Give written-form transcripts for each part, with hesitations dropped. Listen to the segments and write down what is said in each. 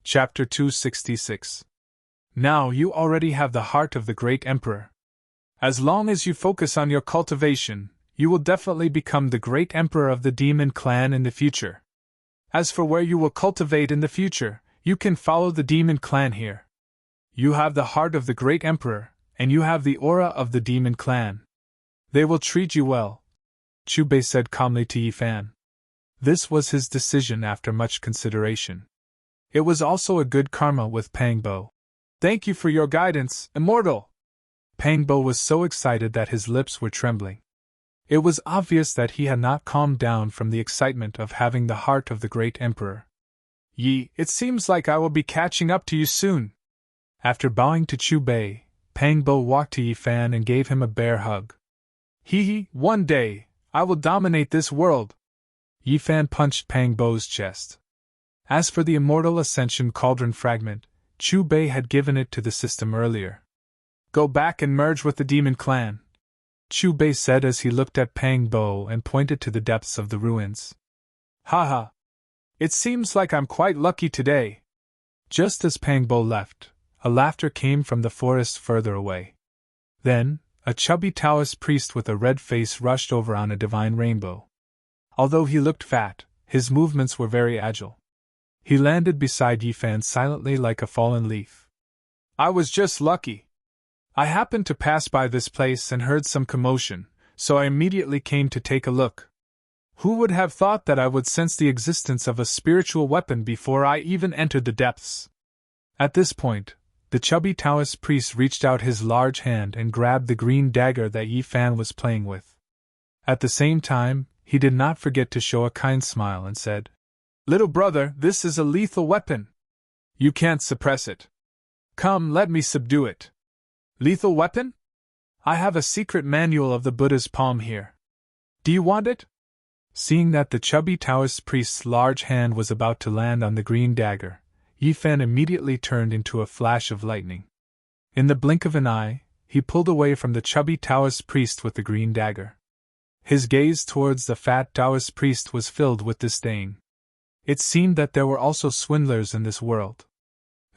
Chapter 266. Now you already have the heart of the great emperor. As long as you focus on your cultivation, you will definitely become the great emperor of the demon clan in the future. As for where you will cultivate in the future, you can follow the demon clan here. You have the heart of the great emperor, and you have the aura of the demon clan. They will treat you well, Chubei said calmly to Yifan. This was his decision after much consideration. It was also a good karma with Pangbo. Thank you for your guidance, Immortal! Pangbo was so excited that his lips were trembling. It was obvious that he had not calmed down from the excitement of having the heart of the great emperor. Yi, it seems like I will be catching up to you soon. After bowing to Chubei, Pangbo walked to Yifan and gave him a bear hug. Hee, one day, I will dominate this world. Yifan punched Pangbo's chest. As for the immortal Ascension Cauldron fragment, Chubei had given it to the system earlier. Go back and merge with the demon clan, Chubei said as he looked at Pangbo and pointed to the depths of the ruins. Haha. It seems like I'm quite lucky today. Just as Pangbo left, a laughter came from the forest further away. Then, a chubby Taoist priest with a red face rushed over on a divine rainbow. Although he looked fat, his movements were very agile. He landed beside Yifan silently like a fallen leaf. I was just lucky. I happened to pass by this place and heard some commotion, so I immediately came to take a look. Who would have thought that I would sense the existence of a spiritual weapon before I even entered the depths? At this point, the chubby Taoist priest reached out his large hand and grabbed the green dagger that Yifan was playing with. At the same time, he did not forget to show a kind smile and said, Little brother, this is a lethal weapon. You can't suppress it. Come, let me subdue it. Lethal weapon? I have a secret manual of the Buddha's palm here. Do you want it? Seeing that the chubby Taoist priest's large hand was about to land on the green dagger, Yifan immediately turned into a flash of lightning. In the blink of an eye, he pulled away from the chubby Taoist priest with the green dagger. His gaze towards the fat Taoist priest was filled with disdain. It seemed that there were also swindlers in this world.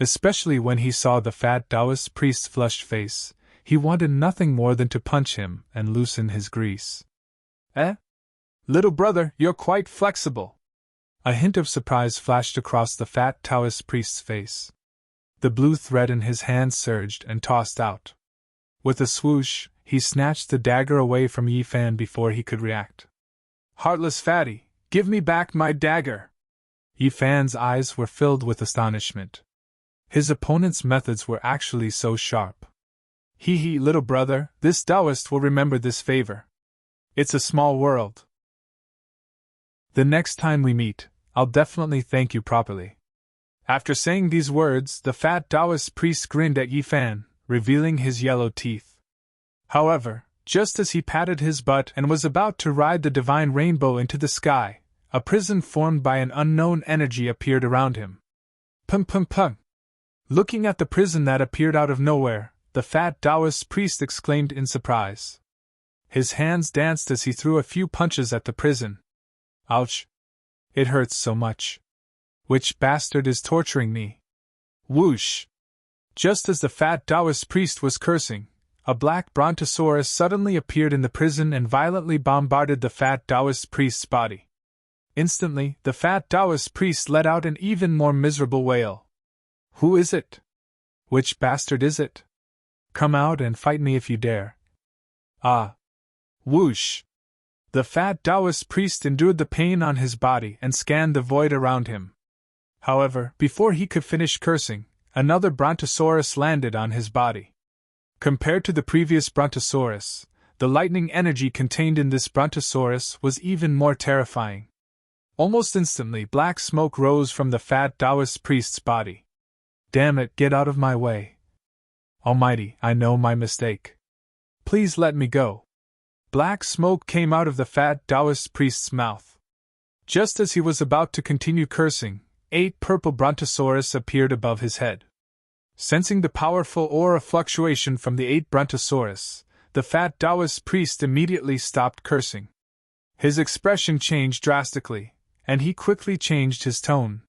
Especially when he saw the fat Taoist priest's flushed face, he wanted nothing more than to punch him and loosen his grease. Little brother, you're quite flexible. A hint of surprise flashed across the fat Taoist priest's face. The blue thread in his hand surged and tossed out. With a swoosh, he snatched the dagger away from Yifan before he could react. Heartless fatty, give me back my dagger! Yifan's eyes were filled with astonishment. His opponent's methods were actually so sharp. Hee, little brother, this Taoist will remember this favor. It's a small world. The next time we meet, I'll definitely thank you properly. After saying these words, the fat Taoist priest grinned at Yifan, revealing his yellow teeth. However, just as he patted his butt and was about to ride the divine rainbow into the sky, a prison formed by an unknown energy appeared around him. Pum. Looking at the prison that appeared out of nowhere, the fat Taoist priest exclaimed in surprise. His hands danced as he threw a few punches at the prison. Ouch! It hurts so much. Which bastard is torturing me? Whoosh! Just as the fat Taoist priest was cursing, a black brontosaurus suddenly appeared in the prison and violently bombarded the fat Taoist priest's body. Instantly, the fat Taoist priest let out an even more miserable wail. Who is it? Which bastard is it? Come out and fight me if you dare. Ah! Whoosh! The fat Taoist priest endured the pain on his body and scanned the void around him. However, before he could finish cursing, another brontosaurus landed on his body. Compared to the previous brontosaurus, the lightning energy contained in this brontosaurus was even more terrifying. Almost instantly, black smoke rose from the fat Taoist priest's body. Damn it, get out of my way. Almighty, I know my mistake. Please let me go. Black smoke came out of the fat Taoist priest's mouth. Just as he was about to continue cursing, 8 purple brontosaurus appeared above his head. Sensing the powerful aura fluctuation from the 8 brontosaurus, the fat Taoist priest immediately stopped cursing. His expression changed drastically, and he quickly changed his tone.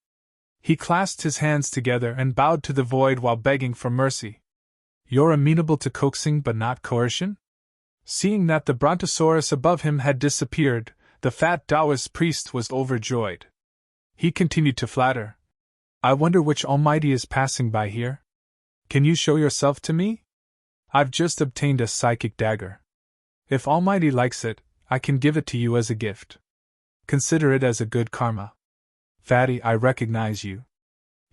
He clasped his hands together and bowed to the void while begging for mercy. You're amenable to coaxing but not coercion? Seeing that the brontosaurus above him had disappeared, the fat Taoist priest was overjoyed. He continued to flatter. I wonder which Almighty is passing by here? Can you show yourself to me? I've just obtained a psychic dagger. If Almighty likes it, I can give it to you as a gift. Consider it as a good karma. Fatty, I recognize you.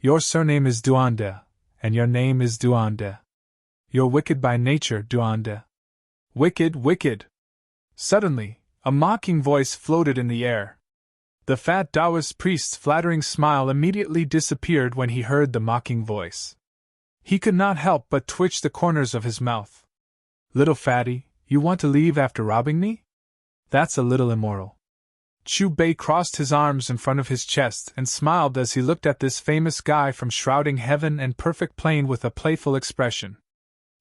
Your surname is Duande, and your name is Duande. You're wicked by nature, Duande. Wicked, wicked! Suddenly, a mocking voice floated in the air. The fat Taoist priest's flattering smile immediately disappeared when he heard the mocking voice. He could not help but twitch the corners of his mouth. Little fatty, you want to leave after robbing me? That's a little immoral. Chu Bei crossed his arms in front of his chest and smiled as he looked at this famous guy from shrouding heaven and perfect plain with a playful expression.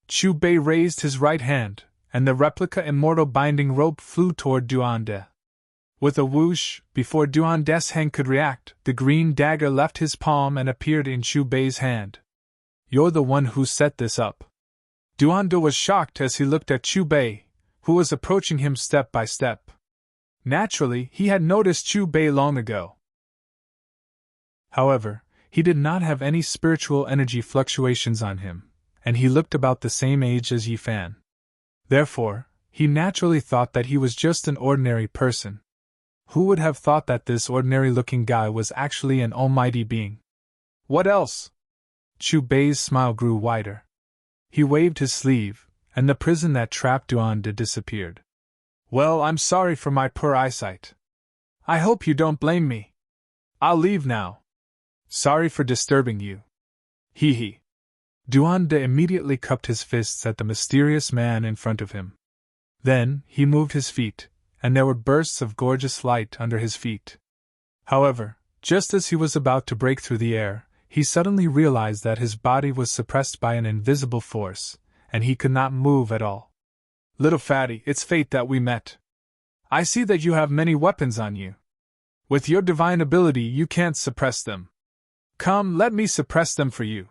Chu Bei raised his right hand, and the replica immortal binding rope flew toward Duande. With a whoosh, before Duande's hand could react, the green dagger left his palm and appeared in Chu Bei's hand. You're the one who set this up. Duande was shocked as he looked at Chu Bei, who was approaching him step by step. Naturally, he had noticed Chu Bei long ago. However, he did not have any spiritual energy fluctuations on him, and he looked about the same age as Yi Fan. Therefore, he naturally thought that he was just an ordinary person. Who would have thought that this ordinary-looking guy was actually an almighty being? What else? Chu Bei's smile grew wider. He waved his sleeve, and the prison that trapped Duande disappeared. Well, I'm sorry for my poor eyesight. I hope you don't blame me. I'll leave now. Sorry for disturbing you. Hee hee. Duande immediately cupped his fists at the mysterious man in front of him. Then, he moved his feet, and there were bursts of gorgeous light under his feet. However, just as he was about to break through the air, he suddenly realized that his body was suppressed by an invisible force, and he could not move at all. Little fatty, it's fate that we met. I see that you have many weapons on you. With your divine ability, you can't suppress them. Come, let me suppress them for you.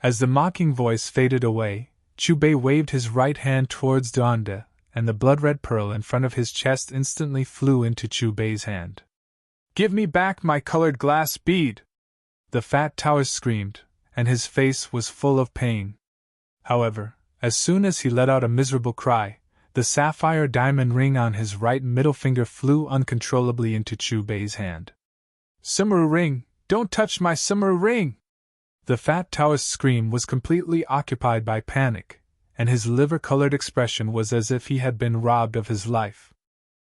As the mocking voice faded away, Chu Bei waved his right hand towards Duande, and the blood-red pearl in front of his chest instantly flew into Chu Bei's hand. Give me back my colored glass bead! The fat Taoist screamed, and his face was full of pain. However, as soon as he let out a miserable cry, the sapphire diamond ring on his right middle finger flew uncontrollably into Chu Bei's hand. Sumeru ring! Don't touch my Sumeru ring! The fat Taoist's scream was completely occupied by panic, and his liver-colored expression was as if he had been robbed of his life.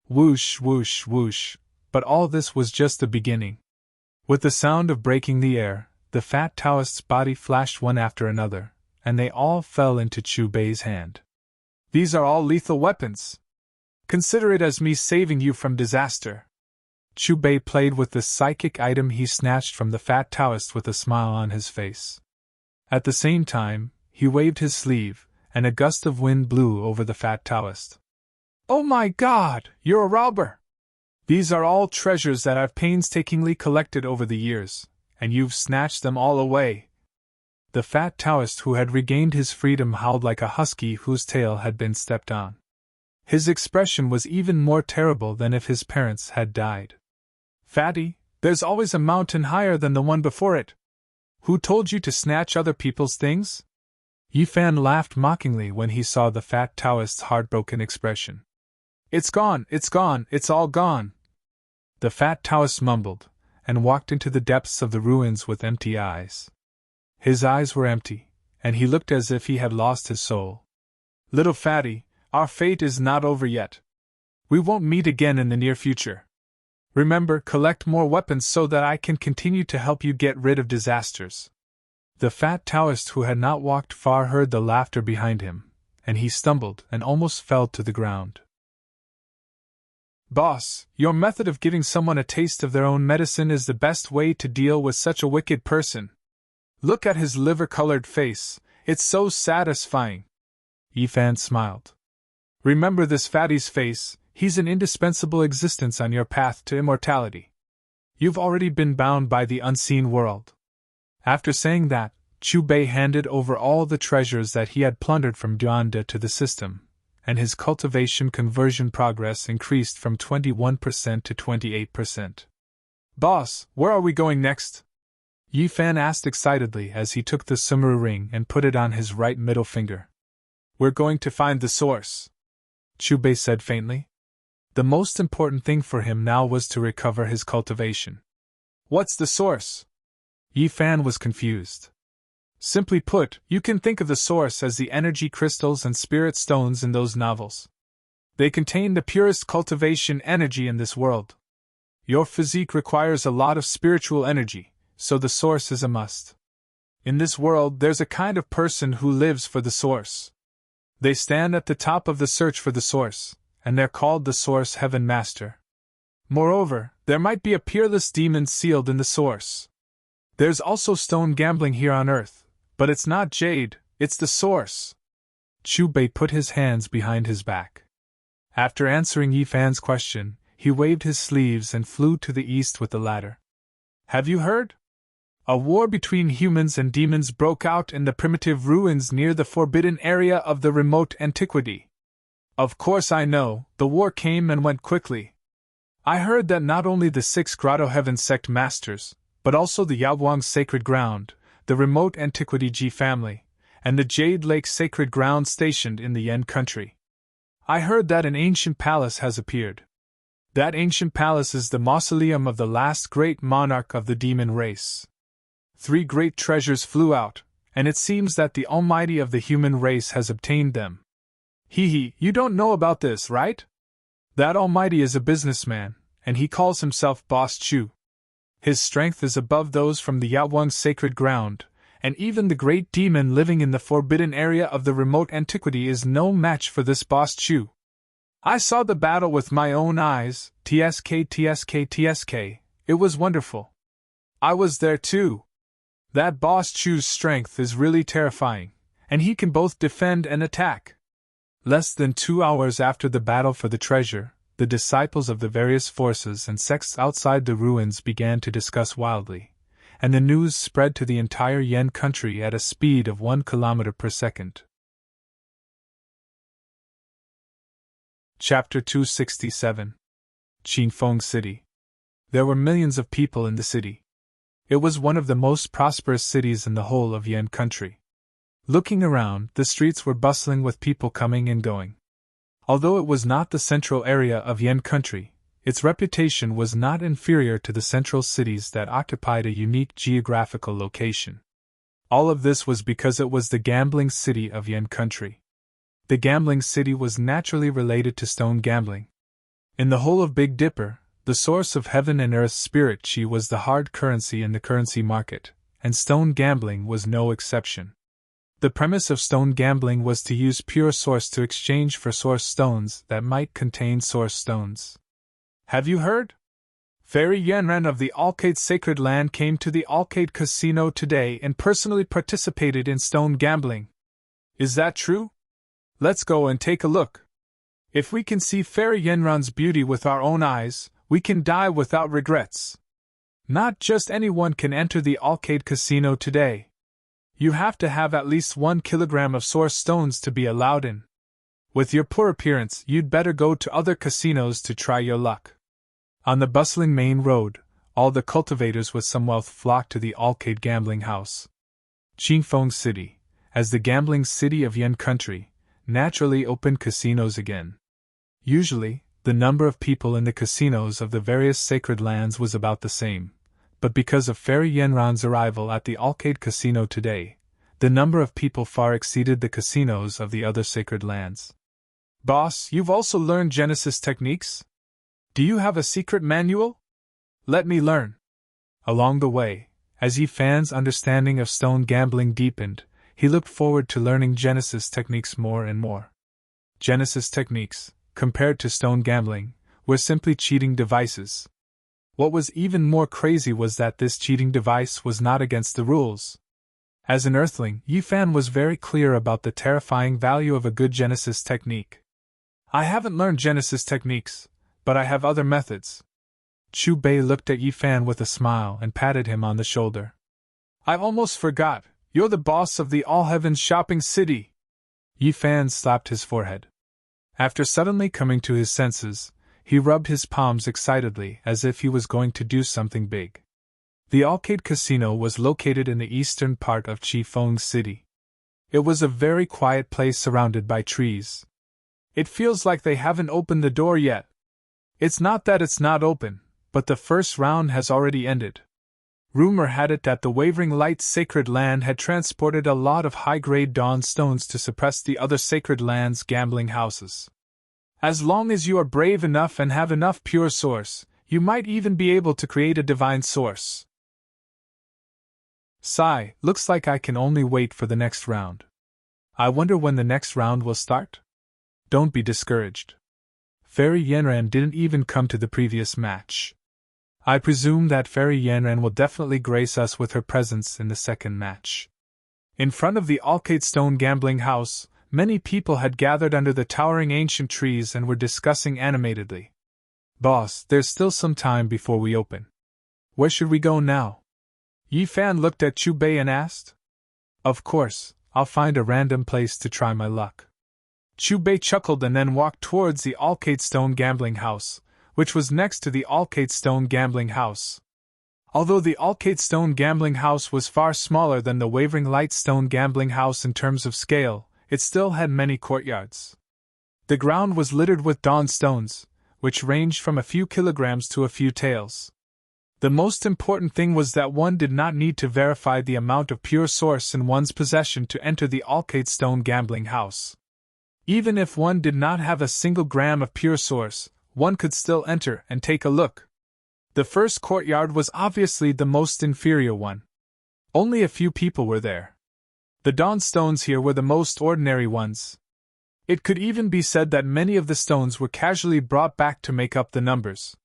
Whoosh, whoosh, whoosh, but all this was just the beginning. With the sound of breaking the air, the fat Taoist's body flashed one after another, and they all fell into Chu Bei's hand. These are all lethal weapons. Consider it as me saving you from disaster. Chu Bei played with the psychic item he snatched from the fat Taoist with a smile on his face. At the same time, he waved his sleeve, and a gust of wind blew over the fat Taoist. Oh my God, you're a robber! These are all treasures that I've painstakingly collected over the years, and you've snatched them all away. The fat Taoist who had regained his freedom howled like a husky whose tail had been stepped on. His expression was even more terrible than if his parents had died. Fatty, there's always a mountain higher than the one before it. Who told you to snatch other people's things? Yi Fan laughed mockingly when he saw the fat Taoist's heartbroken expression. It's gone, it's all gone. The fat Taoist mumbled, and walked into the depths of the ruins with empty eyes. His eyes were empty, and he looked as if he had lost his soul. Little fatty, our fate is not over yet. We won't meet again in the near future. Remember, collect more weapons so that I can continue to help you get rid of disasters. The fat Taoist who had not walked far heard the laughter behind him, and he stumbled and almost fell to the ground. Boss, your method of giving someone a taste of their own medicine is the best way to deal with such a wicked person. Look at his liver-colored face, it's so satisfying. Yi Fan smiled. Remember this fatty's face, he's an indispensable existence on your path to immortality. You've already been bound by the unseen world. After saying that, Chu Bei handed over all the treasures that he had plundered from Duanda to the system, and his cultivation conversion progress increased from 21% to 28%. Boss, where are we going next? Yi Fan asked excitedly as he took the Sumuru ring and put it on his right middle finger. We're going to find the source, Chu Bei said faintly. The most important thing for him now was to recover his cultivation. What's the source? Yi Fan was confused. Simply put, you can think of the source as the energy crystals and spirit stones in those novels. They contain the purest cultivation energy in this world. Your physique requires a lot of spiritual energy, so the source is a must. In this world, there's a kind of person who lives for the source. They stand at the top of the search for the source, and they're called the Source Heaven Master. Moreover, there might be a peerless demon sealed in the source. There's also stone gambling here on Earth, but it's not jade, it's the source. Chu Bei put his hands behind his back. After answering Yi Fan's question, he waved his sleeves and flew to the east with the ladder. Have you heard? A war between humans and demons broke out in the primitive ruins near the forbidden area of the remote antiquity. Of course I know, the war came and went quickly. I heard that not only the 6 Grotto Heaven sect masters, but also the Yaoguang Sacred Ground, the remote antiquity Ji family, and the Jade Lake Sacred Ground stationed in the Yan country. I heard that an ancient palace has appeared. That ancient palace is the mausoleum of the last great monarch of the demon race. 3 great treasures flew out, and it seems that the Almighty of the human race has obtained them. You don't know about this, right? That Almighty is a businessman, and he calls himself Boss Chu. His strength is above those from the Yaoguang Sacred Ground, and even the great demon living in the forbidden area of the remote antiquity is no match for this Boss Chu. I saw the battle with my own eyes, TSK. It was wonderful. I was there too. That Boss Chu's strength is really terrifying, and he can both defend and attack. Less than 2 hours after the battle for the treasure, the disciples of the various forces and sects outside the ruins began to discuss wildly, and the news spread to the entire Yan country at a speed of 1 kilometer per second. Chapter 267. Qingfeng City. There were millions of people in the city. It was one of the most prosperous cities in the whole of Yan country. Looking around, the streets were bustling with people coming and going. Although it was not the central area of Yan country, its reputation was not inferior to the central cities that occupied a unique geographical location. All of this was because it was the gambling city of Yan country. The gambling city was naturally related to stone gambling. In the whole of Big Dipper, the source of heaven and earth's spirit Qi was the hard currency in the currency market, and stone gambling was no exception. The premise of stone gambling was to use pure source to exchange for source stones that might contain source stones. Have you heard? Fairy Yanran of the Alcade Sacred Land came to the Alcade Casino today and personally participated in stone gambling. Is that true? Let's go and take a look. If we can see Fairy Yanran's beauty with our own eyes, we can die without regrets. Not just anyone can enter the Alcade Casino today. You have to have at least 1 kilogram of source stones to be allowed in. With your poor appearance, you'd better go to other casinos to try your luck. On the bustling main road, all the cultivators with some wealth flocked to the Alcade gambling house. Qingfeng City, as the gambling city of Yan country, naturally opened casinos again. Usually, the number of people in the casinos of the various sacred lands was about the same, but because of Fairy Yanran's arrival at the Alcade Casino today, the number of people far exceeded the casinos of the other sacred lands. Boss, you've also learned Genesis techniques? Do you have a secret manual? Let me learn. Along the way, as Yi Fan's understanding of stone gambling deepened, he looked forward to learning Genesis techniques more and more. Genesis techniques, compared to stone gambling, were simply cheating devices. What was even more crazy was that this cheating device was not against the rules. As an earthling, Yi Fan was very clear about the terrifying value of a good Genesis technique. I haven't learned Genesis techniques, but I have other methods. Chu Bei looked at Yi Fan with a smile and patted him on the shoulder. I almost forgot, you're the boss of the All Heavens shopping city. Yi Fan slapped his forehead. After suddenly coming to his senses, he rubbed his palms excitedly as if he was going to do something big. The Arcade Casino was located in the eastern part of Qifeng City. It was a very quiet place surrounded by trees. It feels like they haven't opened the door yet. It's not that it's not open, but the first round has already ended. Rumor had it that the Wavering Light's sacred land had transported a lot of high-grade dawn stones to suppress the other sacred land's gambling houses. As long as you are brave enough and have enough pure source, you might even be able to create a divine source. Sigh, looks like I can only wait for the next round. I wonder when the next round will start? Don't be discouraged. Fairy Yanran didn't even come to the previous match. I presume that Fairy Yanran will definitely grace us with her presence in the second match. In front of the Arcade Stone gambling house, many people had gathered under the towering ancient trees and were discussing animatedly. Boss, there's still some time before we open. Where should we go now? Yi Fan looked at Chu Bei and asked. Of course, I'll find a random place to try my luck. Chu Bei chuckled and then walked towards the Arcade Stone gambling house, which was next to the Arcade Stone gambling house. Although the Arcade Stone gambling house was far smaller than the Wavering Light Stone gambling house in terms of scale, it still had many courtyards. The ground was littered with dawn stones, which ranged from a few kilograms to a few taels. The most important thing was that one did not need to verify the amount of pure source in one's possession to enter the Arcade Stone gambling house. Even if one did not have a single gram of pure source, one could still enter and take a look. The first courtyard was obviously the most inferior one. Only a few people were there. The dawn stones here were the most ordinary ones. It could even be said that many of the stones were casually brought back to make up the numbers.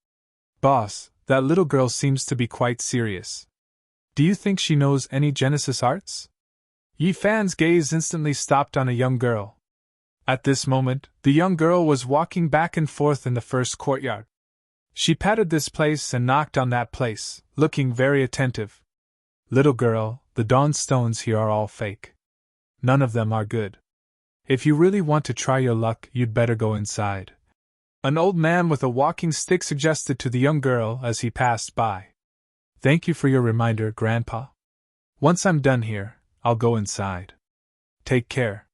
Boss, that little girl seems to be quite serious. Do you think she knows any Genesis arts? Yi Fan's gaze instantly stopped on a young girl. At this moment, the young girl was walking back and forth in the first courtyard. She patted this place and knocked on that place, looking very attentive. Little girl, the dawn stones here are all fake. None of them are good. If you really want to try your luck, you'd better go inside. An old man with a walking stick suggested to the young girl as he passed by. Thank you for your reminder, Grandpa. Once I'm done here, I'll go inside. Take care.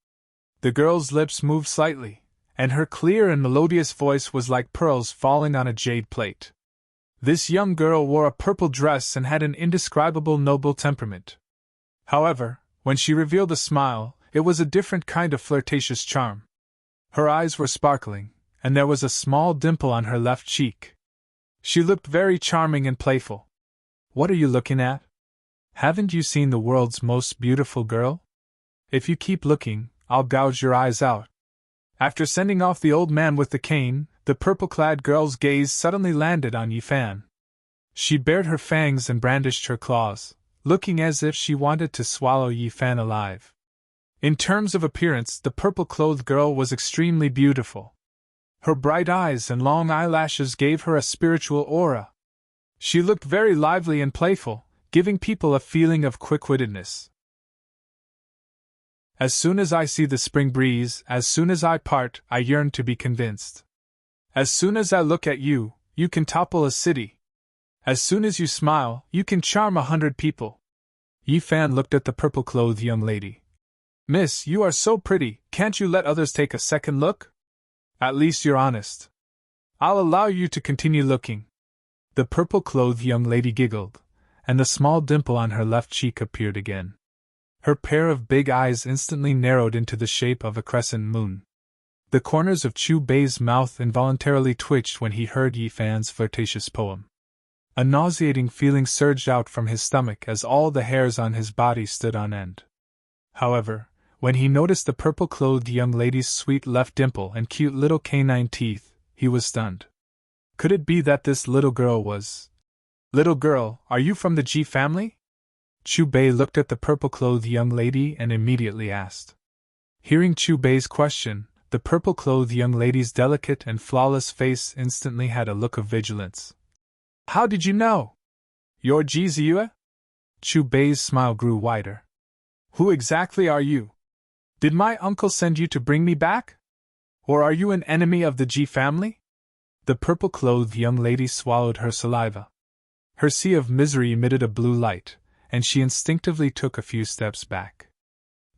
The girl's lips moved slightly, and her clear and melodious voice was like pearls falling on a jade plate. This young girl wore a purple dress and had an indescribable noble temperament. However, when she revealed a smile, it was a different kind of flirtatious charm. Her eyes were sparkling, and there was a small dimple on her left cheek. She looked very charming and playful. What are you looking at? Haven't you seen the world's most beautiful girl? If you keep looking, I'll gouge your eyes out. After sending off the old man with the cane, the purple-clad girl's gaze suddenly landed on Yi Fan. She bared her fangs and brandished her claws, looking as if she wanted to swallow Yi Fan alive. In terms of appearance, the purple-clothed girl was extremely beautiful. Her bright eyes and long eyelashes gave her a spiritual aura. She looked very lively and playful, giving people a feeling of quick-wittedness. As soon as I see the spring breeze, as soon as I part, I yearn to be convinced. As soon as I look at you, you can topple a city. As soon as you smile, you can charm 100 people. Yi Fan looked at the purple-clothed young lady. Miss, you are so pretty, can't you let others take a second look? At least you're honest. I'll allow you to continue looking. The purple-clothed young lady giggled, and the small dimple on her left cheek appeared again. Her pair of big eyes instantly narrowed into the shape of a crescent moon. The corners of Chu Bei's mouth involuntarily twitched when he heard Yi Fan's flirtatious poem. A nauseating feeling surged out from his stomach as all the hairs on his body stood on end. However, when he noticed the purple-clothed young lady's sweet left dimple and cute little canine teeth, he was stunned. Could it be that this little girl was... Little girl, are you from the Ji family? Chu Bei looked at the purple-clothed young lady and immediately asked. Hearing Chu Bei's question, the purple-clothed young lady's delicate and flawless face instantly had a look of vigilance. How did you know? You're Ji Ziyue? Chu Bei's smile grew wider. Who exactly are you? Did my uncle send you to bring me back? Or are you an enemy of the Ji family? The purple-clothed young lady swallowed her saliva. Her sea of misery emitted a blue light, and she instinctively took a few steps back.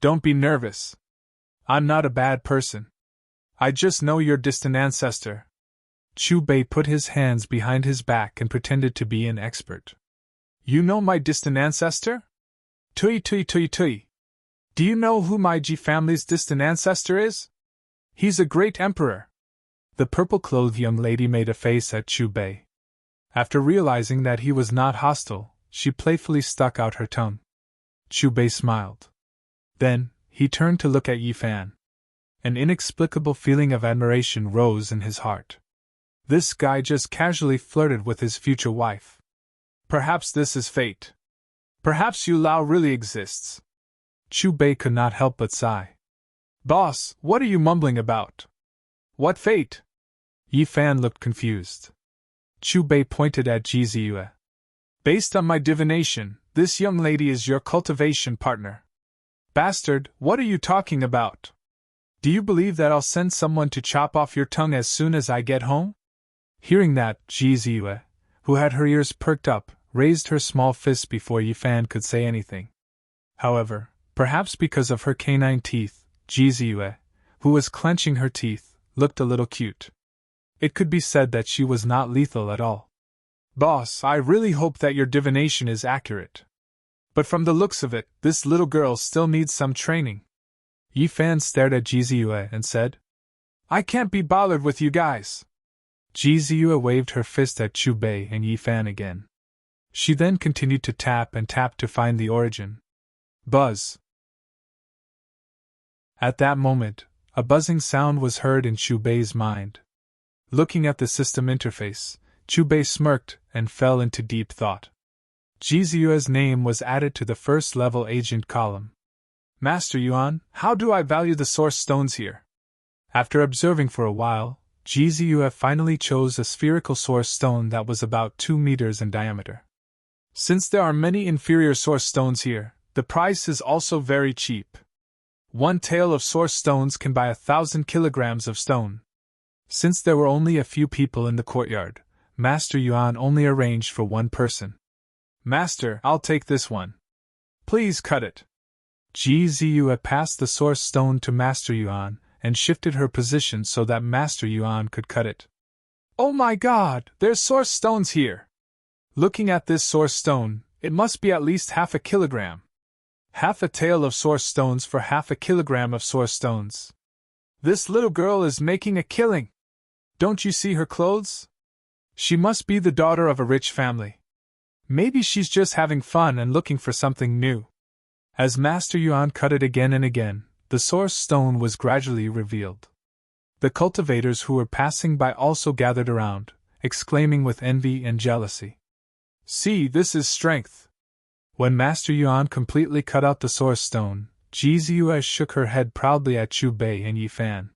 Don't be nervous. I'm not a bad person. I just know your distant ancestor. Chu Bei put his hands behind his back and pretended to be an expert. You know my distant ancestor? Tui tui tui tui. Do you know who my Ji family's distant ancestor is? He's a great emperor. The purple-clothed young lady made a face at Chu Bei. After realizing that he was not hostile, she playfully stuck out her tongue. Chu Bei smiled. Then, he turned to look at Yi Fan. An inexplicable feeling of admiration rose in his heart. This guy just casually flirted with his future wife. Perhaps this is fate. Perhaps Yu Lao really exists. Chu Bei could not help but sigh. Boss, what are you mumbling about? What fate? Yi Fan looked confused. Chu Bei pointed at Ji Ziyue. Based on my divination, this young lady is your cultivation partner. Bastard, what are you talking about? Do you believe that I'll send someone to chop off your tongue as soon as I get home? Hearing that, Ji Ziyue, who had her ears perked up, raised her small fist before Yi Fan could say anything. However, perhaps because of her canine teeth, Ji Ziyue, who was clenching her teeth, looked a little cute. It could be said that she was not lethal at all. Boss, I really hope that your divination is accurate. But from the looks of it, this little girl still needs some training. Yi Fan stared at Ji Ziyue and said, I can't be bothered with you guys. Ji Ziyue waved her fist at Chu Bei and Yi Fan again. She then continued to tap and tap to find the origin. Buzz. At that moment, a buzzing sound was heard in Chu Bei's mind. Looking at the system interface, Chu Bei smirked and fell into deep thought. Ji Ziyue's name was added to the first-level agent column. Master Yuan, how do I value the source stones here? After observing for a while, Ji Ziyue finally chose a spherical source stone that was about 2 meters in diameter. Since there are many inferior source stones here, the price is also very cheap. 1 tael of source stones can buy 1,000 kilograms of stone. Since there were only a few people in the courtyard, Master Yuan only arranged for 1 person. Master, I'll take this one. Please cut it. Ji Ziyue passed the source stone to Master Yuan and shifted her position so that Master Yuan could cut it. Oh my god, there's source stones here! Looking at this source stone, it must be at least 1/2 kilogram. 1/2 tael of source stones for 1/2 kilogram of source stones. This little girl is making a killing. Don't you see her clothes? She must be the daughter of a rich family. Maybe she's just having fun and looking for something new. As Master Yuan cut it again and again, the source stone was gradually revealed. The cultivators who were passing by also gathered around, exclaiming with envy and jealousy. See, this is strength. When Master Yuan completely cut out the source stone, Ji Ziyue shook her head proudly at Chu Bei and Yi Fan.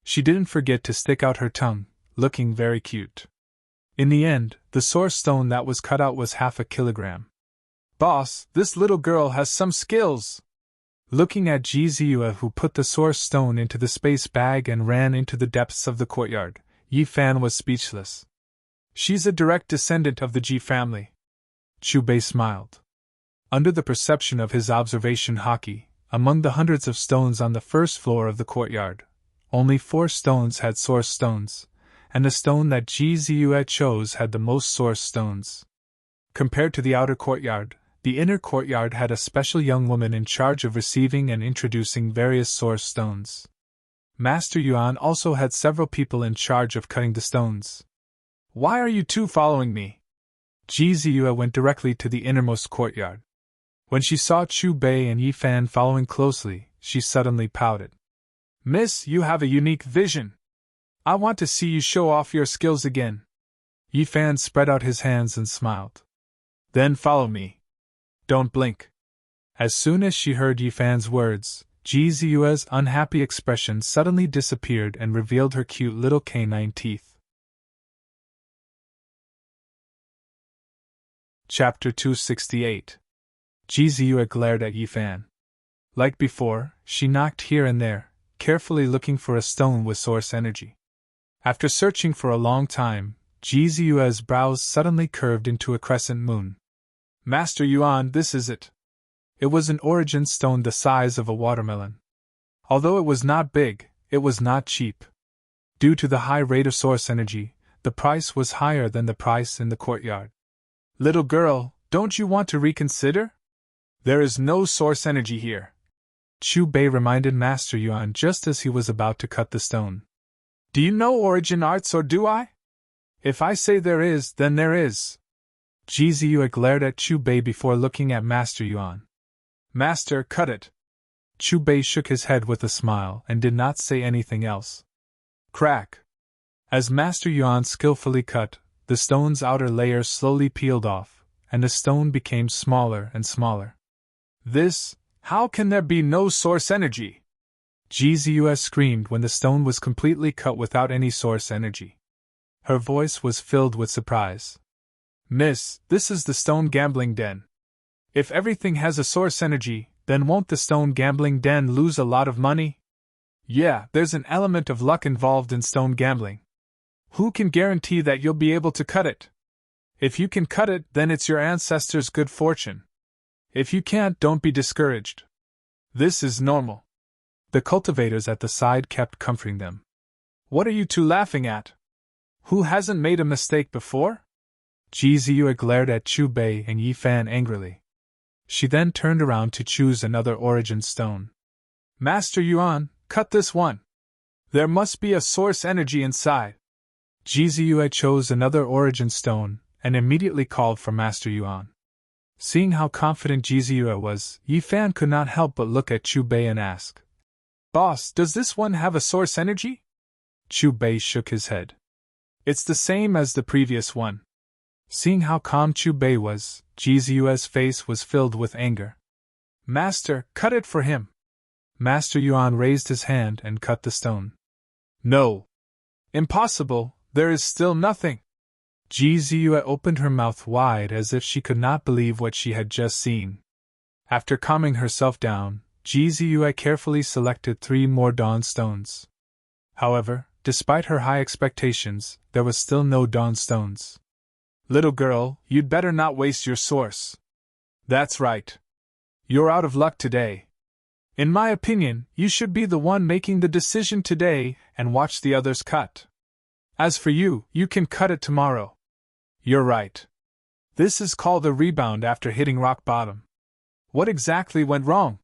She didn't forget to stick out her tongue, looking very cute. In the end, the source stone that was cut out was 1/2 kilogram. Boss, this little girl has some skills! Looking at Ji Ziyue, who put the source stone into the space bag and ran into the depths of the courtyard, Yi Fan was speechless. She's a direct descendant of the Ji family. Chu Bei smiled. Under the perception of his observation haki, among the hundreds of stones on the first floor of the courtyard, only 4 stones had source stones, and the stone that Ji Ziyue chose had the most source stones. Compared to the outer courtyard, the inner courtyard had a special young woman in charge of receiving and introducing various source stones. Master Yuan also had several people in charge of cutting the stones. Why are you two following me? Ji Ziyue went directly to the innermost courtyard. When she saw Chu Bei and Yi Fan following closely, she suddenly pouted. Miss, you have a unique vision. I want to see you show off your skills again. Yi Fan spread out his hands and smiled. Then follow me. Don't blink. As soon as she heard Yi Fan's words, Ji Ziyue's unhappy expression suddenly disappeared and revealed her cute little canine teeth. Chapter 268. Ji Ziyue glared at Yi Fan. Like before, she knocked here and there, carefully looking for a stone with source energy. After searching for a long time, Ji Ziyue's brows suddenly curved into a crescent moon. Master Yuan, this is it. It was an origin stone the size of a watermelon. Although it was not big, it was not cheap. Due to the high rate of source energy, the price was higher than the price in the courtyard. Little girl, don't you want to reconsider? There is no source energy here. Chu Bei reminded Master Yuan just as he was about to cut the stone. Do you know origin arts or do I? If I say there is, then there is. Ji Ziyue glared at Chu Bei before looking at Master Yuan. Master, cut it. Chu Bei shook his head with a smile and did not say anything else. Crack. As Master Yuan skillfully cut, the stone's outer layer slowly peeled off, and the stone became smaller and smaller. How can there be no source energy? Ji Ziyue screamed when the stone was completely cut without any source energy. Her voice was filled with surprise. Miss, this is the stone gambling den. If everything has a source energy, then won't the stone gambling den lose a lot of money? Yeah, there's an element of luck involved in stone gambling. Who can guarantee that you'll be able to cut it? If you can cut it, then it's your ancestors' good fortune. If you can't, don't be discouraged. This is normal. The cultivators at the side kept comforting them. What are you two laughing at? Who hasn't made a mistake before? Ji Ziyue glared at Chu Bei and Yi Fan angrily. She then turned around to choose another origin stone. Master Yuan, cut this one. There must be a source energy inside. Ji Ziyue chose another origin stone and immediately called for Master Yuan. Seeing how confident Ji Ziyue was, Yi Fan could not help but look at Chu Bei and ask, Boss, does this one have a source energy? Chu Bei shook his head. It's the same as the previous one. Seeing how calm Chu Bei was, Ji Ziyue's face was filled with anger. Master, cut it for him. Master Yuan raised his hand and cut the stone. No. Impossible, there is still nothing. Ji Ziyue opened her mouth wide as if she could not believe what she had just seen. After calming herself down, Ji Ziyue carefully selected 3 more dawn stones. However, despite her high expectations, there was still no dawn stones. Little girl, you'd better not waste your source. That's right. You're out of luck today. In my opinion, you should be the one making the decision today and watch the others cut. As for you, you can cut it tomorrow. You're right. This is called a rebound after hitting rock bottom. What exactly went wrong?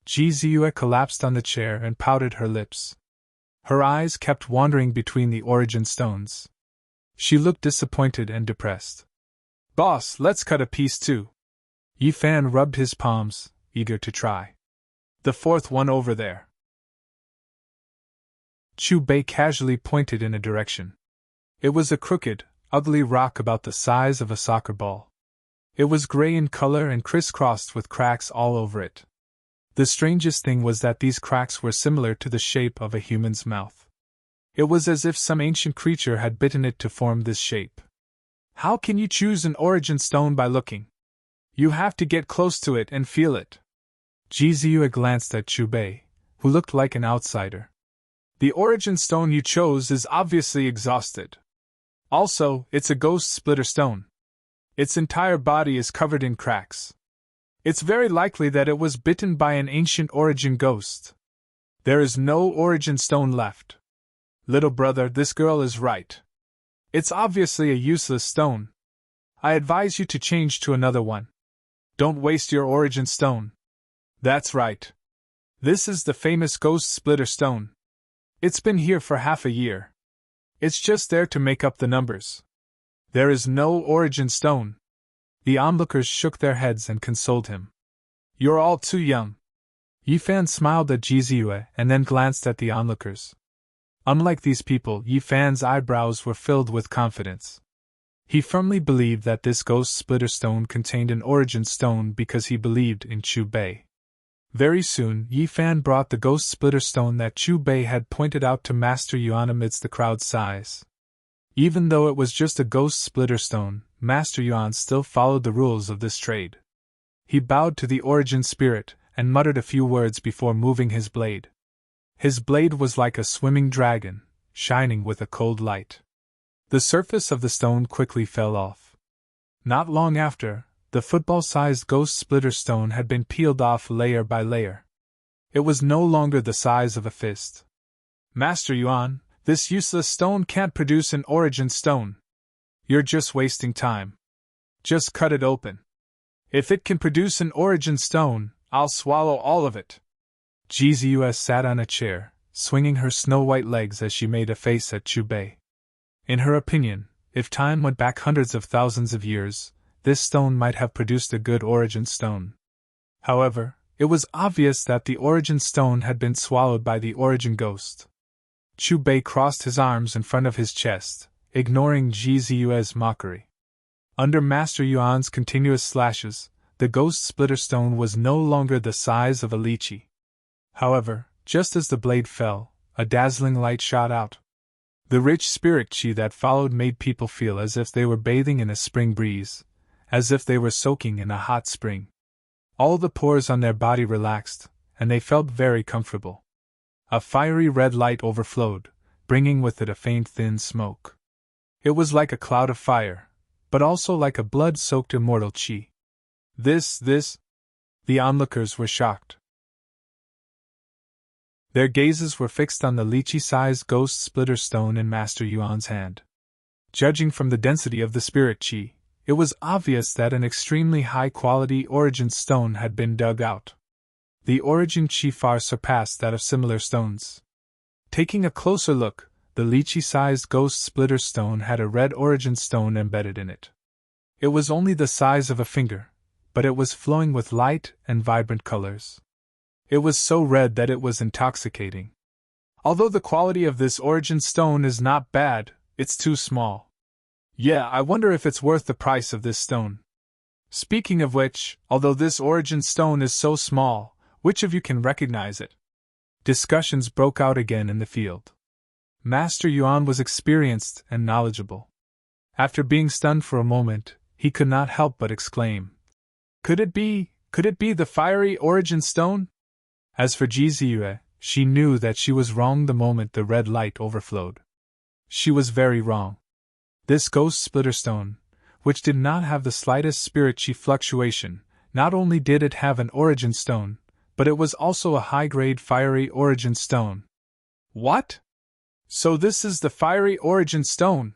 Ji Ziyue collapsed on the chair and pouted her lips. Her eyes kept wandering between the origin stones. She looked disappointed and depressed. Boss, let's cut a piece too. Yi Fan rubbed his palms, eager to try. The 4th one over there. Chu Bei casually pointed in a direction. It was a crooked, ugly rock about the size of a soccer ball. It was gray in color and crisscrossed with cracks all over it. The strangest thing was that these cracks were similar to the shape of a human's mouth. It was as if some ancient creature had bitten it to form this shape. How can you choose an origin stone by looking? You have to get close to it and feel it. Ji Ziyue glanced at Chu Bei, who looked like an outsider. The origin stone you chose is obviously exhausted. Also, it's a ghost splitter stone. Its entire body is covered in cracks. It's very likely that it was bitten by an ancient origin ghost. There is no origin stone left. Little brother, this girl is right. It's obviously a useless stone. I advise you to change to another one. Don't waste your origin stone. That's right. This is the famous ghost splitter stone. It's been here for half a year. It's just there to make up the numbers. There is no origin stone. The onlookers shook their heads and consoled him. You're all too young. Yi Fan smiled at Ji Ziyue and then glanced at the onlookers. Unlike these people, Yi Fan's eyebrows were filled with confidence. He firmly believed that this ghost splitter stone contained an origin stone because he believed in Chu Bei. Very soon, Yi Fan brought the ghost splitter stone that Chu Bei had pointed out to Master Yuan amidst the crowd's sighs. Even though it was just a ghost splitter stone, Master Yuan still followed the rules of this trade. He bowed to the origin spirit and muttered a few words before moving his blade. His blade was like a swimming dragon, shining with a cold light. The surface of the stone quickly fell off. Not long after, the football-sized ghost splitter stone had been peeled off layer by layer. It was no longer the size of a fist. Master Yuan, this useless stone can't produce an origin stone. You're just wasting time. Just cut it open. If it can produce an origin stone, I'll swallow all of it. GZUS sat on a chair, swinging her snow-white legs as she made a face at Chubei. In her opinion, if time went back hundreds of thousands of years, this stone might have produced a good origin stone. However, it was obvious that the origin stone had been swallowed by the origin ghost. Chubei crossed his arms in front of his chest, ignoring GZU's mockery. Under Master Yuan's continuous slashes, the ghost splitter stone was no longer the size of a lychee. However, just as the blade fell, a dazzling light shot out. The rich spirit chi that followed made people feel as if they were bathing in a spring breeze, as if they were soaking in a hot spring. All the pores on their body relaxed, and they felt very comfortable. A fiery red light overflowed, bringing with it a faint thin smoke. It was like a cloud of fire, but also like a blood-soaked immortal chi. This. The onlookers were shocked. Their gazes were fixed on the lychee-sized ghost splitter stone in Master Yuan's hand. Judging from the density of the spirit chi, it was obvious that an extremely high-quality origin stone had been dug out. The origin chi far surpassed that of similar stones. Taking a closer look, the lychee-sized ghost splitter stone had a red origin stone embedded in it. It was only the size of a finger, but it was flowing with light and vibrant colors. It was so red that it was intoxicating. Although the quality of this origin stone is not bad, it's too small. Yeah, I wonder if it's worth the price of this stone. Speaking of which, although this origin stone is so small, which of you can recognize it? Discussions broke out again in the field. Master Yuan was experienced and knowledgeable. After being stunned for a moment, he could not help but exclaim, Could it be the fiery origin stone? As for Jizue, she knew that she was wrong the moment the red light overflowed. She was very wrong. This ghost splitter stone, which did not have the slightest spirit chi fluctuation, not only did it have an origin stone, but it was also a high-grade fiery origin stone. What? So this is the fiery origin stone?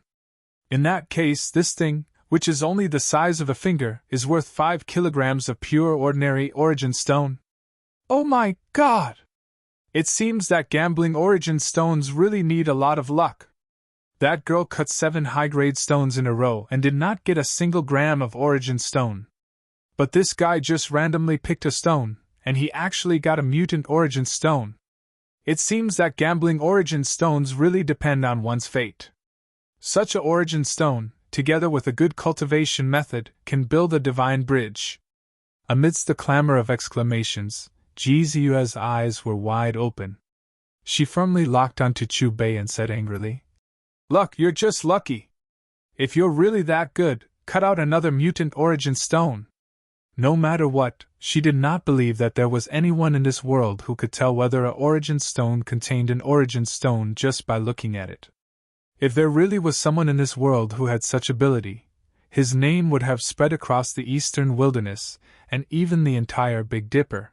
In that case, this thing, which is only the size of a finger, is worth 5 kilograms of pure ordinary origin stone. Oh my God! It seems that gambling origin stones really need a lot of luck. That girl cut 7 high-grade stones in a row and did not get a single gram of origin stone. But this guy just randomly picked a stone, and he actually got a mutant origin stone. It seems that gambling origin stones really depend on one's fate. Such a origin stone, together with a good cultivation method, can build a divine bridge. Amidst the clamor of exclamations, Jizua's eyes were wide open. She firmly locked onto Chubei and said angrily, Luck, you're just lucky. If you're really that good, cut out another mutant origin stone. No matter what, she did not believe that there was anyone in this world who could tell whether a origin stone contained an origin stone just by looking at it. If there really was someone in this world who had such ability, his name would have spread across the eastern wilderness and even the entire Big Dipper.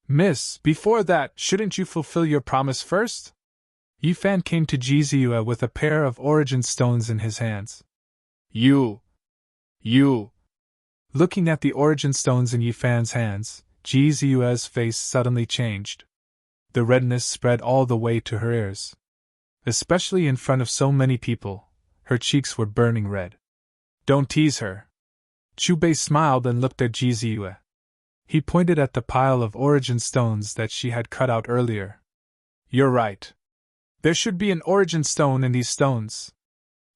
Miss, before that, shouldn't you fulfill your promise first? Yifan came to Jizue with a pair of origin stones in his hands. You. Looking at the origin stones in Yifan's hands, Jizue's face suddenly changed. The redness spread all the way to her ears. Especially in front of so many people, her cheeks were burning red. Don't tease her. Chubei smiled and looked at Jizue. He pointed at the pile of origin stones that she had cut out earlier. You're right. There should be an origin stone in these stones.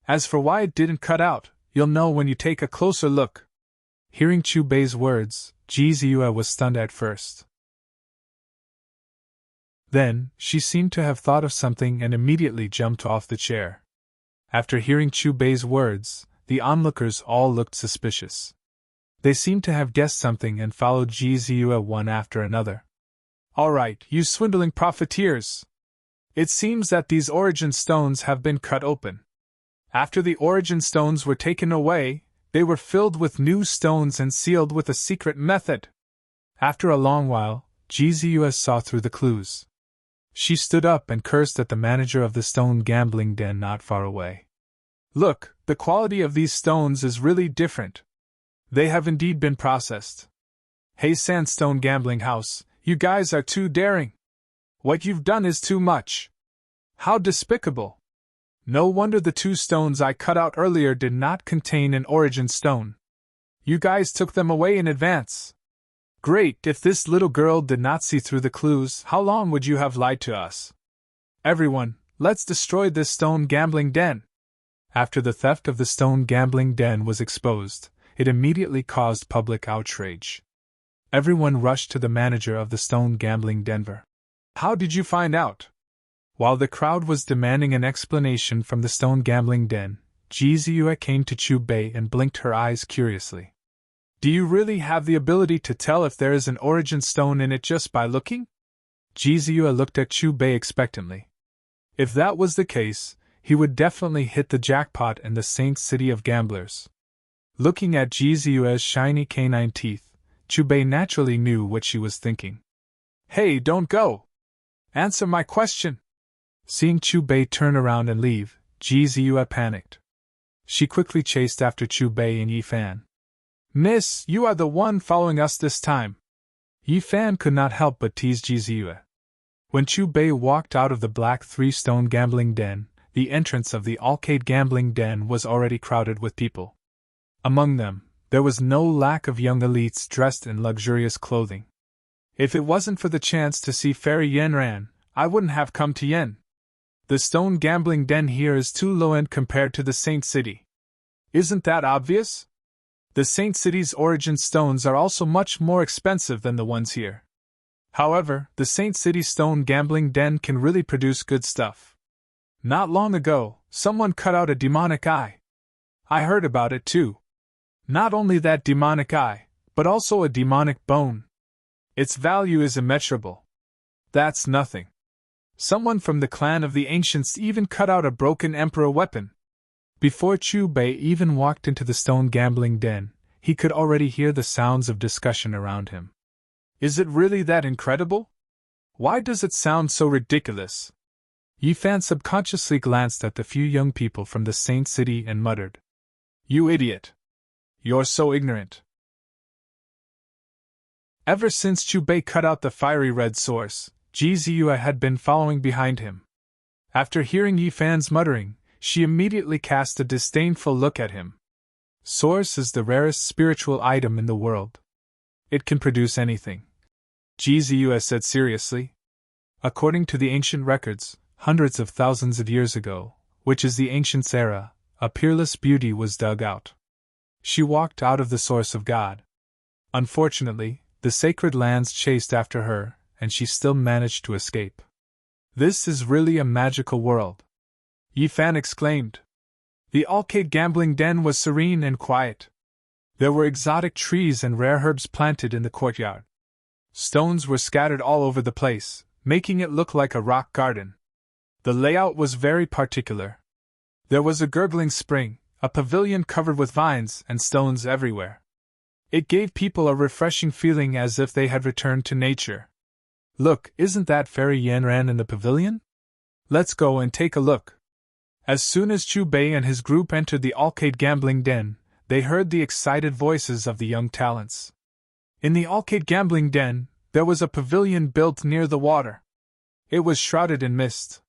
As for why it didn't cut out, you'll know when you take a closer look. Hearing Chubei's words, Jizue was stunned at first. Then, she seemed to have thought of something and immediately jumped off the chair. After hearing Chubei's words, the onlookers all looked suspicious. They seemed to have guessed something and followed Ji Ziyue one after another. All right, you swindling profiteers! It seems that these origin stones have been cut open. After the origin stones were taken away, they were filled with new stones and sealed with a secret method. After a long while, Ji Ziyue saw through the clues. She stood up and cursed at the manager of the stone gambling den not far away. Look, the quality of these stones is really different. They have indeed been processed. Hey Sandstone Gambling House, you guys are too daring. What you've done is too much. How despicable. No wonder the 2 stones I cut out earlier did not contain an origin stone. You guys took them away in advance. Great, if this little girl did not see through the clues, how long would you have lied to us? Everyone, let's destroy this stone gambling den. After the theft of the stone gambling den was exposed, it immediately caused public outrage. Everyone rushed to the manager of the stone gambling den. How did you find out? While the crowd was demanding an explanation from the stone gambling den, Ji Ziyue came to Chu Bei and blinked her eyes curiously. Do you really have the ability to tell if there is an origin stone in it just by looking? Ji Ziyue looked at Chu Bei expectantly. If that was the case, he would definitely hit the jackpot in the Saint City of Gamblers. Looking at Ji Ziyue's shiny canine teeth, Chu Bei naturally knew what she was thinking. Hey, don't go! Answer my question! Seeing Chu Bei turn around and leave, Ji Ziyue panicked. She quickly chased after Chu Bei and Yi Fan. Miss, you are the one following us this time. Yi Fan could not help but tease Ji Ziyue. When Chu Bei walked out of the black 3-stone gambling den, the entrance of the arcade gambling den was already crowded with people. Among them, there was no lack of young elites dressed in luxurious clothing. If it wasn't for the chance to see Fairy Yanran, I wouldn't have come to Yen. The stone gambling den here is too low-end compared to the Saint City. Isn't that obvious? The Saint City's origin stones are also much more expensive than the ones here. However, the Saint City stone gambling den can really produce good stuff. Not long ago, someone cut out a demonic eye. I heard about it too. Not only that demonic eye, but also a demonic bone. Its value is immeasurable. That's nothing. Someone from the clan of the Ancients even cut out a broken emperor weapon. Before Chu Bei even walked into the stone gambling den, he could already hear the sounds of discussion around him. Is it really that incredible? Why does it sound so ridiculous? Yi Fan subconsciously glanced at the few young people from the Saint City and muttered, You idiot! You're so ignorant. Ever since Chu Bei cut out the fiery red source, Ji Ziyue had been following behind him. After hearing Yi Fan's muttering, she immediately cast a disdainful look at him. Source is the rarest spiritual item in the world. It can produce anything. Ji Ziyue said seriously. According to the ancient records, hundreds of thousands of years ago, which is the Ancients' era, a peerless beauty was dug out. She walked out of the source of God. Unfortunately, the sacred lands chased after her, and she still managed to escape. This is really a magical world. Yi Fan exclaimed. The arcade gambling den was serene and quiet. There were exotic trees and rare herbs planted in the courtyard. Stones were scattered all over the place, making it look like a rock garden. The layout was very particular. There was a gurgling spring, a pavilion covered with vines and stones everywhere. It gave people a refreshing feeling as if they had returned to nature. Look, isn't that Fairy Yanran in the pavilion? Let's go and take a look. As soon as Chu Bei and his group entered the arcade gambling den, they heard the excited voices of the young talents. In the arcade gambling den, there was a pavilion built near the water. It was shrouded in mist.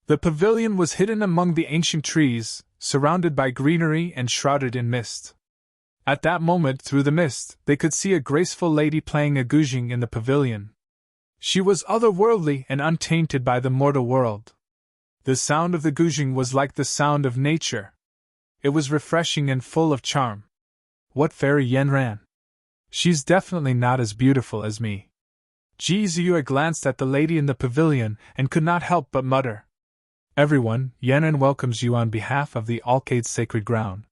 The pavilion was hidden among the ancient trees, surrounded by greenery and shrouded in mist. At that moment, through the mist, they could see a graceful lady playing a guzheng in the pavilion. She was otherworldly and untainted by the mortal world. The sound of the guzheng was like the sound of nature. It was refreshing and full of charm. What Fairy Yanran? She's definitely not as beautiful as me. Ji Ziyue glanced at the lady in the pavilion and could not help but mutter. Everyone, Yanran welcomes you on behalf of the arcade's sacred ground.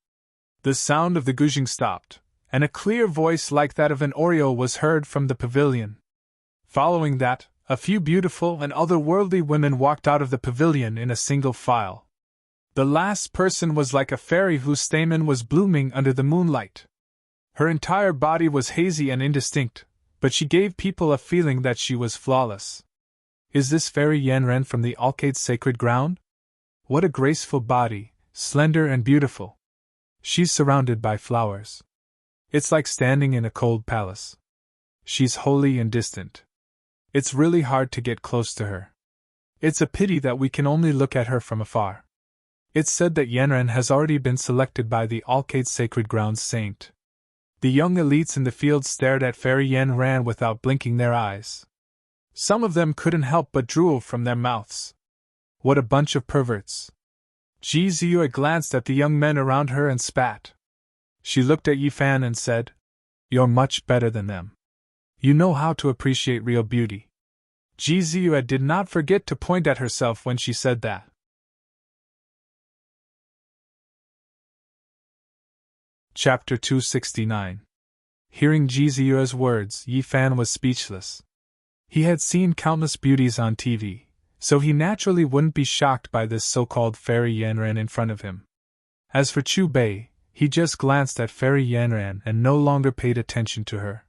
The sound of the guzheng stopped, and a clear voice like that of an oriole was heard from the pavilion. Following that, a few beautiful and otherworldly women walked out of the pavilion in a single file. The last person was like a fairy whose stamen was blooming under the moonlight. Her entire body was hazy and indistinct, but she gave people a feeling that she was flawless. Is this fairy Yanran from the Alkaid's sacred ground? What a graceful body, slender and beautiful. She's surrounded by flowers. It's like standing in a cold palace. She's holy and distant. It's really hard to get close to her. It's a pity that we can only look at her from afar. It's said that Yanran has already been selected by the Alkaid's sacred ground's saint. The young elites in the field stared at Fairy Yanran without blinking their eyes. Some of them couldn't help but drool from their mouths. What a bunch of perverts. Ji Ziyue glanced at the young men around her and spat. She looked at Yifan and said, "You're much better than them. You know how to appreciate real beauty." Ji Ziyue did not forget to point at herself when she said that. Chapter 269. Hearing Ji Ziyue's words, Yifan was speechless. He had seen countless beauties on TV, so he naturally wouldn't be shocked by this so-called Fairy Yanran in front of him. As for Chu Bei, he just glanced at Fairy Yanran and no longer paid attention to her.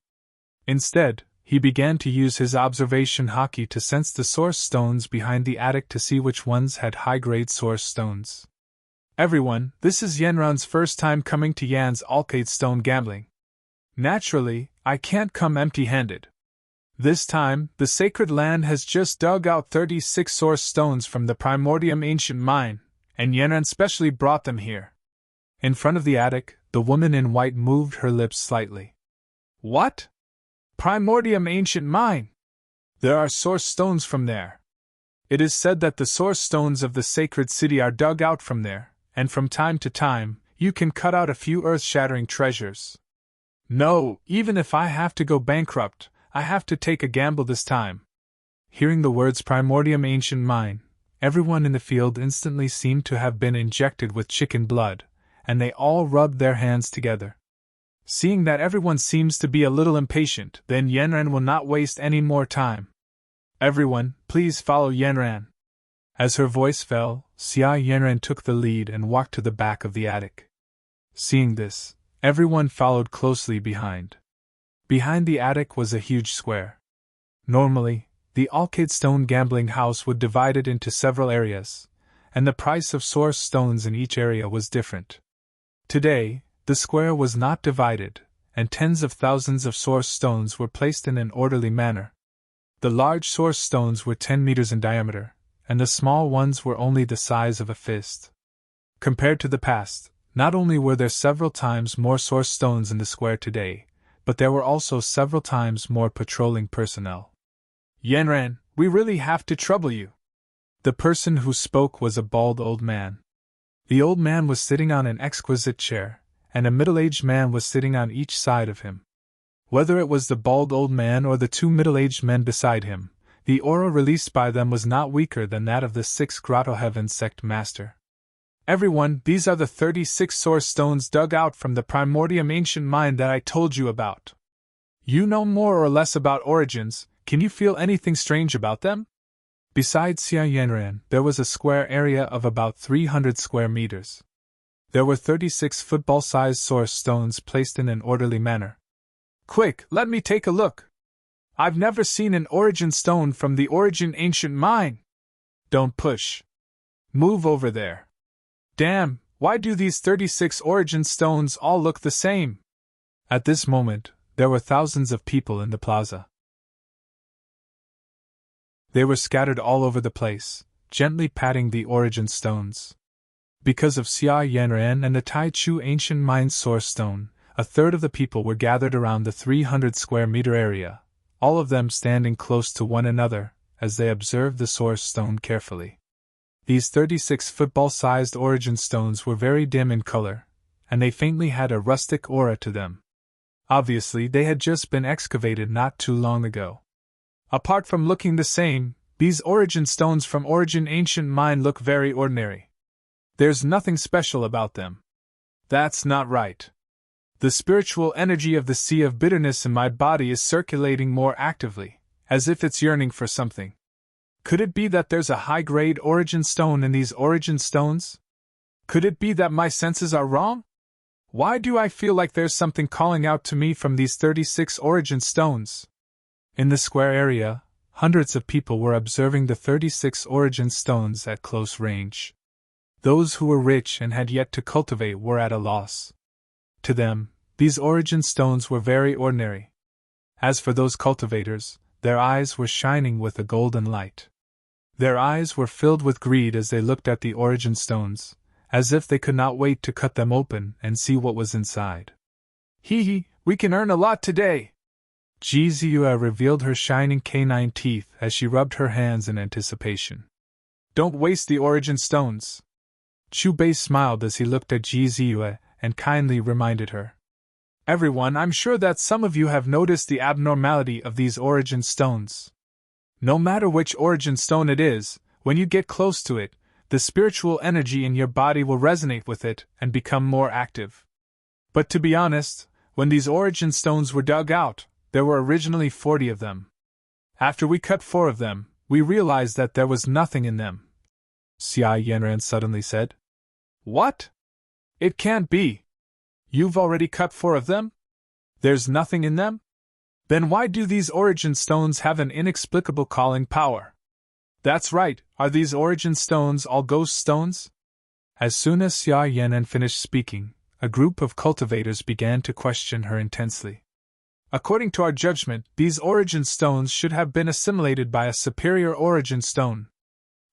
Instead, he began to use his observation haki to sense the source stones behind the attic to see which ones had high-grade source stones. Everyone, this is Yanran's first time coming to Yan's Alkaid Stone gambling. Naturally, I can't come empty-handed. This time, the sacred land has just dug out 36 source stones from the Primordium ancient mine, and Yanran specially brought them here. In front of the attic, the woman in white moved her lips slightly. What? Primordium ancient mine? There are source stones from there. It is said that the source stones of the sacred city are dug out from there, and from time to time, you can cut out a few earth-shattering treasures. No, even if I have to go bankrupt, I have to take a gamble this time. Hearing the words Primordium ancient mine, everyone in the field instantly seemed to have been injected with chicken blood, and they all rubbed their hands together. Seeing that everyone seems to be a little impatient, then Yanran will not waste any more time. Everyone, please follow Yanran. As her voice fell, Xia Yanran took the lead and walked to the back of the attic. Seeing this, everyone followed closely behind. Behind the attic was a huge square. Normally, the Alkaid Stone gambling house would divide it into several areas, and the price of source stones in each area was different. Today, the square was not divided, and tens of thousands of source stones were placed in an orderly manner. The large source stones were 10 meters in diameter, and the small ones were only the size of a fist. Compared to the past, not only were there several times more source stones in the square today, but there were also several times more patrolling personnel. Yanran, we really have to trouble you. The person who spoke was a bald old man. The old man was sitting on an exquisite chair, and a middle-aged man was sitting on each side of him. Whether it was the bald old man or the two middle-aged men beside him, the aura released by them was not weaker than that of the 6th Grotto Heaven sect master. Everyone, these are the 36 source stones dug out from the Primordium ancient mine that I told you about. You know more or less about origins, can you feel anything strange about them? Besides Xia Yanran, there was a square area of about 300 square meters. There were 36 football-sized source stones placed in an orderly manner. Quick, let me take a look. I've never seen an origin stone from the origin ancient mine. Don't push. Move over there. Damn, why do these 36 origin stones all look the same? At this moment, there were thousands of people in the plaza. They were scattered all over the place, gently patting the origin stones. Because of Xia Yanran and the Tai Chu ancient mine source stone, a third of the people were gathered around the 300 square meter area, all of them standing close to one another, as they observed the source stone carefully. These 36 football-sized origin stones were very dim in color, and they faintly had a rustic aura to them. Obviously, they had just been excavated not too long ago. Apart from looking the same, these origin stones from Origin Ancient Mine look very ordinary. There's nothing special about them. That's not right. The spiritual energy of the sea of bitterness in my body is circulating more actively, as if it's yearning for something. Could it be that there's a high-grade origin stone in these origin stones? Could it be that my senses are wrong? Why do I feel like there's something calling out to me from these 36 origin stones? In the square area, hundreds of people were observing the 36 origin stones at close range. Those who were rich and had yet to cultivate were at a loss. To them, these origin stones were very ordinary. As for those cultivators, their eyes were shining with a golden light. Their eyes were filled with greed as they looked at the origin stones, as if they could not wait to cut them open and see what was inside. Hee, we can earn a lot today! Jizue revealed her shining canine teeth as she rubbed her hands in anticipation. Don't waste the origin stones. Chubei smiled as he looked at Jizue and kindly reminded her. Everyone, I'm sure that some of you have noticed the abnormality of these origin stones. No matter which origin stone it is, when you get close to it, the spiritual energy in your body will resonate with it and become more active. But to be honest, when these origin stones were dug out, there were originally 40 of them. After we cut 4 of them, we realized that there was nothing in them. Xia Yanran suddenly said. What? It can't be. You've already cut 4 of them? There's nothing in them? Then why do these origin stones have an inexplicable calling power? That's right, are these origin stones all ghost stones? As soon as Xia Yanran finished speaking, a group of cultivators began to question her intensely. According to our judgment, these origin stones should have been assimilated by a superior origin stone.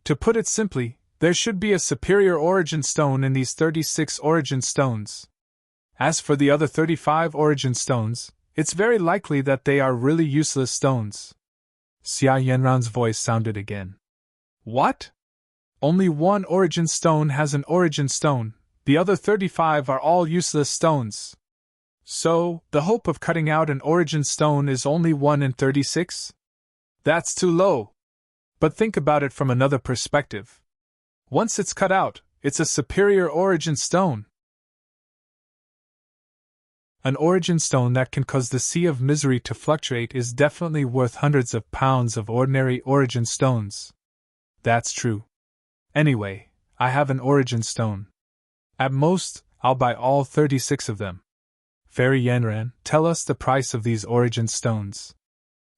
To put it simply, there should be a superior origin stone in these 36 origin stones. As for the other 35 origin stones, it's very likely that they are really useless stones. Xia Yanran's voice sounded again. What? Only one origin stone has an origin stone, the other 35 are all useless stones. So, the hope of cutting out an origin stone is only 1 in 36? That's too low. But think about it from another perspective. Once it's cut out, it's a superior origin stone. An origin stone that can cause the sea of misery to fluctuate is definitely worth hundreds of pounds of ordinary origin stones. That's true. Anyway, I have an origin stone. At most, I'll buy all 36 of them. Fairy Yanran, tell us the price of these origin stones.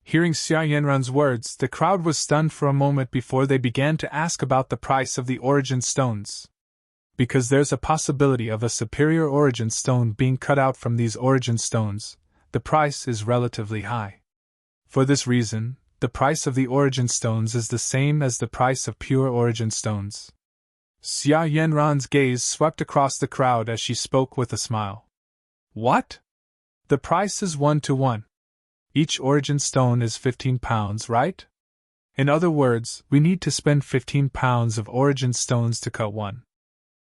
Hearing Xia Yanran's words, the crowd was stunned for a moment before they began to ask about the price of the origin stones. Because there's a possibility of a superior origin stone being cut out from these origin stones, the price is relatively high. For this reason, the price of the origin stones is the same as the price of pure origin stones. Xia Yanran's gaze swept across the crowd as she spoke with a smile. What? The price is 1 to 1. Each origin stone is 15 pounds, right? In other words, we need to spend 15 pounds of origin stones to cut one.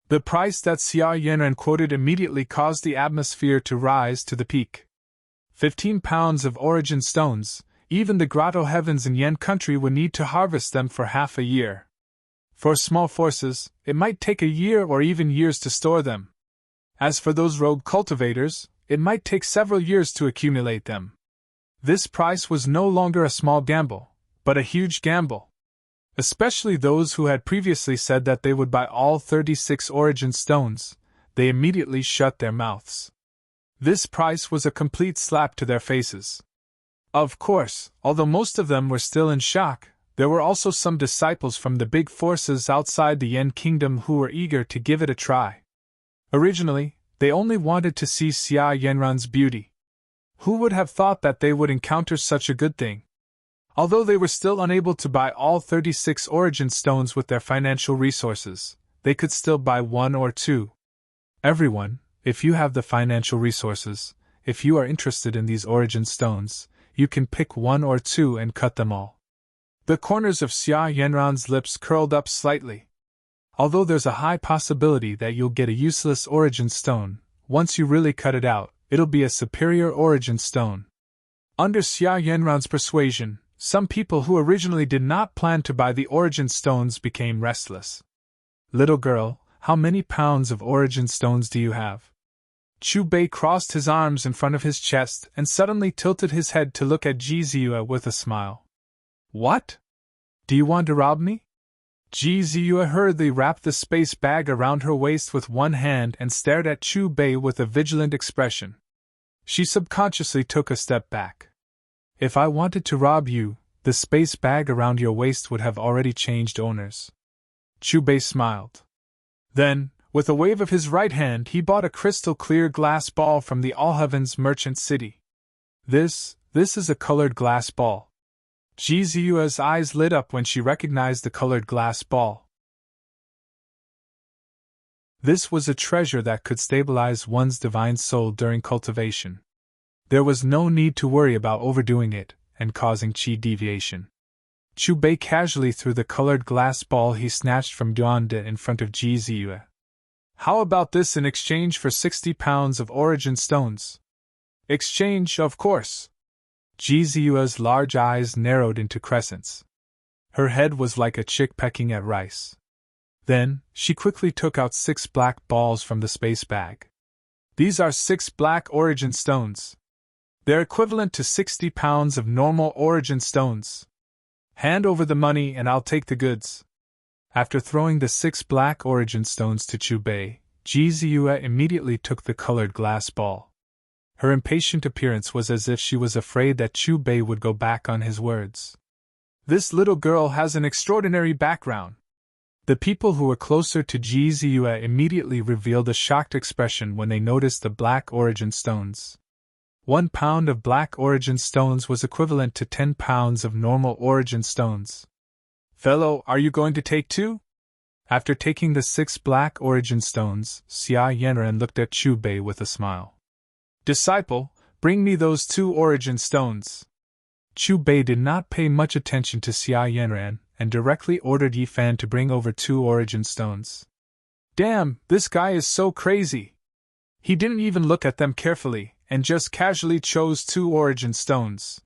The price that Xia Yanran quoted immediately caused the atmosphere to rise to the peak. 15 pounds of origin stones, even the grotto heavens in Yen country would need to harvest them for half a year. For small forces, it might take a year or even years to store them. As for those rogue cultivators, it might take several years to accumulate them. This price was no longer a small gamble, but a huge gamble. Especially those who had previously said that they would buy all 36 origin stones, they immediately shut their mouths. This price was a complete slap to their faces. Of course, although most of them were still in shock, there were also some disciples from the big forces outside the Yen kingdom who were eager to give it a try. Originally, they only wanted to see Xia Yanran's beauty. Who would have thought that they would encounter such a good thing? Although they were still unable to buy all 36 origin stones with their financial resources, they could still buy 1 or 2. Everyone, if you have the financial resources, if you are interested in these origin stones, you can pick 1 or 2 and cut them all. The corners of Xia Yanran's lips curled up slightly. Although there's a high possibility that you'll get a useless origin stone, once you really cut it out, it'll be a superior origin stone. Under Xia Yanran's persuasion, some people who originally did not plan to buy the origin stones became restless. Little girl, how many pounds of origin stones do you have? Bei crossed his arms in front of his chest and suddenly tilted his head to look at Jizue with a smile. What? Do you want to rob me? Jizue hurriedly wrapped the space bag around her waist with one hand and stared at Bei with a vigilant expression. She subconsciously took a step back. If I wanted to rob you, the space bag around your waist would have already changed owners. Bei smiled. Then, with a wave of his right hand, he bought a crystal-clear glass ball from the Allheavens merchant city. This is a colored glass ball. Jizue's eyes lit up when she recognized the colored glass ball. This was a treasure that could stabilize one's divine soul during cultivation. There was no need to worry about overdoing it and causing chi deviation. Bei casually threw the colored glass ball he snatched from Duande in front of Jizue. How about this in exchange for 60 pounds of origin stones? Exchange, of course. Jizue's large eyes narrowed into crescents. Her head was like a chick pecking at rice. Then, she quickly took out 6 black balls from the space bag. These are 6 black origin stones. They're equivalent to 60 pounds of normal origin stones. Hand over the money and I'll take the goods. After throwing the 6 black origin stones to Bei, Jizue immediately took the colored glass ball. Her impatient appearance was as if she was afraid that Bei would go back on his words. This little girl has an extraordinary background. The people who were closer to Jizue immediately revealed a shocked expression when they noticed the black origin stones. 1 pound of black origin stones was equivalent to 10 pounds of normal origin stones. Fellow, are you going to take 2? After taking the 6 black origin stones, Xia Yanran looked at Bei with a smile. Disciple, bring me those 2 origin stones. Bei did not pay much attention to Xia Yanran and directly ordered Yifan to bring over 2 origin stones. Damn, this guy is so crazy. He didn't even look at them carefully and just casually chose 2 origin stones.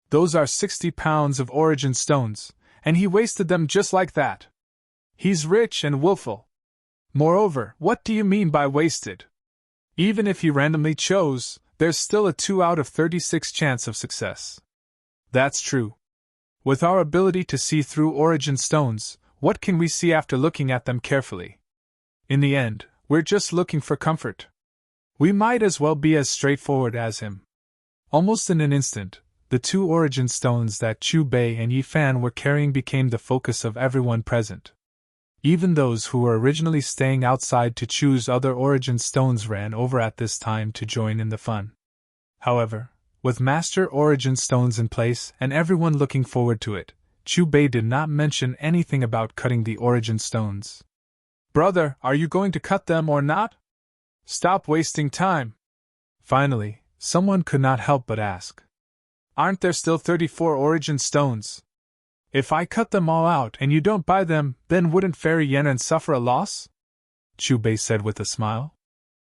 Those are 60 pounds of origin stones, and he wasted them just like that. He's rich and willful. Moreover, what do you mean by wasted? Even if he randomly chose, there's still a 2 out of 36 chance of success. That's true. With our ability to see through origin stones, what can we see after looking at them carefully? In the end, we're just looking for comfort. We might as well be as straightforward as him. Almost in an instant, the 2 origin stones that Bei and Yifan were carrying became the focus of everyone present. Even those who were originally staying outside to choose other origin stones ran over at this time to join in the fun. However, with master origin stones in place and everyone looking forward to it, Bei did not mention anything about cutting the origin stones. Brother, are you going to cut them or not? Stop wasting time. Finally, someone could not help but ask. Aren't there still 34 origin stones? If I cut them all out and you don't buy them, then wouldn't Fairy Yanran suffer a loss? Bei said with a smile.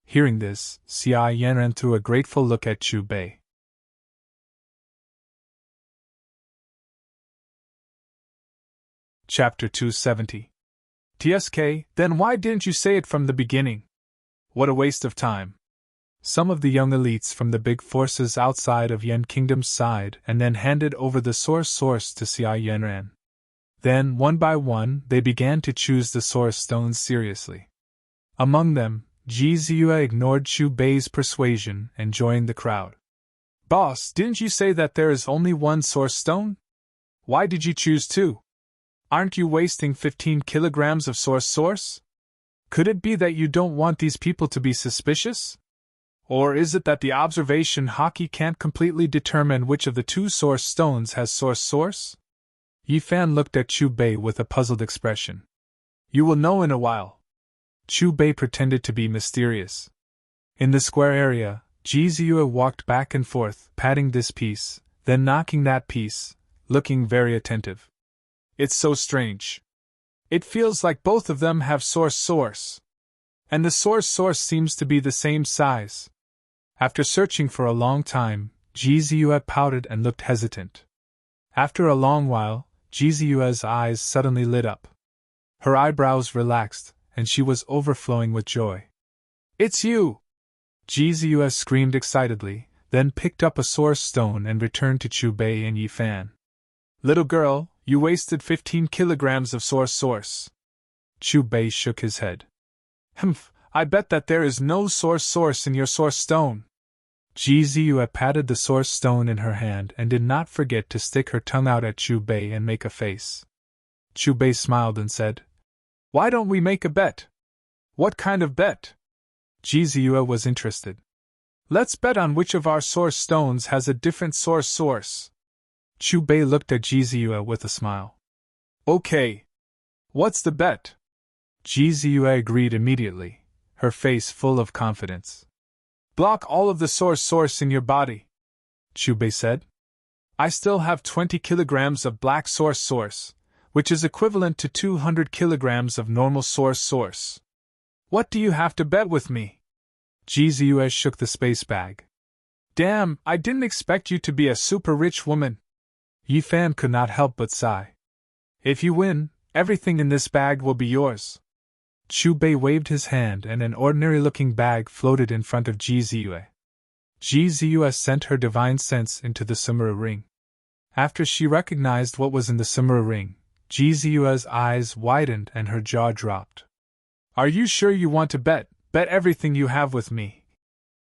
Hearing this, Xia Yanran threw a grateful look at Bei. Chapter 270. TSK, then why didn't you say it from the beginning? What a waste of time. Some of the young elites from the big forces outside of Yen Kingdom's side and then handed over the source to Xia Yanran. Then, one by one, they began to choose the source stones seriously. Among them, Jizue ignored Bei's persuasion and joined the crowd. Boss, didn't you say that there is only 1 source stone? Why did you choose 2? Aren't you wasting 15 kilograms of source? Could it be that you don't want these people to be suspicious? Or is it that the observation hockey can't completely determine which of the 2 source stones has source? Yifan looked at Bei with a puzzled expression. You will know in a while. Bei pretended to be mysterious. In the square area, Jizue walked back and forth, patting this piece, then knocking that piece, looking very attentive. It's so strange. It feels like both of them have source. And the source seems to be the same size. After searching for a long time, Jizue pouted and looked hesitant. After a long while, Jizue's eyes suddenly lit up. Her eyebrows relaxed, and she was overflowing with joy. It's you! Jizue screamed excitedly, then picked up a source stone and returned to Chu Bei and Yi Fan. Little girl, you wasted 15 kilograms of source. Chu Bei shook his head. Humph, I bet that there is no source in your source stone. Jizue patted the source stone in her hand and did not forget to stick her tongue out at Chu Bei and make a face. Chu Bei smiled and said, Why don't we make a bet? What kind of bet? Jizue was interested. Let's bet on which of our source stones has a different source. Chu Bei looked at Jizue with a smile. Okay. What's the bet? Jizue agreed immediately, her face full of confidence. Block all of the source in your body, Chu Bei said. I still have 20 kilograms of black source, which is equivalent to 200 kilograms of normal source. What do you have to bet with me? Jizue shook the space bag. Damn, I didn't expect you to be a super rich woman. Yi Fan could not help but sigh. If you win, everything in this bag will be yours. Chu Bei waved his hand and an ordinary-looking bag floated in front of Jizue. Jizue sent her divine sense into the Sumuru ring. After she recognized what was in the Sumuru ring, Jizue's eyes widened and her jaw dropped. Are you sure you want to bet everything you have with me?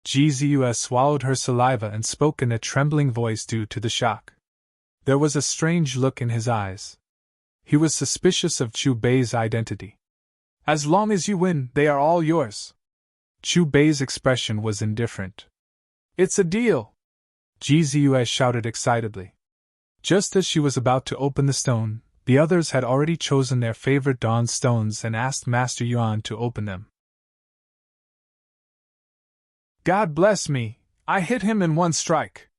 Jizue swallowed her saliva and spoke in a trembling voice due to the shock. There was a strange look in his eyes. He was suspicious of Chu Bei's identity. As long as you win, they are all yours. Chu Bei's expression was indifferent. It's a deal! Jizue shouted excitedly. Just as she was about to open the stone, the others had already chosen their favorite dawn stones and asked Master Yuan to open them. God bless me, I hit him in one strike.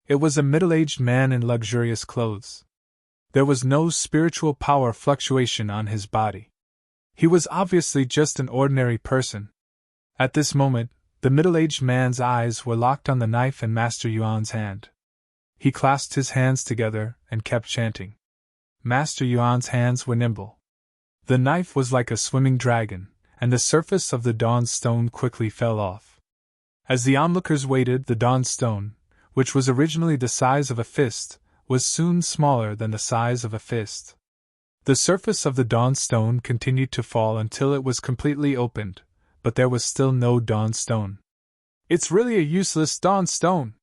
It was a middle-aged man in luxurious clothes. There was no spiritual power fluctuation on his body. He was obviously just an ordinary person. At this moment, the middle-aged man's eyes were locked on the knife in Master Yuan's hand. He clasped his hands together and kept chanting. Master Yuan's hands were nimble. The knife was like a swimming dragon, and the surface of the dawn stone quickly fell off. As the onlookers waited, the dawn stone, which was originally the size of a fist, was soon smaller than the size of a fist. The surface of the dawn stone continued to fall until it was completely opened, but there was still no dawn stone. It's really a useless dawn stone.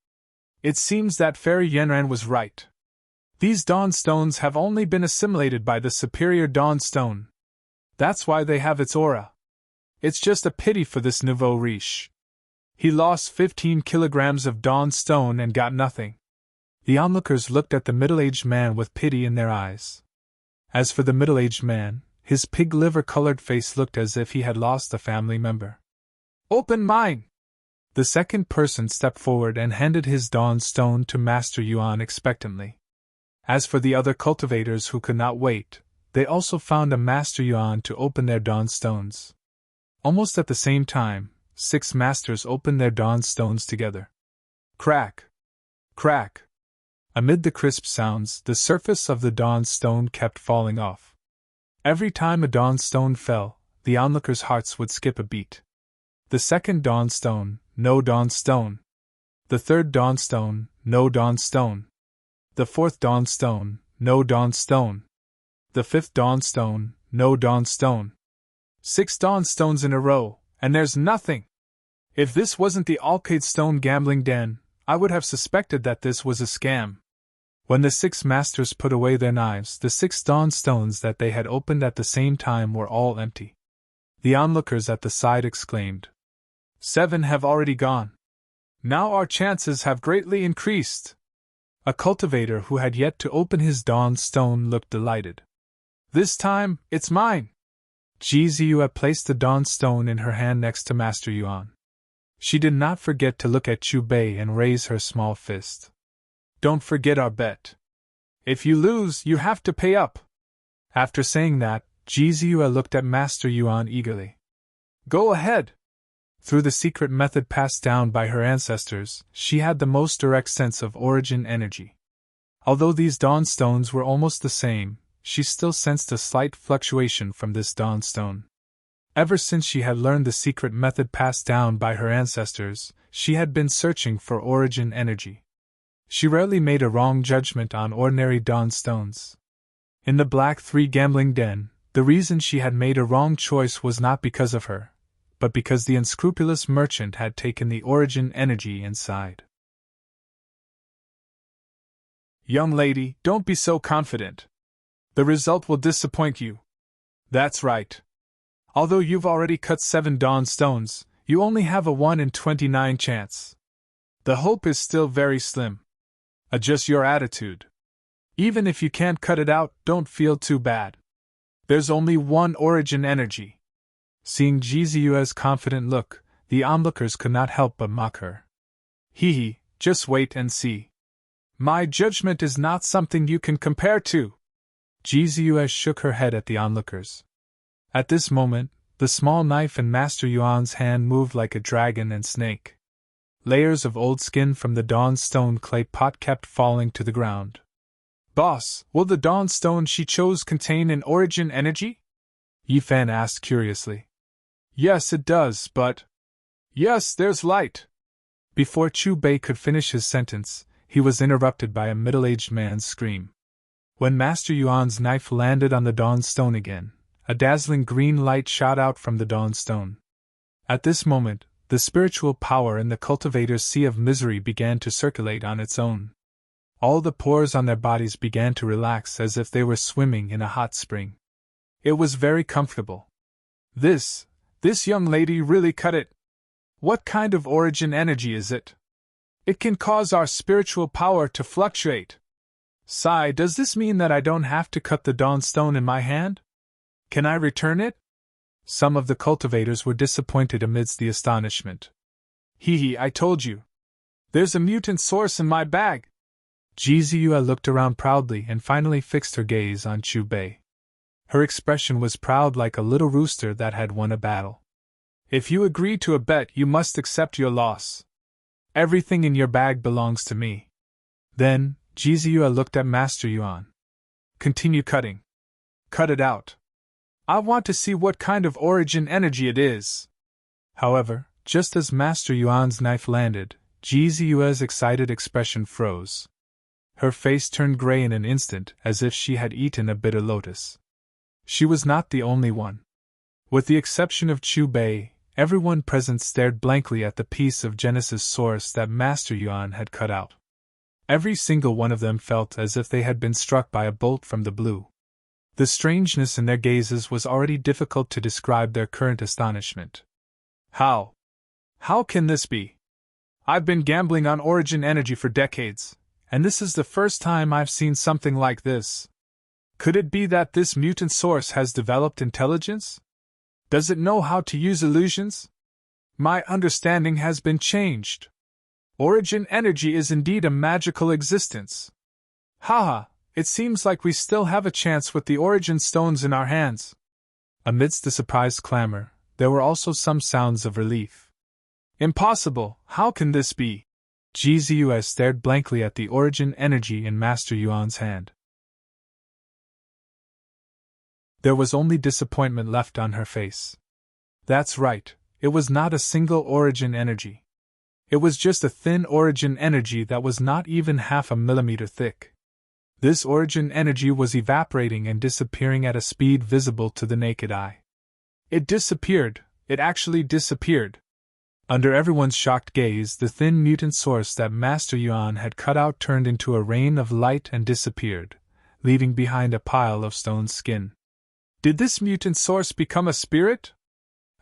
It seems that Fairy Yanran was right. These dawn stones have only been assimilated by the superior dawn stone. That's why they have its aura. It's just a pity for this nouveau riche. He lost 15 kilograms of dawn stone and got nothing. The onlookers looked at the middle-aged man with pity in their eyes. As for the middle-aged man, his pig liver-colored face looked as if he had lost a family member. Open mine! The second person stepped forward and handed his dawn stone to Master Yuan expectantly. As for the other cultivators who could not wait, they also found a Master Yuan to open their dawn stones. Almost at the same time, 6 masters opened their dawn stones together. Crack! Crack! Amid the crisp sounds, the surface of the dawn stone kept falling off. Every time a dawn stone fell, the onlookers' hearts would skip a beat. The second dawn stone, no dawn stone. The third dawn stone, no dawn stone. The fourth dawn stone, no dawn stone. The fifth dawn stone, no dawn stone. 6 dawn stones in a row, and there's nothing! If this wasn't the Alcade Stone gambling den, I would have suspected that this was a scam. When the 6 masters put away their knives, the 6 dawn stones that they had opened at the same time were all empty. The onlookers at the side exclaimed, 7 have already gone. Now our chances have greatly increased. A cultivator who had yet to open his dawn stone looked delighted. This time, it's mine! Jizue placed the dawn stone in her hand next to Master Yuan. She did not forget to look at Chu Bei and raise her small fist. Don't forget our bet. If you lose, you have to pay up. After saying that, Jizue looked at Master Yuan eagerly. Go ahead! Through the secret method passed down by her ancestors, she had the most direct sense of origin energy. Although these dawn stones were almost the same, she still sensed a slight fluctuation from this dawn stone. Ever since she had learned the secret method passed down by her ancestors, she had been searching for origin energy. She rarely made a wrong judgment on ordinary dawn stones. In the Black 3 gambling den, the reason she had made a wrong choice was not because of her, but because the unscrupulous merchant had taken the origin energy inside. Young lady, don't be so confident. The result will disappoint you. That's right. Although you've already cut 7 dawn stones, you only have a 1 in 29 chance. The hope is still very slim. Adjust your attitude. Even if you can't cut it out, don't feel too bad. There's only one origin energy. Seeing Jizu's confident look, the onlookers could not help but mock her. Hee, just wait and see. My judgment is not something you can compare to. Jizu shook her head at the onlookers. At this moment, the small knife in Master Yuan's hand moved like a dragon and snake. Layers of old skin from the dawn stone clay pot kept falling to the ground. Boss, will the dawn stone she chose contain an origin energy? Yifan asked curiously. Yes, it does, but... Yes, there's light. Before Chu Bei could finish his sentence, he was interrupted by a middle-aged man's scream. When Master Yuan's knife landed on the dawn stone again, a dazzling green light shot out from the dawn stone. At this moment, the spiritual power in the cultivator's sea of misery began to circulate on its own. All the pores on their bodies began to relax as if they were swimming in a hot spring. It was very comfortable. This young lady really cut it. What kind of origin energy is it? It can cause our spiritual power to fluctuate. Sai, does this mean that I don't have to cut the dawn stone in my hand? Can I return it? Some of the cultivators were disappointed amidst the astonishment. Hee, I told you. There's a mutant source in my bag. Jizua looked around proudly and finally fixed her gaze on Chu Bei. Her expression was proud like a little rooster that had won a battle. If you agree to a bet, you must accept your loss. Everything in your bag belongs to me. Then, Jizua looked at Master Yuan. Continue cutting. Cut it out. I want to see what kind of origin energy it is. However, just as Master Yuan's knife landed, Jizua's excited expression froze. Her face turned gray in an instant, as if she had eaten a bitter lotus. She was not the only one. With the exception of Chu Bei, everyone present stared blankly at the piece of Genesis source that Master Yuan had cut out. Every single one of them felt as if they had been struck by a bolt from the blue. The strangeness in their gazes was already difficult to describe their current astonishment. How can this be? I've been gambling on origin energy for decades, and this is the first time I've seen something like this. Could it be that this mutant source has developed intelligence? Does it know how to use illusions? My understanding has been changed. Origin energy is indeed a magical existence. Haha, it seems like we still have a chance with the origin stones in our hands. Amidst the surprised clamor, there were also some sounds of relief. Impossible, how can this be? Jizu stared blankly at the origin energy in Master Yuan's hand. There was only disappointment left on her face. That's right, it was not a single origin energy. It was just a thin origin energy that was not even half a millimeter thick. This origin energy was evaporating and disappearing at a speed visible to the naked eye. It disappeared, it actually disappeared. Under everyone's shocked gaze, the thin mutant source that Master Yuan had cut out turned into a rain of light and disappeared, leaving behind a pile of stone skin. Did this mutant source become a spirit?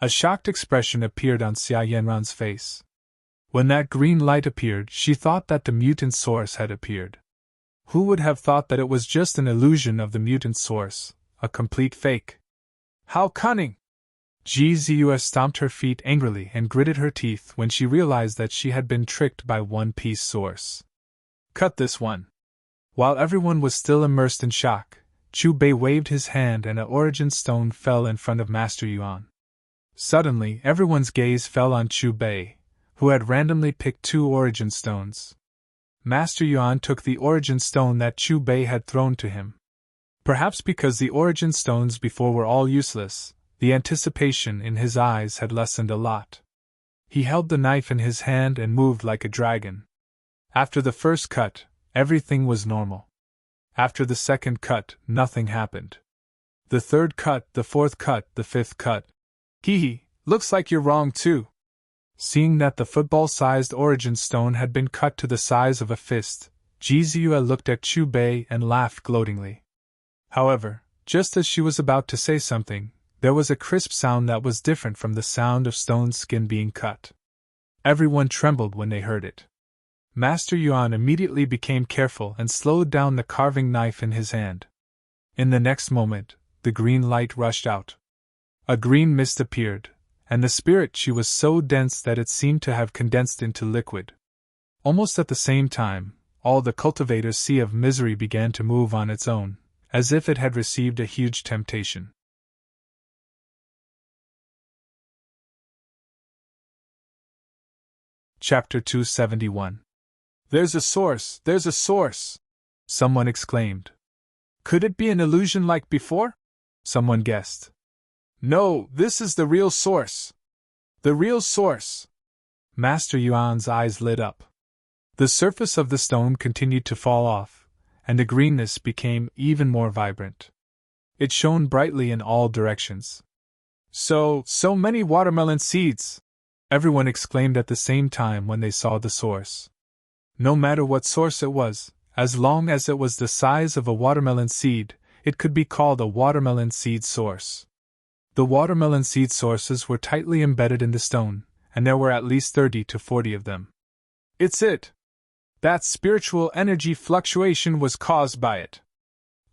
A shocked expression appeared on Xia Yanran's face. When that green light appeared, she thought that the mutant source had appeared. Who would have thought that it was just an illusion of the mutant source, a complete fake? How cunning! Jizu stomped her feet angrily and gritted her teeth when she realized that she had been tricked by one-piece source. Cut this one. While everyone was still immersed in shock, Chu Bei waved his hand and an origin stone fell in front of Master Yuan. Suddenly, everyone's gaze fell on Chu Bei, who had randomly picked 2 origin stones. Master Yuan took the origin stone that Chu Bei had thrown to him. Perhaps because the origin stones before were all useless, The anticipation in his eyes had lessened a lot. He held the knife in his hand and moved like a dragon. After the first cut, everything was normal. After the second cut, nothing happened. The third cut, the fourth cut, the fifth cut. Hee, looks like you're wrong too. Seeing that the football-sized origin stone had been cut to the size of a fist, Jizue looked at Chubei and laughed gloatingly. However, just as she was about to say something, there was a crisp sound that was different from the sound of stone skin being cut. Everyone trembled when they heard it. Master Yuan immediately became careful and slowed down the carving knife in his hand. In the next moment, the green light rushed out. A green mist appeared, and the spirit chi was so dense that it seemed to have condensed into liquid. Almost at the same time, all the cultivator's sea of misery began to move on its own, as if it had received a huge temptation. Chapter 271. There's a source, there's a source! Someone exclaimed. Could it be an illusion like before? Someone guessed. No, this is the real source. The real source! Master Yuan's eyes lit up. The surface of the stone continued to fall off, and the greenness became even more vibrant. It shone brightly in all directions. So many watermelon seeds! Everyone exclaimed at the same time when they saw the source. No matter what source it was, as long as it was the size of a watermelon seed, it could be called a watermelon seed source. The watermelon seed sources were tightly embedded in the stone, and there were at least 30 to 40 of them. It's it! That spiritual energy fluctuation was caused by it.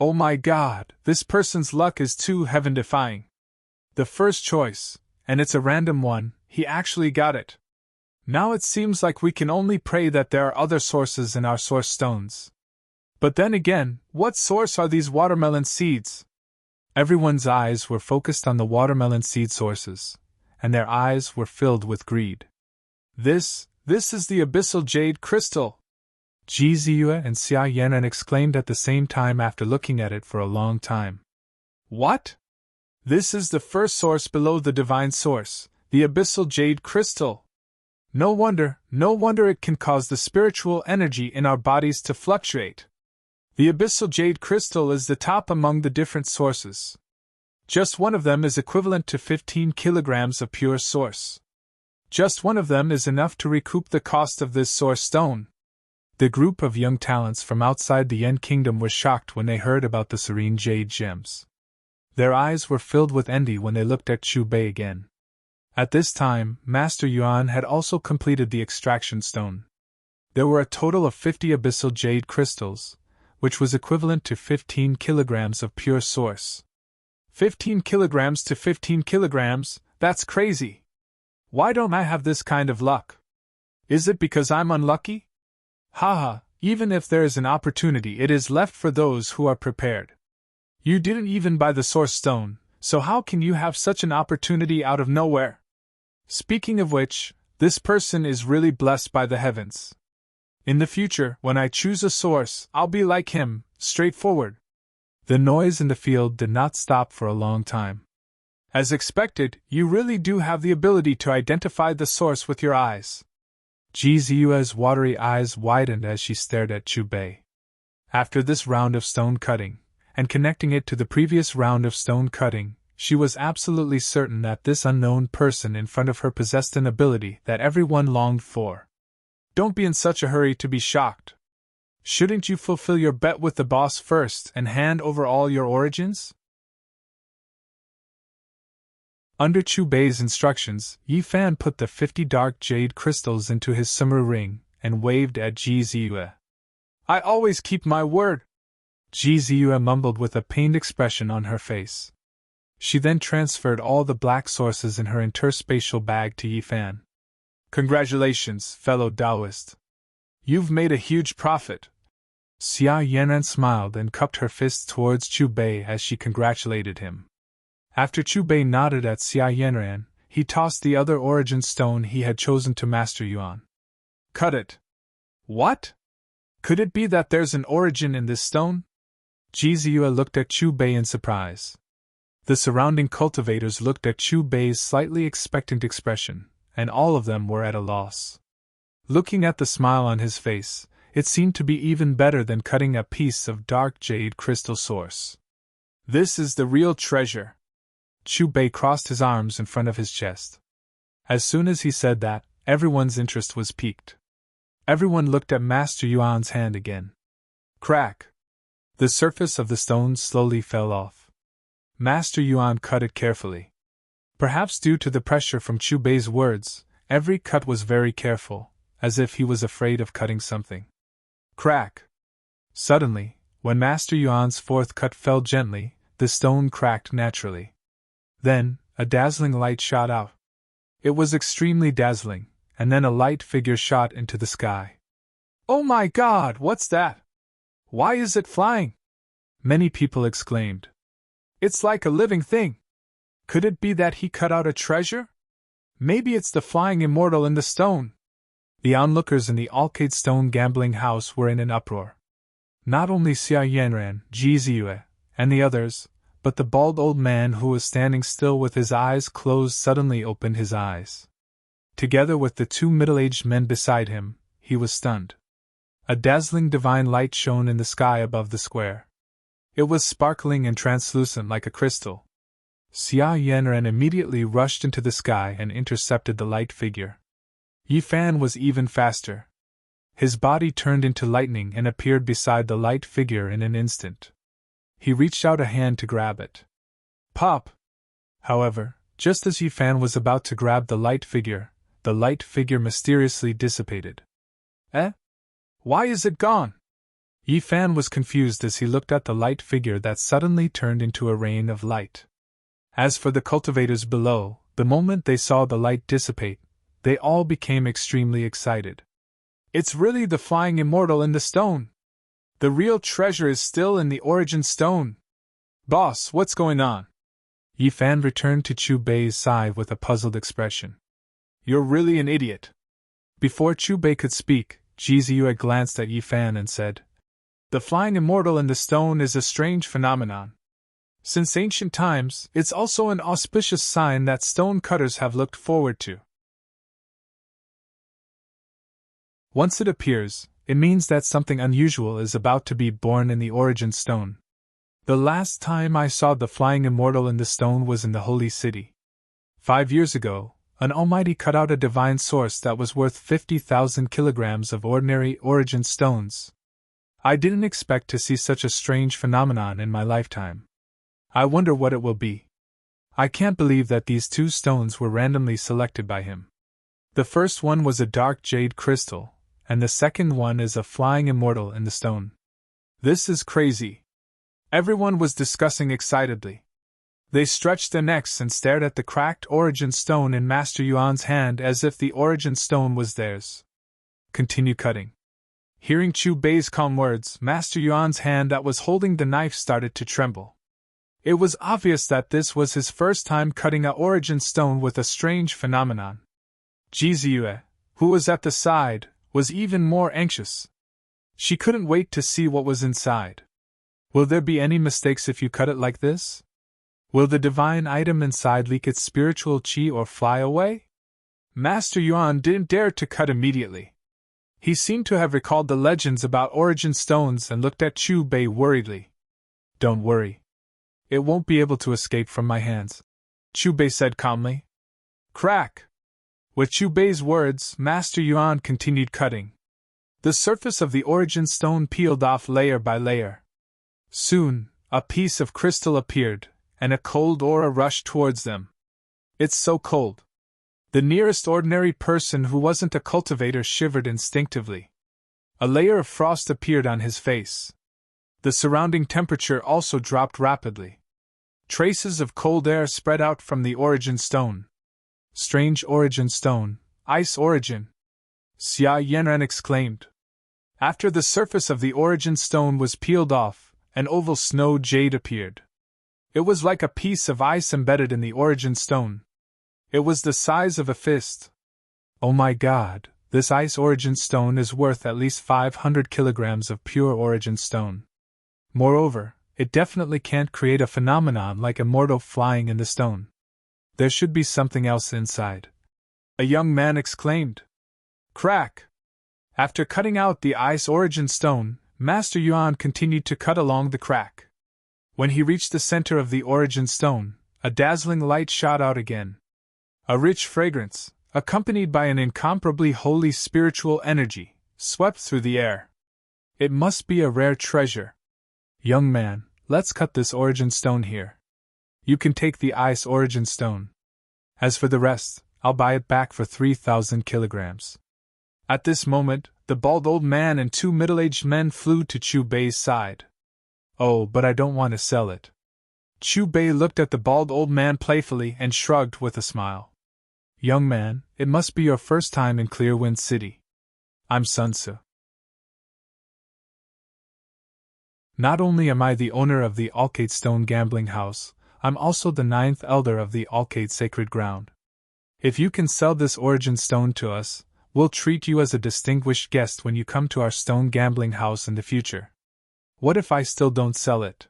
Oh my God, this person's luck is too heaven-defying. The first choice, and it's a random one, he actually got it. Now it seems like we can only pray that there are other sources in our source stones. But then again, what source are these watermelon seeds? Everyone's eyes were focused on the watermelon seed sources, and their eyes were filled with greed. This is the abyssal jade crystal! Jizue and Xia Yanran exclaimed at the same time after looking at it for a long time. What? This is the first source below the divine source, the abyssal jade crystal! No wonder it can cause the spiritual energy in our bodies to fluctuate. The abyssal jade crystal is the top among the different sources. Just one of them is equivalent to 15 kilograms of pure source. Just one of them is enough to recoup the cost of this source stone. The group of young talents from outside the Yen Kingdom were shocked when they heard about the serene jade gems. Their eyes were filled with envy when they looked at Chu Bei again. At this time, Master Yuan had also completed the extraction stone. There were a total of 50 abyssal jade crystals, which was equivalent to 15 kilograms of pure source. 15 kilograms to 15 kilograms, that's crazy! Why don't I have this kind of luck? Is it because I'm unlucky? Haha, even if there is an opportunity, it is left for those who are prepared. You didn't even buy the source stone, so how can you have such an opportunity out of nowhere? Speaking of which, this person is really blessed by the heavens. In the future, when I choose a source, I'll be like him, straightforward. The noise in the field did not stop for a long time. As expected, you really do have the ability to identify the source with your eyes. Jizue's watery eyes widened as she stared at Chu Bei. After this round of stone cutting, and connecting it to the previous round of stone cutting, she was absolutely certain that this unknown person in front of her possessed an ability that everyone longed for. Don't be in such a hurry to be shocked. Shouldn't you fulfill your bet with the boss first and hand over all your origins? Under Chu Bei's instructions, Yi Fan put the 50 dark jade crystals into his summer ring and waved at Jizue. I always keep my word! Jizue mumbled with a pained expression on her face. She then transferred all the black sources in her interspatial bag to Yi Fan. Congratulations, fellow Taoist. You've made a huge profit. Xia Yanran smiled and cupped her fists towards Chu Bei as she congratulated him. After Chu Bei nodded at Xia Yanran, he tossed the other origin stone he had chosen to Master Yuan. Cut it. What? Could it be that there's an origin in this stone? Jizue looked at Chu Bei in surprise. The surrounding cultivators looked at Chu Bei's slightly expectant expression, and all of them were at a loss. Looking at the smile on his face, it seemed to be even better than cutting a piece of dark jade crystal source. This is the real treasure. Chu Bei crossed his arms in front of his chest. As soon as he said that, everyone's interest was piqued. Everyone looked at Master Yuan's hand again. Crack! The surface of the stone slowly fell off. Master Yuan cut it carefully. Perhaps due to the pressure from Chu Bei's words, every cut was very careful, as if he was afraid of cutting something. Crack! Suddenly, when Master Yuan's fourth cut fell gently, the stone cracked naturally. Then, a dazzling light shot out. It was extremely dazzling, and then a light figure shot into the sky. Oh my God, what's that? Why is it flying? Many people exclaimed. It's like a living thing. Could it be that he cut out a treasure? Maybe it's the flying immortal in the stone. The onlookers in the Alcade Stone gambling house were in an uproar. Not only Xia Yanran, Ji Ziyue, and the others, but the bald old man who was standing still with his eyes closed suddenly opened his eyes. Together with the two middle-aged men beside him, he was stunned. A dazzling divine light shone in the sky above the square. It was sparkling and translucent like a crystal. Xia Yanran immediately rushed into the sky and intercepted the light figure. Yi Fan was even faster. His body turned into lightning and appeared beside the light figure in an instant. He reached out a hand to grab it. Pop! However, just as Yi Fan was about to grab the light figure mysteriously dissipated. Eh? Why is it gone? Yi Fan was confused as he looked at the light figure that suddenly turned into a rain of light. As for the cultivators below, the moment they saw the light dissipate, they all became extremely excited. It's really the flying immortal in the stone! The real treasure is still in the origin stone! Boss, what's going on? Yi Fan returned to Chu Bei's side with a puzzled expression. You're really an idiot. Before Chu Bei could speak, Ji Ziyue glanced at Yi Fan and said, The flying immortal in the stone is a strange phenomenon. Since ancient times, it's also an auspicious sign that stone cutters have looked forward to. Once it appears, it means that something unusual is about to be born in the origin stone. The last time I saw the flying immortal in the stone was in the Holy City. 5 years ago, an almighty cut out a divine source that was worth 50,000 kilograms of ordinary origin stones. I didn't expect to see such a strange phenomenon in my lifetime. I wonder what it will be. I can't believe that these two stones were randomly selected by him. The first one was a dark jade crystal, and the second one is a flying immortal in the stone. This is crazy. Everyone was discussing excitedly. They stretched their necks and stared at the cracked origin stone in Master Yuan's hand as if the origin stone was theirs. Continue cutting. Hearing Chu Bei's calm words, Master Yuan's hand that was holding the knife started to tremble. It was obvious that this was his first time cutting a origin stone with a strange phenomenon. Ji Ziyue, who was at the side, was even more anxious. She couldn't wait to see what was inside. Will there be any mistakes if you cut it like this? Will the divine item inside leak its spiritual chi or fly away? Master Yuan didn't dare to cut immediately. He seemed to have recalled the legends about origin stones and looked at Chu Bei worriedly. Don't worry. It won't be able to escape from my hands, Chu Bei said calmly. Crack! With Chu Bei's words, Master Yuan continued cutting. The surface of the origin stone peeled off layer by layer. Soon, a piece of crystal appeared, and a cold aura rushed towards them. It's so cold. The nearest ordinary person who wasn't a cultivator shivered instinctively. A layer of frost appeared on his face. The surrounding temperature also dropped rapidly. Traces of cold air spread out from the origin stone. Strange origin stone, ice origin! Xia Yanran exclaimed. After the surface of the origin stone was peeled off, an oval snow jade appeared. It was like a piece of ice embedded in the origin stone. It was the size of a fist. Oh my God, this ice origin stone is worth at least 500 kilograms of pure origin stone. Moreover, it definitely can't create a phenomenon like immortal flying in the stone. There should be something else inside. A young man exclaimed. Crack! After cutting out the ice origin stone, Master Yuan continued to cut along the crack. When he reached the center of the origin stone, a dazzling light shot out again. A rich fragrance, accompanied by an incomparably holy spiritual energy, swept through the air. It must be a rare treasure. Young man, let's cut this origin stone here. You can take the ice origin stone. As for the rest, I'll buy it back for 3,000 kilograms. At this moment, the bald old man and two middle-aged men flew to Chu Bei's side. Oh, but I don't want to sell it. Chu Bei looked at the bald old man playfully and shrugged with a smile. Young man, it must be your first time in Clearwind City. I'm Sun Tzu. Not only am I the owner of the Alcate Stone Gambling House, I'm also the 9th elder of the Alcate Sacred Ground. If you can sell this origin stone to us, we'll treat you as a distinguished guest when you come to our stone gambling house in the future. What if I still don't sell it?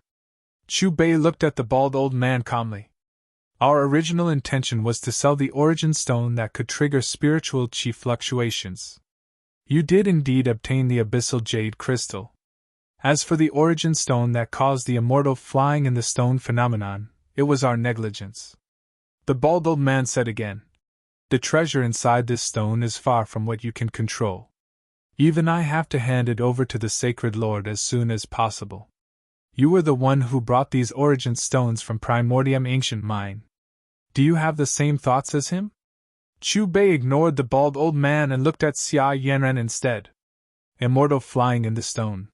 Chu Bei looked at the bald old man calmly. Our original intention was to sell the origin stone that could trigger spiritual chi fluctuations. You did indeed obtain the abyssal jade crystal. As for the origin stone that caused the immortal flying in the stone phenomenon, it was our negligence. The bald old man said again. The treasure inside this stone is far from what you can control. Even I have to hand it over to the Sacred Lord as soon as possible. You were the one who brought these origin stones from Primordium Ancient Mine. Do you have the same thoughts as him? Chu Bei ignored the bald old man and looked at Xia Yanren instead. Immortal flying in the stone.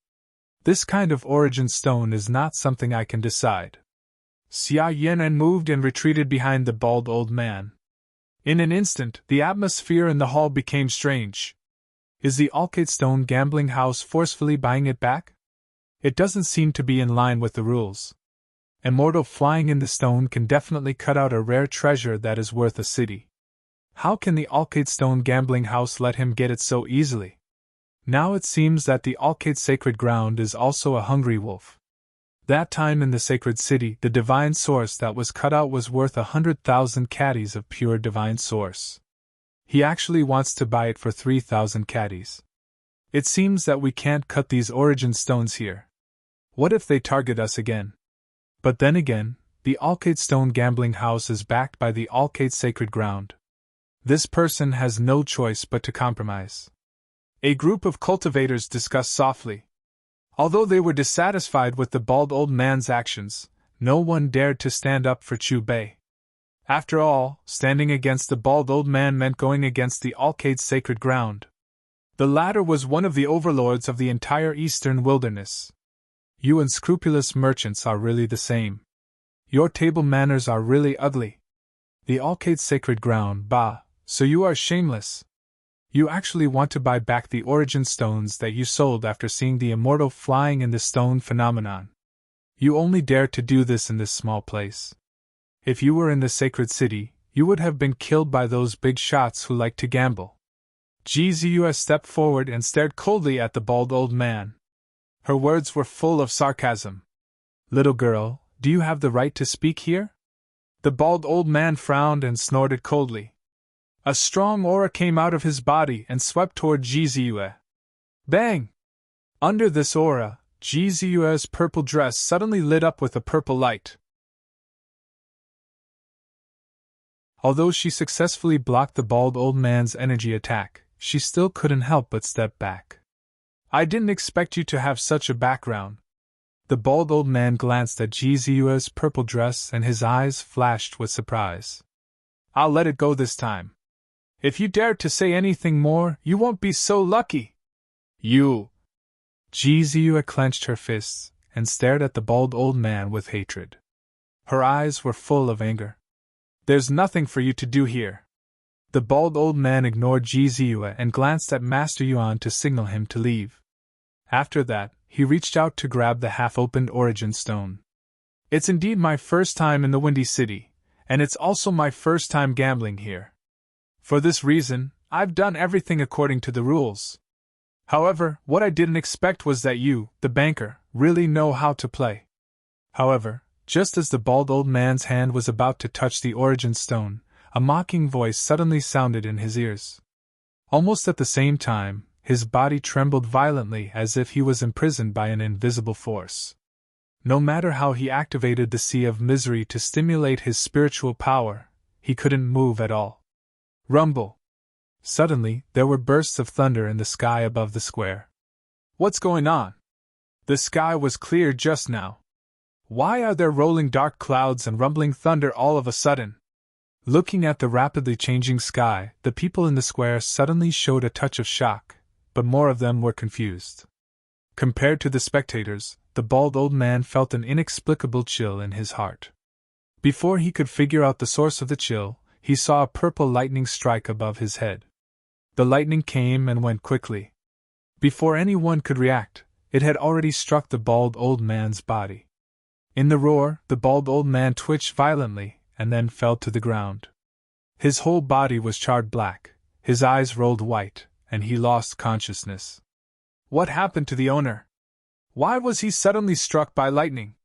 This kind of origin stone is not something I can decide. Xia Yanren moved and retreated behind the bald old man. In an instant, the atmosphere in the hall became strange. Is the Alcate Stone Gambling House forcefully buying it back? It doesn't seem to be in line with the rules. Immortal flying in the stone can definitely cut out a rare treasure that is worth a city. How can the Alcate Stone Gambling House let him get it so easily? Now it seems that the Alcate Sacred Ground is also a hungry wolf. That time in the sacred city, the divine source that was cut out was worth 100,000 caddies of pure divine source. He actually wants to buy it for 3,000 caddies. It seems that we can't cut these origin stones here. What if they target us again? But then again, the Alcate Stone Gambling House is backed by the Alcate Sacred Ground. This person has no choice but to compromise. A group of cultivators discussed softly. Although they were dissatisfied with the bald old man's actions, no one dared to stand up for Chu Bei. After all, standing against the bald old man meant going against the Alcate Sacred Ground. The latter was one of the overlords of the entire eastern wilderness. You unscrupulous merchants are really the same. Your table manners are really ugly. The Alcate Sacred Ground, bah, so you are shameless. You actually want to buy back the origin stones that you sold after seeing the immortal flying in the stone phenomenon. You only dare to do this in this small place. If you were in the sacred city, you would have been killed by those big shots who like to gamble. Ji Ziyue stepped forward and stared coldly at the bald old man. Her words were full of sarcasm. Little girl, do you have the right to speak here? The bald old man frowned and snorted coldly. A strong aura came out of his body and swept toward Ji Ziyue. Bang! Under this aura, Ji Ziyue's purple dress suddenly lit up with a purple light. Although she successfully blocked the bald old man's energy attack, she still couldn't help but step back. I didn't expect you to have such a background. The bald old man glanced at Ji Ziyue's purple dress and his eyes flashed with surprise. I'll let it go this time. If you dare to say anything more, you won't be so lucky. You! Ji Ziyue clenched her fists and stared at the bald old man with hatred. Her eyes were full of anger. There's nothing for you to do here. The bald old man ignored Ji Ziyue and glanced at Master Yuan to signal him to leave. After that, he reached out to grab the half-opened origin stone. It's indeed my first time in the Windy City, and it's also my first time gambling here. For this reason, I've done everything according to the rules. However, what I didn't expect was that you, the banker, really know how to play. However, just as the bald old man's hand was about to touch the origin stone, a mocking voice suddenly sounded in his ears. Almost at the same time, his body trembled violently as if he was imprisoned by an invisible force. No matter how he activated the Sea of Misery to stimulate his spiritual power, he couldn't move at all. Rumble! Suddenly, there were bursts of thunder in the sky above the square. What's going on? The sky was clear just now. Why are there rolling dark clouds and rumbling thunder all of a sudden? Looking at the rapidly changing sky, the people in the square suddenly showed a touch of shock, but more of them were confused. Compared to the spectators, the bald old man felt an inexplicable chill in his heart. Before he could figure out the source of the chill, he saw a purple lightning strike above his head. The lightning came and went quickly. Before anyone could react, it had already struck the bald old man's body. In the roar, the bald old man twitched violently and then fell to the ground. His whole body was charred black, his eyes rolled white, and he lost consciousness. What happened to the owner? Why was he suddenly struck by lightning?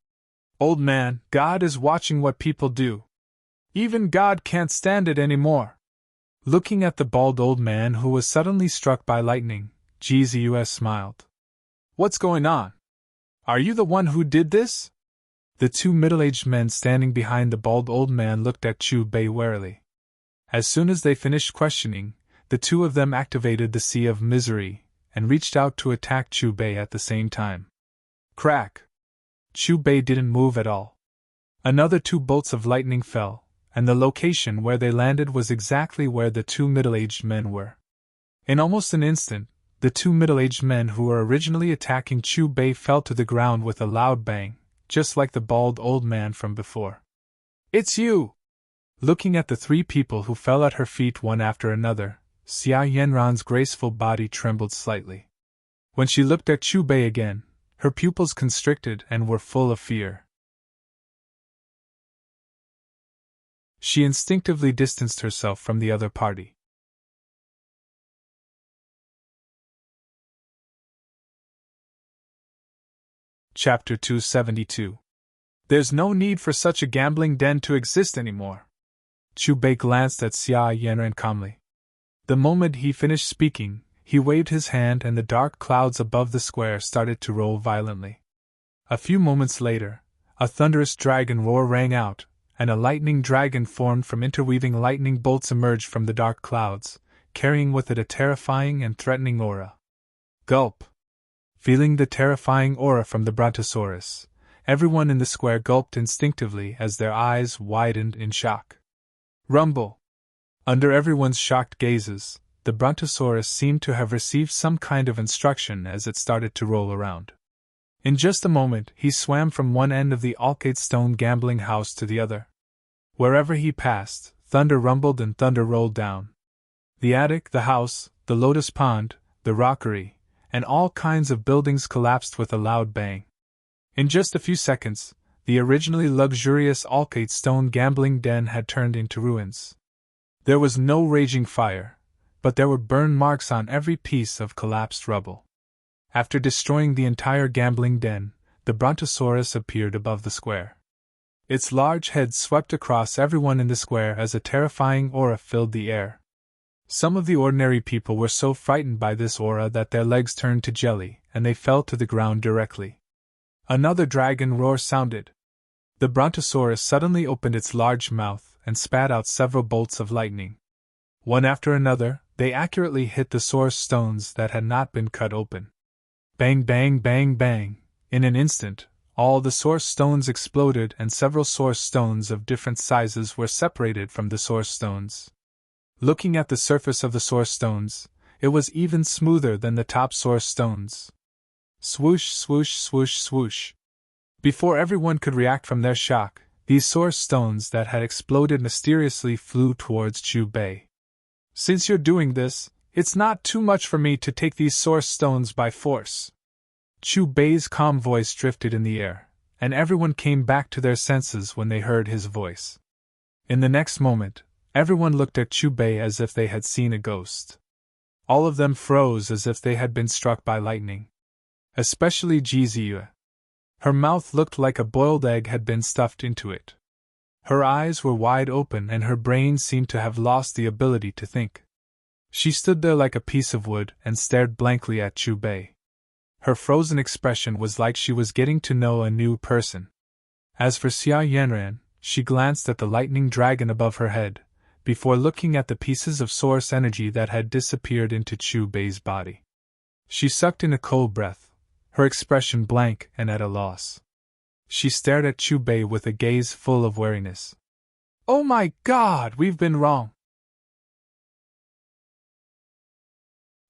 Old man, God is watching what people do. Even God can't stand it anymore. Looking at the bald old man who was suddenly struck by lightning, Jesus smiled. What's going on? Are you the one who did this? The two middle-aged men standing behind the bald old man looked at Chu Bei warily. As soon as they finished questioning, the two of them activated the Sea of Misery and reached out to attack Chu Bei at the same time. Crack! Chu Bei didn't move at all. Another two bolts of lightning fell, and the location where they landed was exactly where the two middle-aged men were. In almost an instant, the two middle-aged men who were originally attacking Chu Bei fell to the ground with a loud bang, just like the bald old man from before. It's you! Looking at the three people who fell at her feet one after another, Xia Yanran's graceful body trembled slightly. When she looked at Chu Bei again, her pupils constricted and were full of fear. She instinctively distanced herself from the other party. Chapter 272. There's no need for such a gambling den to exist anymore. Chu Bei glanced at Xia Yanran calmly. The moment he finished speaking, he waved his hand and the dark clouds above the square started to roll violently. A few moments later, a thunderous dragon roar rang out, and a lightning dragon formed from interweaving lightning bolts emerged from the dark clouds, carrying with it a terrifying and threatening aura. Gulp! Feeling the terrifying aura from the Brontosaurus, everyone in the square gulped instinctively as their eyes widened in shock. Rumble! Under everyone's shocked gazes, the Brontosaurus seemed to have received some kind of instruction as it started to roll around. In just a moment, he swam from one end of the Alcate stone gambling house to the other. Wherever he passed, thunder rumbled and thunder rolled down. The attic, the house, the lotus pond, the rockery, and all kinds of buildings collapsed with a loud bang. In just a few seconds, the originally luxurious Alcate stone gambling den had turned into ruins. There was no raging fire, but there were burn marks on every piece of collapsed rubble. After destroying the entire gambling den, the Brontosaurus appeared above the square. Its large head swept across everyone in the square as a terrifying aura filled the air. Some of the ordinary people were so frightened by this aura that their legs turned to jelly, and they fell to the ground directly. Another dragon roar sounded. The Brontosaurus suddenly opened its large mouth and spat out several bolts of lightning. One after another, they accurately hit the source stones that had not been cut open. Bang, bang, bang, bang. In an instant, all the source stones exploded and several source stones of different sizes were separated from the source stones. Looking at the surface of the source stones, it was even smoother than the top source stones. Swoosh, swoosh, swoosh, swoosh. Before everyone could react from their shock, these source stones that had exploded mysteriously flew towards Chu Bei. Since you're doing this, it's not too much for me to take these source stones by force. Chu Bei's calm voice drifted in the air, and everyone came back to their senses when they heard his voice. In the next moment, everyone looked at Chu Bei as if they had seen a ghost. All of them froze as if they had been struck by lightning. Especially Ji Ziyue. Her mouth looked like a boiled egg had been stuffed into it. Her eyes were wide open and her brain seemed to have lost the ability to think. She stood there like a piece of wood and stared blankly at Chu Bei. Her frozen expression was like she was getting to know a new person. As for Xia Yanran, she glanced at the lightning dragon above her head, before looking at the pieces of source energy that had disappeared into Chu Bei's body. She sucked in a cold breath, her expression blank and at a loss. She stared at Chu Bei with a gaze full of wariness. "Oh my God, we've been wrong.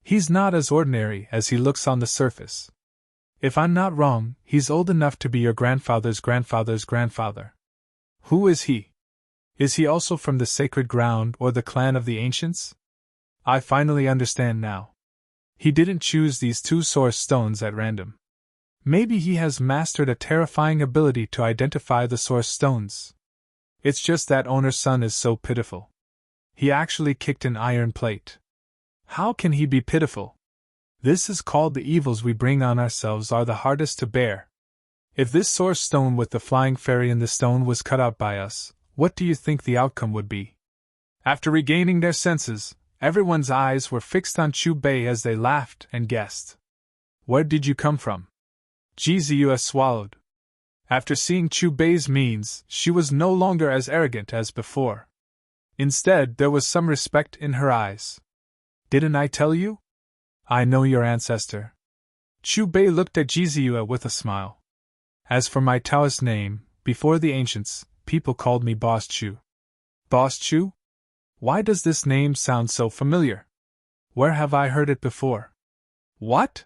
He's not as ordinary as he looks on the surface. If I'm not wrong, he's old enough to be your grandfather's grandfather's grandfather. Who is he? Is he also from the sacred ground or the clan of the ancients? I finally understand now. He didn't choose these two source stones at random. Maybe he has mastered a terrifying ability to identify the source stones. It's just that owner's son is so pitiful. He actually kicked an iron plate. How can he be pitiful? This is called the evils we bring on ourselves are the hardest to bear. If this source stone with the flying fairy in the stone was cut out by us, what do you think the outcome would be?" After regaining their senses, everyone's eyes were fixed on Chu Bei as they laughed and guessed. "Where did you come from?" Jizue swallowed. After seeing Chu Bei's means, she was no longer as arrogant as before. Instead, there was some respect in her eyes. "Didn't I tell you? I know your ancestor." Chu Bei looked at Jizue with a smile. "As for my Taoist name, before the ancients, people called me Boss Chu." "Boss Chu? Why does this name sound so familiar? Where have I heard it before?" "What?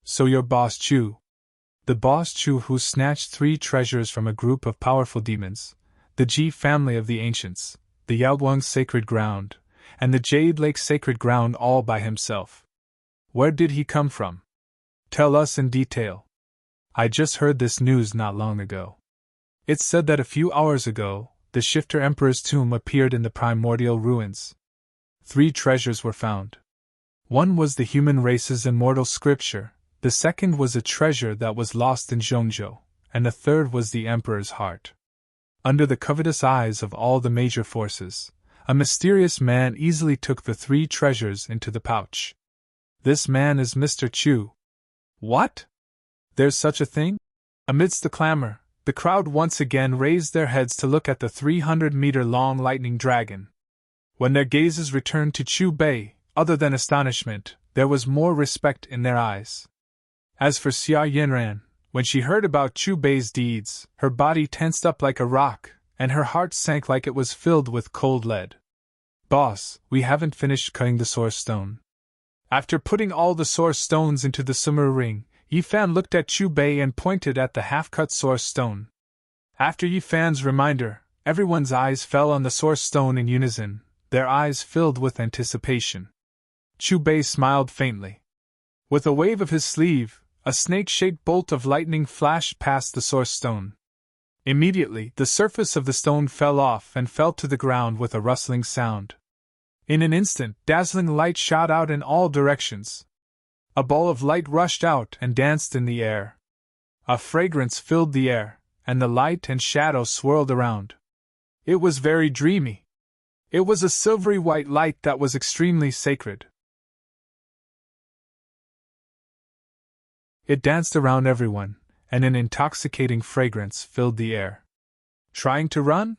So you're Boss Chu? The Boss Chu who snatched 3 treasures from a group of powerful demons, the Ji family of the ancients, the Yaoguang sacred ground, and the Jade Lake sacred ground all by himself. Where did he come from? Tell us in detail. I just heard this news not long ago. It's said that a few hours ago, the Shifter Emperor's tomb appeared in the primordial ruins. 3 treasures were found. One was the human race's immortal scripture, the second was a treasure that was lost in Zhongzhou, and the third was the Emperor's heart. Under the covetous eyes of all the major forces, a mysterious man easily took the 3 treasures into the pouch. This man is Mr. Chu." "What? There's such a thing?" Amidst the clamor, the crowd once again raised their heads to look at the 300-meter-long lightning dragon. When their gazes returned to Chu Bei, other than astonishment, there was more respect in their eyes. As for Xia Yanran, when she heard about Chu Bei's deeds, her body tensed up like a rock, and her heart sank like it was filled with cold lead. "Boss, we haven't finished cutting the source stone." After putting all the source stones into the summer ring, Yifan looked at Chu Bei and pointed at the half-cut source stone. After Yifan's reminder, everyone's eyes fell on the source stone in unison, their eyes filled with anticipation. Chu Bei smiled faintly. With a wave of his sleeve, a snake-shaped bolt of lightning flashed past the source stone. Immediately, the surface of the stone fell off and fell to the ground with a rustling sound. In an instant, dazzling light shot out in all directions. A ball of light rushed out and danced in the air. A fragrance filled the air, and the light and shadow swirled around. It was very dreamy. It was a silvery white light that was extremely sacred. It danced around everyone, and an intoxicating fragrance filled the air. Trying to run?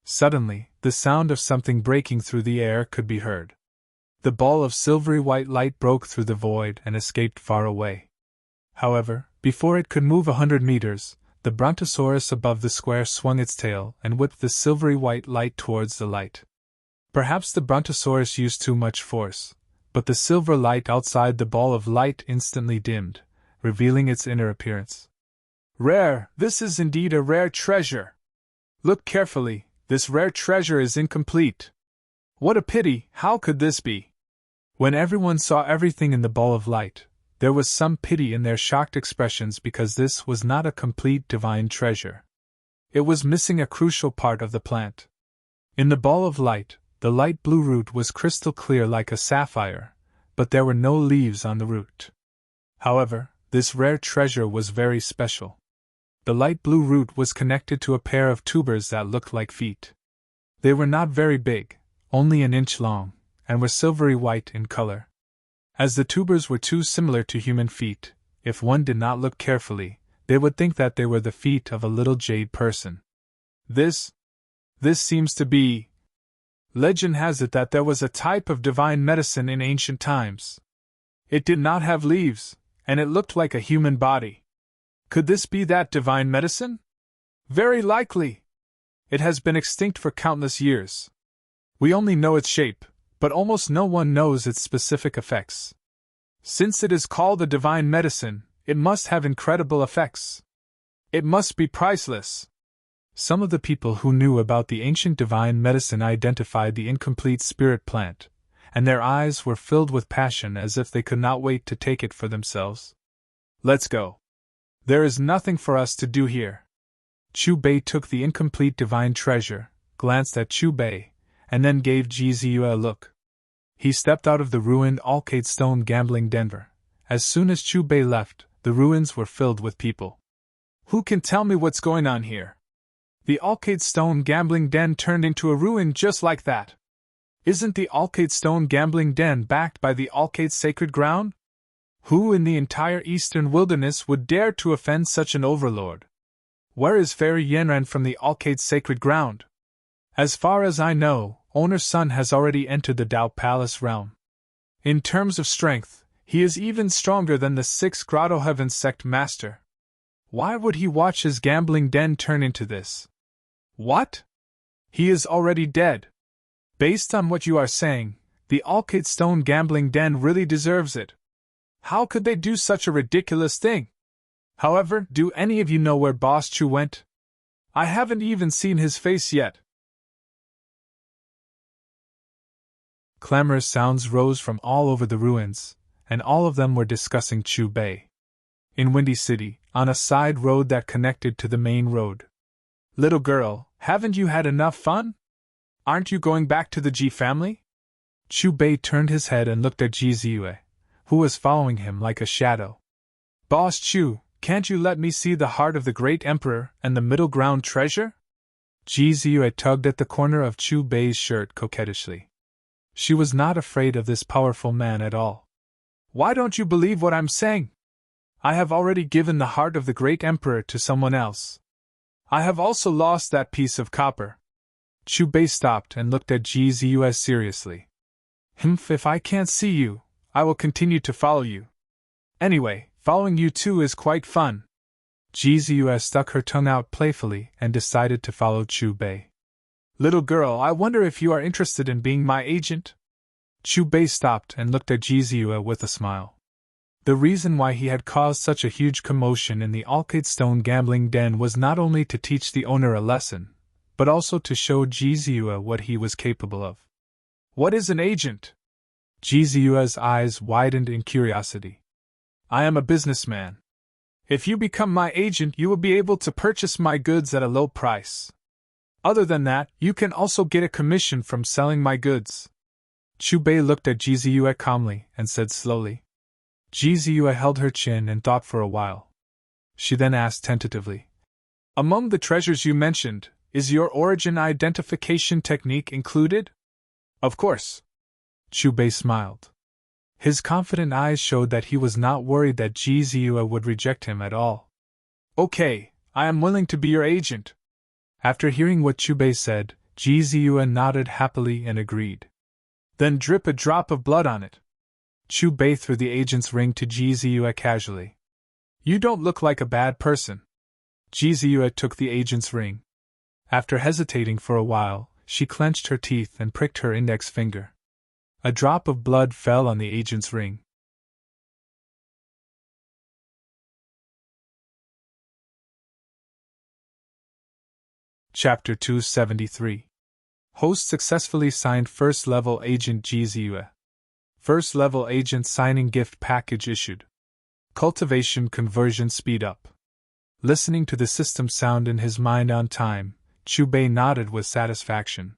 Suddenly, the sound of something breaking through the air could be heard. The ball of silvery white light broke through the void and escaped far away. However, before it could move 100 meters, the brontosaurus above the square swung its tail and whipped the silvery white light towards the light. Perhaps the brontosaurus used too much force, but the silver light outside the ball of light instantly dimmed, revealing its inner appearance. "Rare, this is indeed a rare treasure. Look carefully, this rare treasure is incomplete. What a pity, how could this be?" When everyone saw everything in the ball of light, there was some pity in their shocked expressions because this was not a complete divine treasure. It was missing a crucial part of the plant. In the ball of light, the light blue root was crystal clear like a sapphire, but there were no leaves on the root. However, this rare treasure was very special. The light blue root was connected to a pair of tubers that looked like feet. They were not very big, only an inch long, and were silvery white in color. As the tubers were too similar to human feet, if one did not look carefully, they would think that they were the feet of a little jade person. This seems to be. Legend has it that there was a type of divine medicine in ancient times. It did not have leaves, and it looked like a human body. Could this be that divine medicine? Very likely. It has been extinct for countless years. We only know its shape, but almost no one knows its specific effects. Since it is called a divine medicine, it must have incredible effects. It must be priceless. Some of the people who knew about the ancient divine medicine identified the incomplete spirit plant, and their eyes were filled with passion as if they could not wait to take it for themselves. Let's go. There is nothing for us to do here. Chu Bei took the incomplete divine treasure, glanced at Chu Bei, and then gave Ji Ziyue a look. He stepped out of the ruined Alcade Stone gambling den. As soon as Chu Bei left, the ruins were filled with people. Who can tell me what's going on here? The Alcade Stone gambling den turned into a ruin just like that. Isn't the Alcade Stone gambling den backed by the Alcade Sacred Ground? Who in the entire eastern wilderness would dare to offend such an overlord? Where is Fairy Yanran from the Alcade Sacred Ground? As far as I know, Owner's son has already entered the Dao Palace realm. In terms of strength, he is even stronger than the 6 Grotto Heaven sect master. Why would he watch his gambling den turn into this? What? He is already dead. Based on what you are saying, the Alcade Stone gambling den really deserves it. How could they do such a ridiculous thing? However, do any of you know where Boss Chu went? I haven't even seen his face yet. Clamorous sounds rose from all over the ruins, and all of them were discussing Chu Bei. In Windy City, on a side road that connected to the main road. Little girl, haven't you had enough fun? Aren't you going back to the Ji family? Chu Bei turned his head and looked at Ji Ziyue, who was following him like a shadow. Boss Chu, can't you let me see the heart of the great emperor and the middle ground treasure? Ji Ziyue tugged at the corner of Chu Bei's shirt coquettishly. She was not afraid of this powerful man at all. Why don't you believe what I'm saying? I have already given the heart of the great emperor to someone else. I have also lost that piece of copper. Chu Bei stopped and looked at Ji Ziyue seriously. If I can't see you, I will continue to follow you. Anyway, following you too is quite fun. Ji Ziyue stuck her tongue out playfully and decided to follow Chu Bei. Little girl, I wonder if you are interested in being my agent? Chu Bei stopped and looked at Ji Ziyue with a smile. The reason why he had caused such a huge commotion in the Alcade Stone gambling den was not only to teach the owner a lesson, but also to show Ji Ziyue what he was capable of. What is an agent? Ji Ziyue's eyes widened in curiosity. I am a businessman. If you become my agent, you will be able to purchase my goods at a low price. Other than that, you can also get a commission from selling my goods. Chu Bei looked at Ji Ziyue calmly and said slowly. Ji Ziyue held her chin and thought for a while. She then asked tentatively, among the treasures you mentioned, is your origin identification technique included? Of course. Chu Bei smiled. His confident eyes showed that he was not worried that Ji Ziyue would reject him at all. Okay, I am willing to be your agent. After hearing what Chu Bei said, Ji Ziyue nodded happily and agreed. Then drip a drop of blood on it. Chu Bei threw the agent's ring to Ji Ziyue casually. You don't look like a bad person. Ji Ziyue took the agent's ring. After hesitating for a while, she clenched her teeth and pricked her index finger. A drop of blood fell on the agent's ring. Chapter 273. Host successfully signed first-level agent Ji Ziyue. First-level agent signing gift package issued. Cultivation conversion speed up. Listening to the system sound in his mind on time, Chu Bei nodded with satisfaction.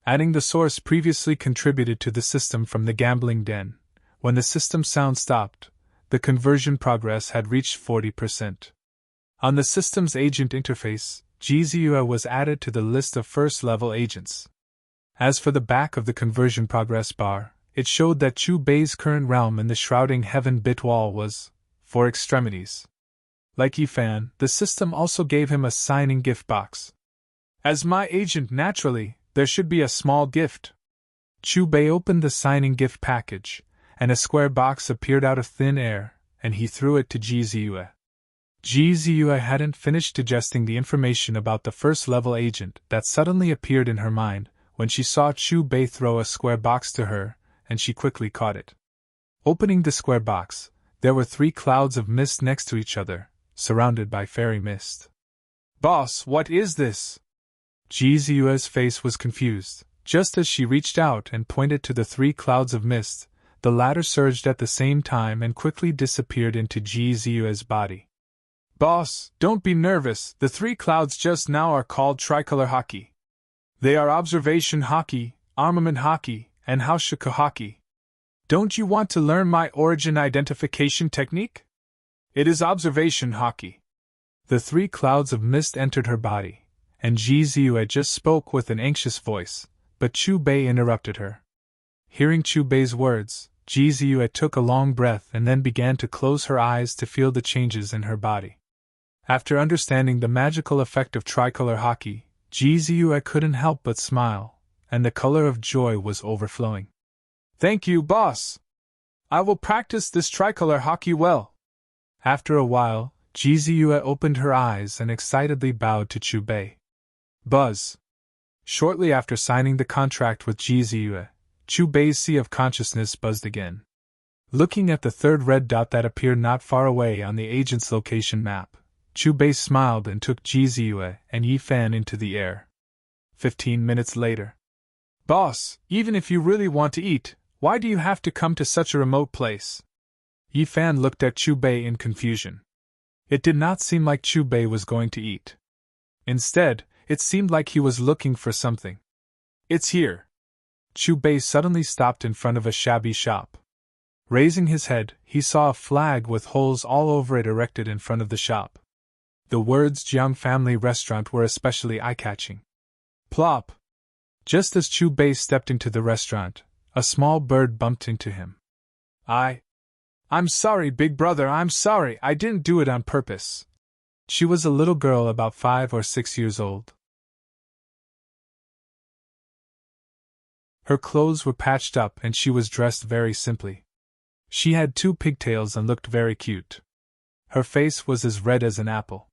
Adding the source previously contributed to the system from the gambling den, when the system sound stopped, the conversion progress had reached 40%. On the system's agent interface, Jizue was added to the list of first-level agents. As for the back of the conversion progress bar, it showed that Chu Bei's current realm in the shrouding heaven bit wall was 4 extremities. Like Yifan, the system also gave him a signing gift box. As my agent, naturally, there should be a small gift. Chu Bei opened the signing gift package, and a square box appeared out of thin air, and he threw it to Jizue. Jizue hadn't finished digesting the information about the first-level agent that suddenly appeared in her mind when she saw Chu Bei throw a square box to her, and she quickly caught it. Opening the square box, there were 3 clouds of mist next to each other, surrounded by fairy mist. Boss, what is this? Jizue's face was confused. Just as she reached out and pointed to the 3 clouds of mist, the latter surged at the same time and quickly disappeared into Jizue's body. Boss, don't be nervous, the 3 clouds just now are called tricolor hockey. They are observation hockey, armament hockey, and Haushaku hockey. Don't you want to learn my origin identification technique? It is observation hockey. The 3 clouds of mist entered her body, and Jizue just spoke with an anxious voice, but Chu Bei interrupted her. Hearing Chu Bei's words, Jizue took a long breath and then began to close her eyes to feel the changes in her body. After understanding the magical effect of tricolor hockey, Jizue couldn't help but smile, and the color of joy was overflowing. Thank you, boss! I will practice this tricolor hockey well. After a while, Jizue opened her eyes and excitedly bowed to Chu Bei. Buzz! Shortly after signing the contract with Jizue, Chu Bei's sea of consciousness buzzed again. Looking at the 3rd red dot that appeared not far away on the agent's location map, Chu Bei smiled and took Jizue and Yifan into the air. 15 minutes later. Boss, even if you really want to eat, why do you have to come to such a remote place? Yifan looked at Chu Bei in confusion. It did not seem like Chu Bei was going to eat. Instead, it seemed like he was looking for something. It's here. Chu Bei suddenly stopped in front of a shabby shop. Raising his head, he saw a flag with holes all over it erected in front of the shop. The words Jiang Family Restaurant were especially eye-catching. Plop! Just as Chu Bei stepped into the restaurant, a small bird bumped into him. I'm sorry, big brother, I'm sorry, I didn't do it on purpose. She was a little girl about 5 or 6 years old. Her clothes were patched up and she was dressed very simply. She had 2 pigtails and looked very cute. Her face was as red as an apple.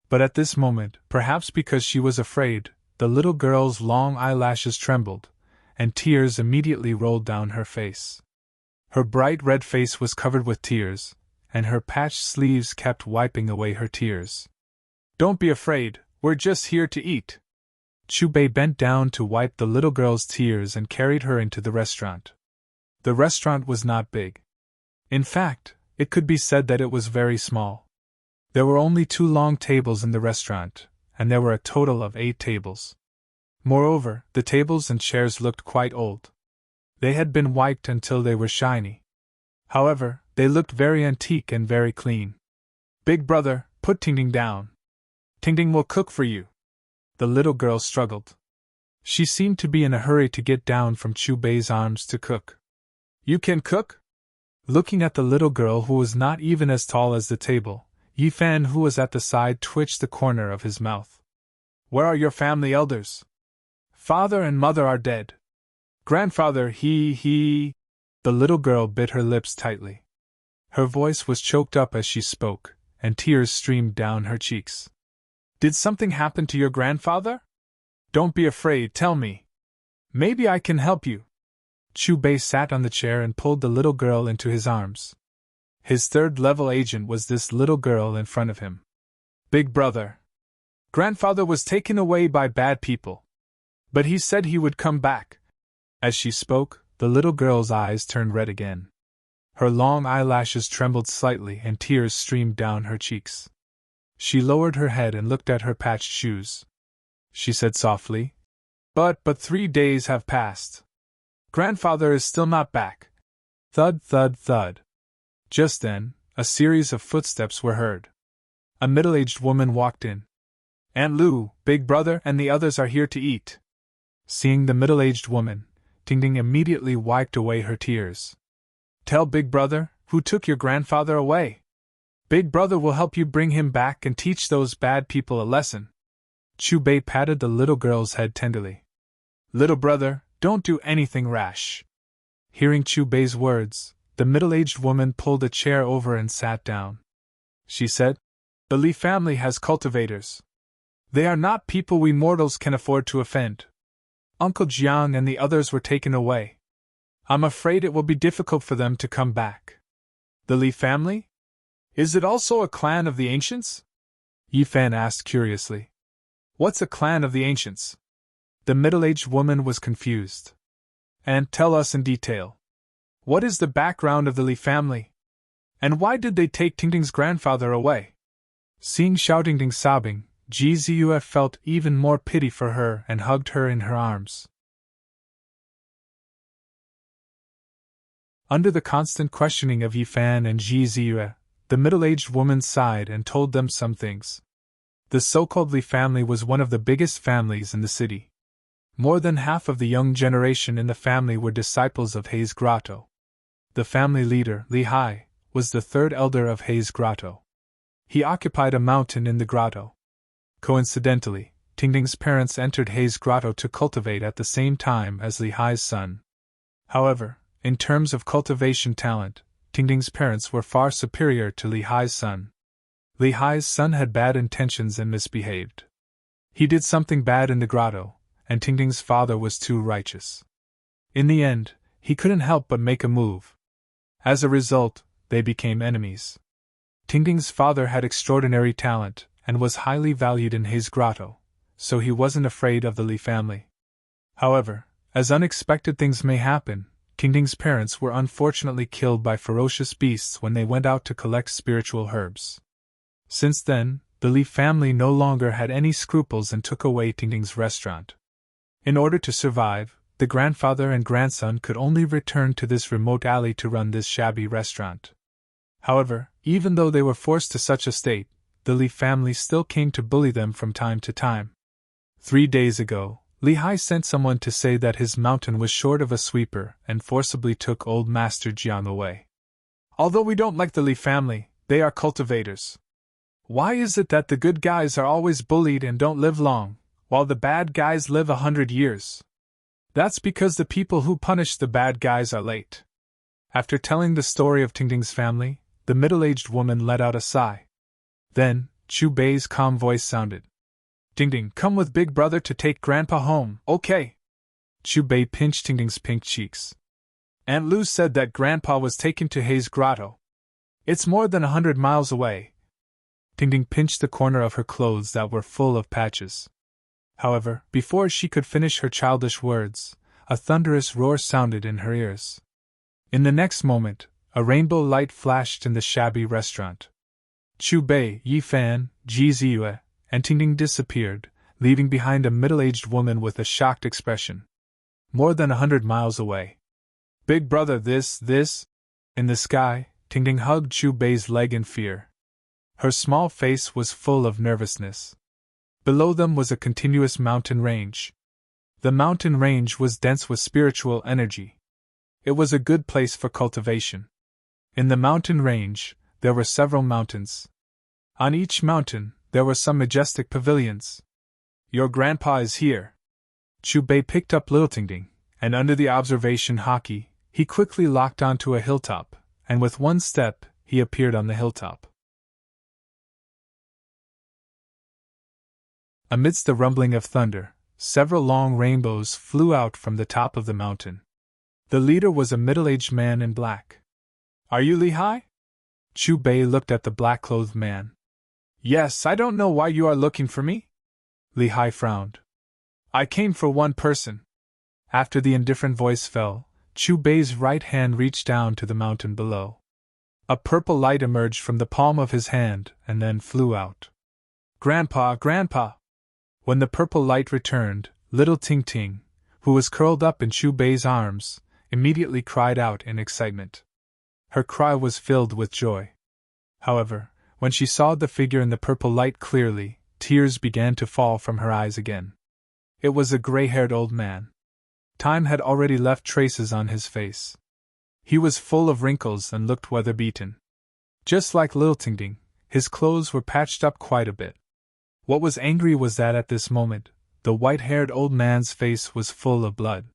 But at this moment, perhaps because she was afraid, the little girl's long eyelashes trembled, and tears immediately rolled down her face. Her bright red face was covered with tears, and her patched sleeves kept wiping away her tears. Don't be afraid, we're just here to eat. Chu Bei bent down to wipe the little girl's tears and carried her into the restaurant. The restaurant was not big. In fact, it could be said that it was very small. There were only 2 long tables in the restaurant, and there were a total of 8 tables. Moreover, the tables and chairs looked quite old. They had been wiped until they were shiny. However, they looked very antique and very clean. Big brother, put Ting-Ting down. Ting-Ting will cook for you. The little girl struggled. She seemed to be in a hurry to get down from Chu Bei's arms to cook. You can cook? Looking at the little girl who was not even as tall as the table, Yifan, who was at the side, twitched the corner of his mouth. Where are your family elders? Father and mother are dead. Grandfather, he. The little girl bit her lips tightly. Her voice was choked up as she spoke, and tears streamed down her cheeks. Did something happen to your grandfather? Don't be afraid, tell me. Maybe I can help you. Chu Bei sat on the chair and pulled the little girl into his arms. His 3rd-level agent was this little girl in front of him. Big brother. Grandfather was taken away by bad people. But he said he would come back. As she spoke, the little girl's eyes turned red again. Her long eyelashes trembled slightly and tears streamed down her cheeks. She lowered her head and looked at her patched shoes. She said softly, But 3 days have passed. Grandfather is still not back. Thud, thud, thud. Just then, a series of footsteps were heard. A middle-aged woman walked in. Aunt Lu, Big Brother, and the others are here to eat. Seeing the middle-aged woman, Tingting immediately wiped away her tears. Tell Big Brother, who took your grandfather away. Big Brother will help you bring him back and teach those bad people a lesson. Chu Bei patted the little girl's head tenderly. Little brother, don't do anything rash. Hearing Chu Bei's words, the middle-aged woman pulled a chair over and sat down. She said, The Li family has cultivators. They are not people we mortals can afford to offend. Uncle Jiang and the others were taken away. I'm afraid it will be difficult for them to come back. The Li family? Is it also a clan of the ancients? Yi Fan asked curiously. What's a clan of the ancients? The middle-aged woman was confused. And tell us in detail. What is the background of the Li family? And why did they take Tingting's grandfather away? Seeing Xiao Tingting sobbing, Ji Ziyue felt even more pity for her and hugged her in her arms. Under the constant questioning of Yi Fan and Ji Ziyue, the middle-aged woman sighed and told them some things. The so-called Li family was one of the biggest families in the city. More than half of the young generation in the family were disciples of Hei's Grotto. The family leader, Li Hai, was the third elder of Hei's Grotto. He occupied a mountain in the grotto. Coincidentally, Tingting's parents entered Hei's Grotto to cultivate at the same time as Li Hai's son. However, in terms of cultivation talent, Tingting's parents were far superior to Li Hai's son. Li Hai's son had bad intentions and misbehaved. He did something bad in the grotto, and Tingting's father was too righteous. In the end, he couldn't help but make a move. As a result, they became enemies. Tingting's father had extraordinary talent, and was highly valued in Hei's Grotto, so he wasn't afraid of the Li family. However, as unexpected things may happen, Tingting's parents were unfortunately killed by ferocious beasts when they went out to collect spiritual herbs. Since then, the Li family no longer had any scruples and took away Tingting's restaurant. In order to survive, the grandfather and grandson could only return to this remote alley to run this shabby restaurant. However, even though they were forced to such a state, the Li family still came to bully them from time to time. 3 days ago, Li Hai sent someone to say that his mountain was short of a sweeper and forcibly took old Master Jiang away. Although we don't like the Li family, they are cultivators. Why is it that the good guys are always bullied and don't live long, while the bad guys live 100 years? That's because the people who punish the bad guys are late. After telling the story of Tingting's family, the middle-aged woman let out a sigh. Then, Chu Bei's calm voice sounded. Tingting, come with Big Brother to take Grandpa home, okay? Chu Bei pinched Tingting's pink cheeks. Aunt Lu said that Grandpa was taken to Hei's Grotto. It's more than 100 miles away. Tingting pinched the corner of her clothes that were full of patches. However, before she could finish her childish words, a thunderous roar sounded in her ears. In the next moment, a rainbow light flashed in the shabby restaurant. Chu Bei, Yi Fan, Ji Ziyue, and Tingting disappeared, leaving behind a middle-aged woman with a shocked expression. More than 100 miles away. Big Brother, this. In the sky, Tingting hugged Chu Bei's leg in fear. Her small face was full of nervousness. Below them was a continuous mountain range. The mountain range was dense with spiritual energy. It was a good place for cultivation. In the mountain range, there were several mountains. On each mountain, there were some majestic pavilions. Your grandpa is here. Chu Bei picked up little Tingting, and under the observation hockey, he quickly locked onto a hilltop, and with one step, he appeared on the hilltop. Amidst the rumbling of thunder, several long rainbows flew out from the top of the mountain. The leader was a middle-aged man in black. Are you Li Hai? Chu Bei looked at the black-clothed man. Yes, I don't know why you are looking for me. Li Hai frowned. I came for one person. After the indifferent voice fell, Chu Bei's right hand reached down to the mountain below. A purple light emerged from the palm of his hand and then flew out. Grandpa, Grandpa! When the purple light returned, little Tingting, who was curled up in Chu Bei's arms, immediately cried out in excitement. Her cry was filled with joy. However, When she saw the figure in the purple light clearly, tears began to fall from her eyes again. It was a gray-haired old man. Time had already left traces on his face. He was full of wrinkles and looked weather-beaten. Just like Lil Tingting, his clothes were patched up quite a bit. What was angry was that at this moment, the white-haired old man's face was full of blood.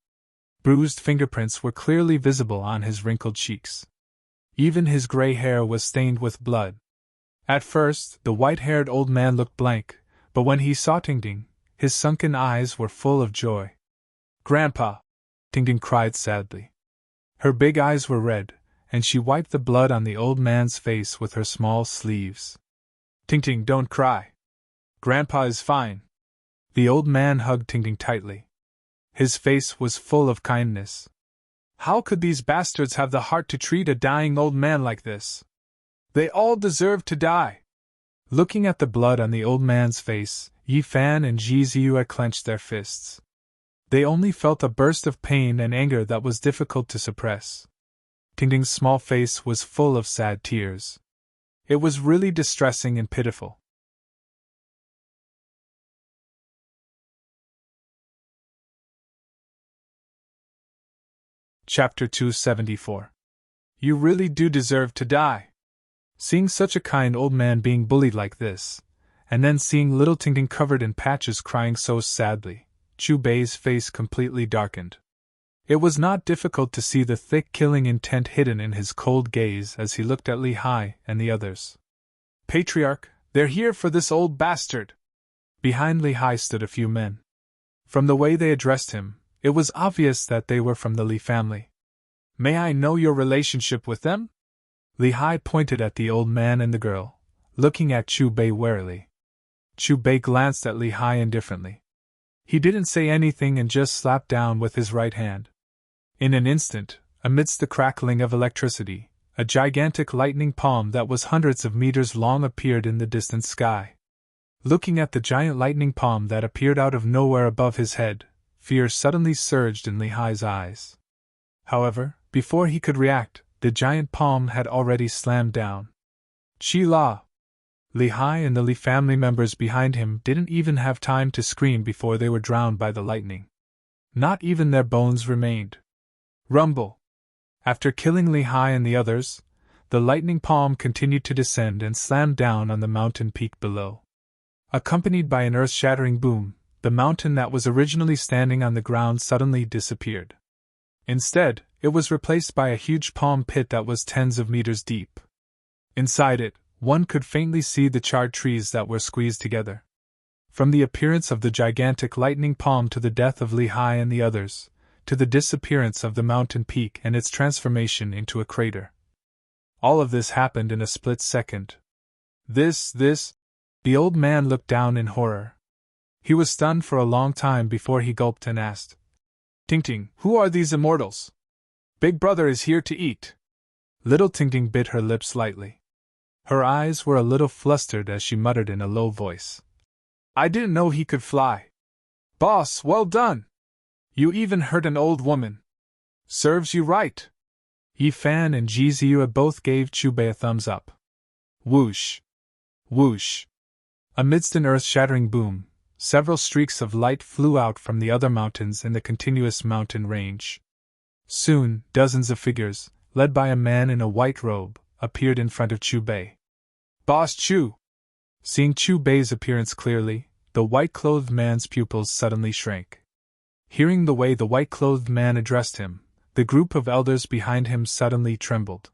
Bruised fingerprints were clearly visible on his wrinkled cheeks. Even his gray hair was stained with blood. At first, the white-haired old man looked blank, but when he saw Tingting, his sunken eyes were full of joy. "Grandpa!" Tingting cried sadly. Her big eyes were red, and she wiped the blood on the old man's face with her small sleeves. "Tingting, don't cry. Grandpa is fine." The old man hugged Tingting tightly. His face was full of kindness. How could these bastards have the heart to treat a dying old man like this? They all deserve to die. Looking at the blood on the old man's face, Yi Fan and Ji Ziyue clenched their fists. They only felt a burst of pain and anger that was difficult to suppress. Tingting's small face was full of sad tears. It was really distressing and pitiful. Chapter 274. You really do deserve to die. Seeing such a kind old man being bullied like this, and then seeing little Tingting covered in patches crying so sadly, Chu Bei's face completely darkened. It was not difficult to see the thick killing intent hidden in his cold gaze as he looked at Li Hai and the others. "Patriarch, they're here for this old bastard!" Behind Li Hai stood a few men. From the way they addressed him, it was obvious that they were from the Li family. "May I know your relationship with them?" Li Hai pointed at the old man and the girl, looking at Chu Bei warily. Chu Bei glanced at Li Hai indifferently. He didn't say anything and just slapped down with his right hand. In an instant, amidst the crackling of electricity, a gigantic lightning palm that was hundreds of meters long appeared in the distant sky. Looking at the giant lightning palm that appeared out of nowhere above his head, fear suddenly surged in Li Hai's eyes. However, before he could react, the giant palm had already slammed down. "Chi La!" Li Hai and the Li family members behind him didn't even have time to scream before they were drowned by the lightning. Not even their bones remained. Rumble! After killing Li Hai and the others, the lightning palm continued to descend and slammed down on the mountain peak below. Accompanied by an earth-shattering boom, the mountain that was originally standing on the ground suddenly disappeared. Instead, it was replaced by a huge palm pit that was tens of meters deep. Inside it, one could faintly see the charred trees that were squeezed together. From the appearance of the gigantic lightning palm to the death of Li Hai and the others, to the disappearance of the mountain peak and its transformation into a crater. All of this happened in a split second. This. The old man looked down in horror. He was stunned for a long time before he gulped and asked, "Tingting, who are these immortals? Big brother is here to eat." Little Tingting bit her lips lightly. Her eyes were a little flustered as she muttered in a low voice, "I didn't know he could fly. Boss, well done! You even hurt an old woman. Serves you right." Yi Fan and Ji Ziyue both gave Chu Bei a thumbs up. Whoosh! Whoosh! Amidst an earth-shattering boom, several streaks of light flew out from the other mountains in the continuous mountain range. Soon, dozens of figures, led by a man in a white robe, appeared in front of Chu Bei. "Boss Chu!" Seeing Chu Bei's appearance clearly, the white-clothed man's pupils suddenly shrank. Hearing the way the white-clothed man addressed him, the group of elders behind him suddenly trembled.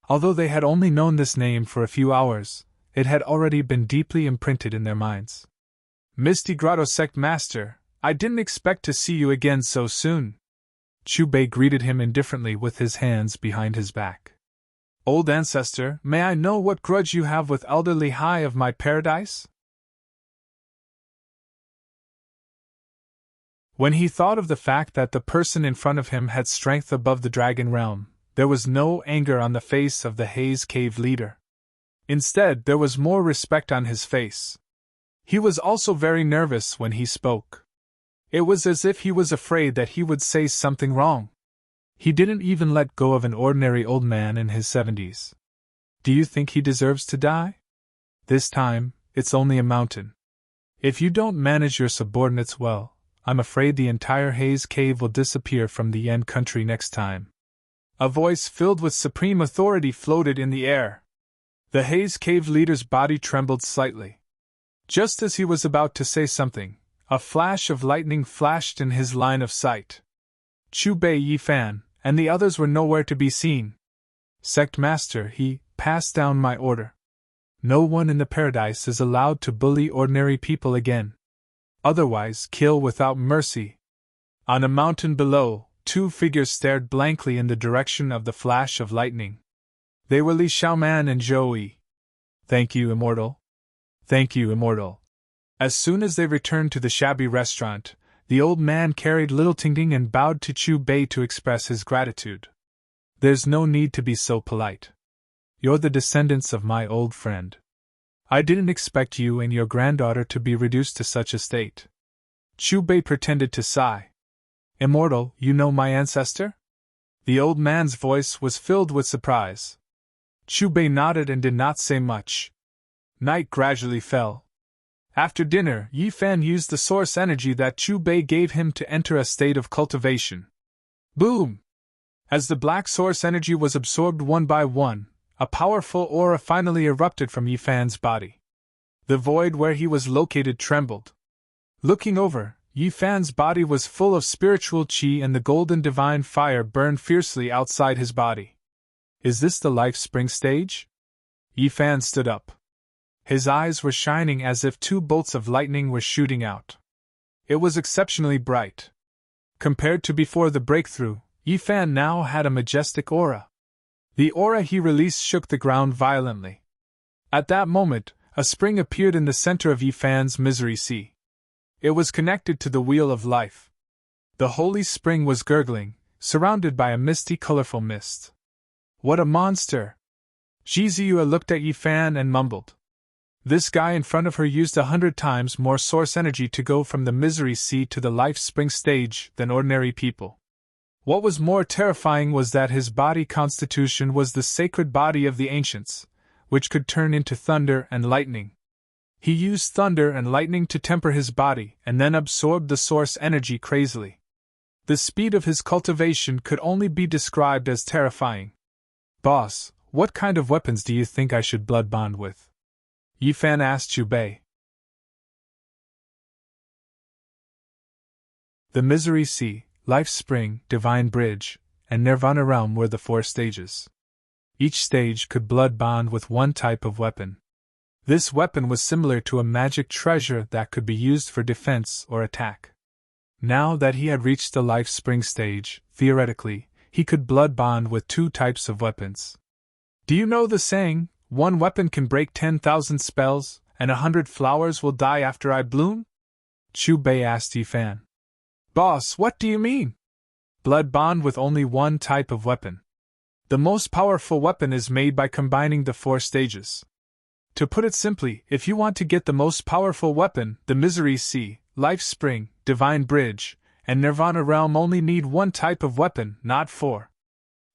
Although they had only known this name for a few hours, it had already been deeply imprinted in their minds. "Misty Grotto Sect Master, I didn't expect to see you again so soon." Chu Bei greeted him indifferently with his hands behind his back. "Old ancestor, may I know what grudge you have with Elder Li Hai of my paradise?" When he thought of the fact that the person in front of him had strength above the dragon realm, there was no anger on the face of the Haze Cave leader. Instead, there was more respect on his face. He was also very nervous when he spoke. It was as if he was afraid that he would say something wrong. He didn't even let go of an ordinary old man in his 70s. "Do you think he deserves to die?" This time, it's only a mountain. If you don't manage your subordinates well, I'm afraid the entire Haze Cave will disappear from the Yen country next time. A voice filled with supreme authority floated in the air. The Haze Cave leader's body trembled slightly. Just as he was about to say something, a flash of lightning flashed in his line of sight. Chu Bei Yifan and the others were nowhere to be seen. Sect Master, he passed down my order. No one in the paradise is allowed to bully ordinary people again. Otherwise, kill without mercy. On a mountain below, two figures stared blankly in the direction of the flash of lightning. They were Li Xiaoman and Zhou Yi. Thank you, Immortal. Thank you, Immortal. As soon as they returned to the shabby restaurant, the old man carried little Tingting and bowed to Chu Bei to express his gratitude. There's no need to be so polite. You're the descendants of my old friend. I didn't expect you and your granddaughter to be reduced to such a state. Chu Bei pretended to sigh. Immortal, you know my ancestor? The old man's voice was filled with surprise. Chu Bei nodded and did not say much. Night gradually fell. After dinner, Yi Fan used the source energy that Chu Bei gave him to enter a state of cultivation. Boom! As the black source energy was absorbed one by one, a powerful aura finally erupted from Yi Fan's body. The void where he was located trembled. Looking over, Yi Fan's body was full of spiritual qi and the golden divine fire burned fiercely outside his body. Is this the life spring stage? Yi Fan stood up. His eyes were shining as if two bolts of lightning were shooting out. It was exceptionally bright. Compared to before the breakthrough, Yi Fan now had a majestic aura. The aura he released shook the ground violently. At that moment, a spring appeared in the center of Yi Fan's misery sea. It was connected to the wheel of life. The holy spring was gurgling, surrounded by a misty, colorful mist. What a monster! Zhiziyue looked at Yi Fan and mumbled. This guy in front of her used 100 times more source energy to go from the misery sea to the life spring stage than ordinary people. What was more terrifying was that his body constitution was the sacred body of the ancients, which could turn into thunder and lightning. He used thunder and lightning to temper his body and then absorbed the source energy crazily. The speed of his cultivation could only be described as terrifying. Boss, what kind of weapons do you think I should blood bond with? Yi Fan asked Chu Bei. The Misery Sea, Life Spring, Divine Bridge, and Nirvana Realm were the 4 stages. Each stage could blood bond with one type of weapon. This weapon was similar to a magic treasure that could be used for defense or attack. Now that he had reached the Life Spring stage, theoretically, he could blood bond with 2 types of weapons. Do you know the saying, one weapon can break 10,000 spells, and 100 flowers will die after I bloom? Chu Bei asked Yi Fan. Boss, what do you mean? Blood bond with only one type of weapon. The most powerful weapon is made by combining the 4 stages. To put it simply, if you want to get the most powerful weapon, the Misery Sea, Life Spring, Divine Bridge, and Nirvana Realm only need one type of weapon, not 4.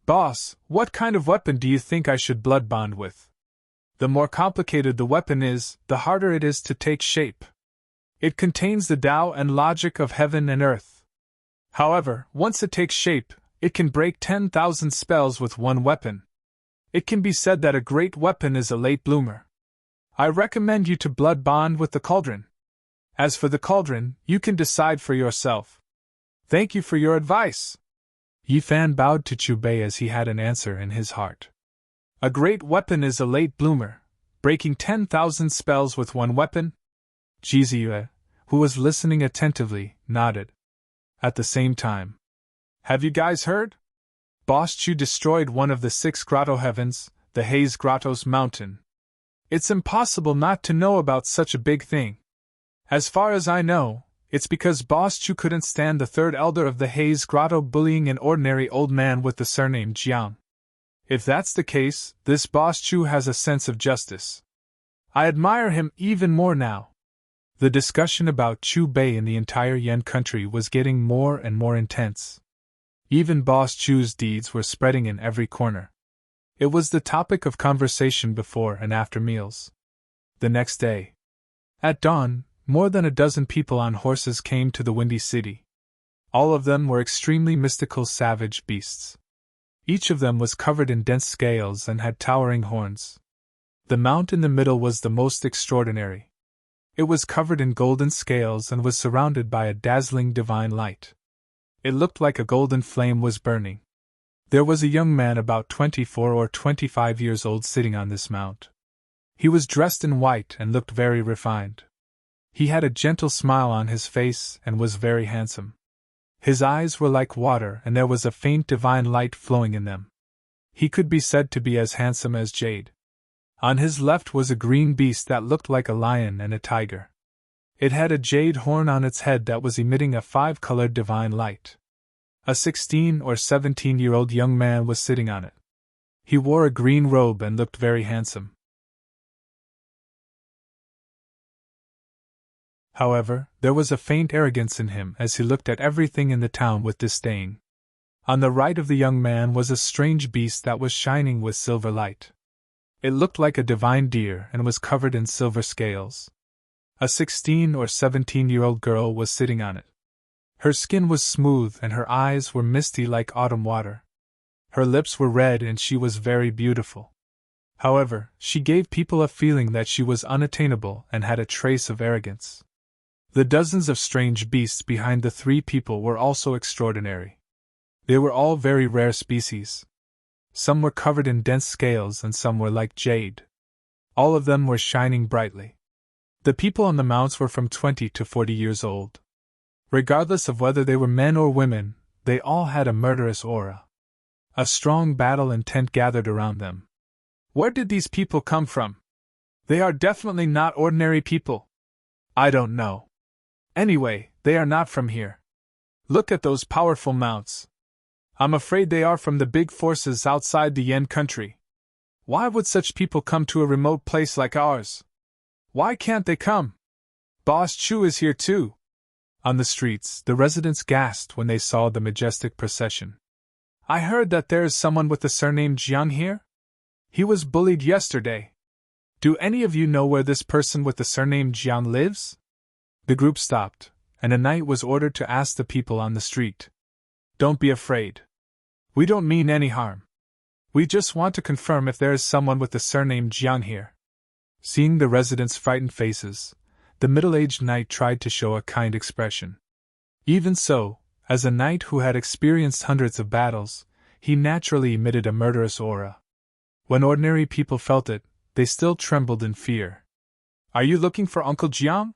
Boss, what kind of weapon do you think I should blood bond with? The more complicated the weapon is, the harder it is to take shape. It contains the Tao and logic of heaven and earth. However, once it takes shape, it can break 10,000 spells with one weapon. It can be said that a great weapon is a late bloomer. I recommend you to blood bond with the cauldron. As for the cauldron, you can decide for yourself. Thank you for your advice. Yi Fan bowed to Chu Bei as he had an answer in his heart. A great weapon is a late bloomer, breaking 10,000 spells with one weapon? Zhiziyue, who was listening attentively, nodded. At the same time. Have you guys heard? Boss Chu destroyed one of the 6 grotto heavens, the Haze Grotto's mountain. It's impossible not to know about such a big thing. As far as I know, it's because Boss Chu couldn't stand the 3rd elder of the Haze Grotto bullying an ordinary old man with the surname Jiang. If that's the case, this Boss Chu has a sense of justice. I admire him even more now. The discussion about Chu Bei in the entire Yen country was getting more and more intense. Even Boss Chu's deeds were spreading in every corner. It was the topic of conversation before and after meals. The next day, at dawn, more than a dozen people on horses came to the Windy City. All of them were extremely mystical savage beasts. Each of them was covered in dense scales and had towering horns. The mount in the middle was the most extraordinary. It was covered in golden scales and was surrounded by a dazzling divine light. It looked like a golden flame was burning. There was a young man about 24 or 25 years old sitting on this mount. He was dressed in white and looked very refined. He had a gentle smile on his face and was very handsome. His eyes were like water and there was a faint divine light flowing in them. He could be said to be as handsome as jade. On his left was a green beast that looked like a lion and a tiger. It had a jade horn on its head that was emitting a 5-colored divine light. A 16 or 17-year-old young man was sitting on it. He wore a green robe and looked very handsome. However, there was a faint arrogance in him as he looked at everything in the town with disdain. On the right of the young man was a strange beast that was shining with silver light. It looked like a divine deer and was covered in silver scales. A 16 or 17-year-old girl was sitting on it. Her skin was smooth and her eyes were misty like autumn water. Her lips were red and she was very beautiful. However, she gave people a feeling that she was unattainable and had a trace of arrogance. The dozens of strange beasts behind the 3 people were also extraordinary. They were all very rare species. Some were covered in dense scales and some were like jade. All of them were shining brightly. The people on the mounts were from 20 to 40 years old. Regardless of whether they were men or women, they all had a murderous aura. A strong battle intent gathered around them. Where did these people come from? They are definitely not ordinary people. I don't know. Anyway, they are not from here. Look at those powerful mounts. I'm afraid they are from the big forces outside the Yen country. Why would such people come to a remote place like ours? Why can't they come? Boss Chu is here too. On the streets, the residents gasped when they saw the majestic procession. I heard that there is someone with the surname Jiang here? He was bullied yesterday. Do any of you know where this person with the surname Jiang lives? The group stopped, and a knight was ordered to ask the people on the street. Don't be afraid. We don't mean any harm. We just want to confirm if there is someone with the surname Jiang here. Seeing the residents' frightened faces, the middle-aged knight tried to show a kind expression. Even so, as a knight who had experienced hundreds of battles, he naturally emitted a murderous aura. When ordinary people felt it, they still trembled in fear. Are you looking for Uncle Jiang?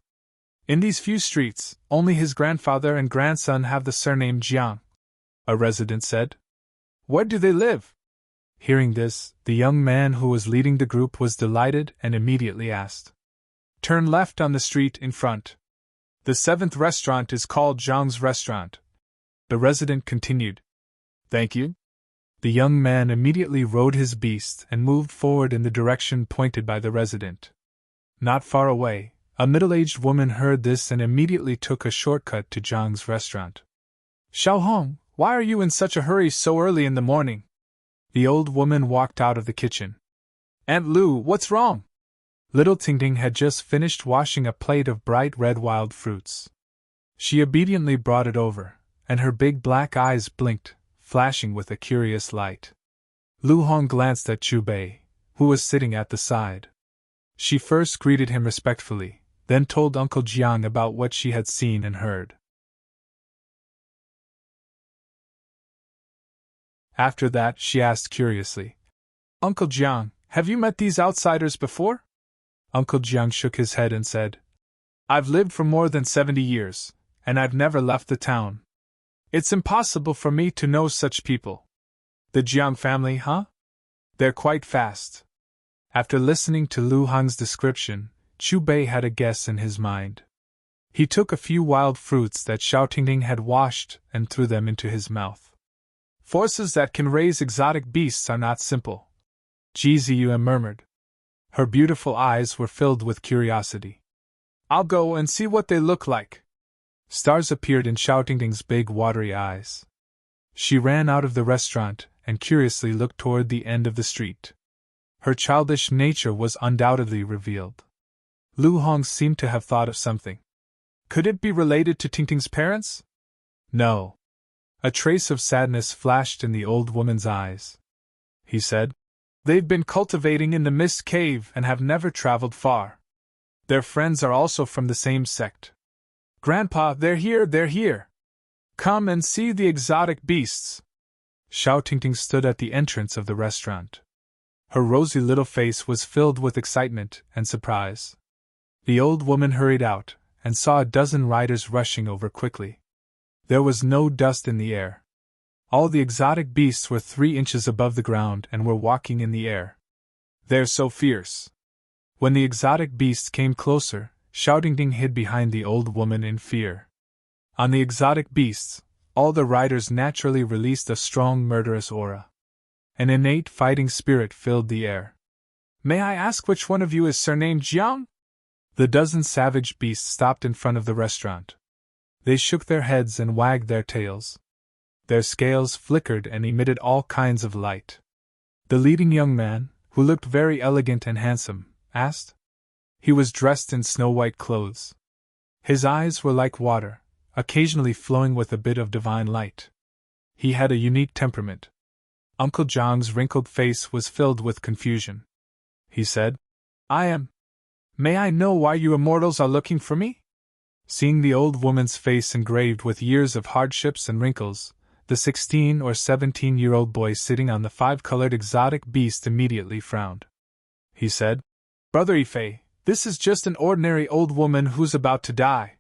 In these few streets, only his grandfather and grandson have the surname Jiang, a resident said. Where do they live? Hearing this, the young man who was leading the group was delighted and immediately asked. Turn left on the street in front. The 7th restaurant is called Zhang's Restaurant. The resident continued. Thank you. The young man immediately rode his beast and moved forward in the direction pointed by the resident. Not far away, a middle-aged woman heard this and immediately took a shortcut to Zhang's Restaurant. Xiaohong, why are you in such a hurry so early in the morning? The old woman walked out of the kitchen. Aunt Lu, what's wrong? Little Tingting had just finished washing a plate of bright red wild fruits. She obediently brought it over, and her big black eyes blinked, flashing with a curious light. Lu Hong glanced at Chu Bei, who was sitting at the side. She first greeted him respectfully, then told Uncle Jiang about what she had seen and heard. After that, she asked curiously, Uncle Jiang, have you met these outsiders before? Uncle Jiang shook his head and said, I've lived for more than 70 years, and I've never left the town. It's impossible for me to know such people. The Jiang family, huh? They're quite fast. After listening to Lu Hong's description, Chu Bei had a guess in his mind. He took a few wild fruits that Xiao Tingting had washed and threw them into his mouth. Forces that can raise exotic beasts are not simple, Ji Ziyuan murmured. Her beautiful eyes were filled with curiosity. I'll go and see what they look like. Stars appeared in Xiao Tingting's big watery eyes. She ran out of the restaurant and curiously looked toward the end of the street. Her childish nature was undoubtedly revealed. Lu Hong seemed to have thought of something. Could it be related to Tingting's parents? No. A trace of sadness flashed in the old woman's eyes. He said, "They've been cultivating in the Mist Cave and have never traveled far. Their friends are also from the same sect. Grandpa, they're here! Come and see the exotic beasts!" Xiao Tingting stood at the entrance of the restaurant. Her rosy little face was filled with excitement and surprise. The old woman hurried out, and saw a dozen riders rushing over quickly. There was no dust in the air. All the exotic beasts were 3 inches above the ground and were walking in the air. "They're so fierce." When the exotic beasts came closer, Xiao Tingting hid behind the old woman in fear. On the exotic beasts, all the riders naturally released a strong murderous aura. An innate fighting spirit filled the air. "May I ask which one of you is surnamed Jiang?" The dozen savage beasts stopped in front of the restaurant. They shook their heads and wagged their tails. Their scales flickered and emitted all kinds of light. The leading young man, who looked very elegant and handsome, asked. He was dressed in snow-white clothes. His eyes were like water, occasionally flowing with a bit of divine light. He had a unique temperament. Uncle Jiang's wrinkled face was filled with confusion. He said, May I know why you immortals are looking for me?" Seeing the old woman's face engraved with years of hardships and wrinkles, the 16 or 17-year-old boy sitting on the 5-colored exotic beast immediately frowned. He said, "Brother Ifei, this is just an ordinary old woman who's about to die.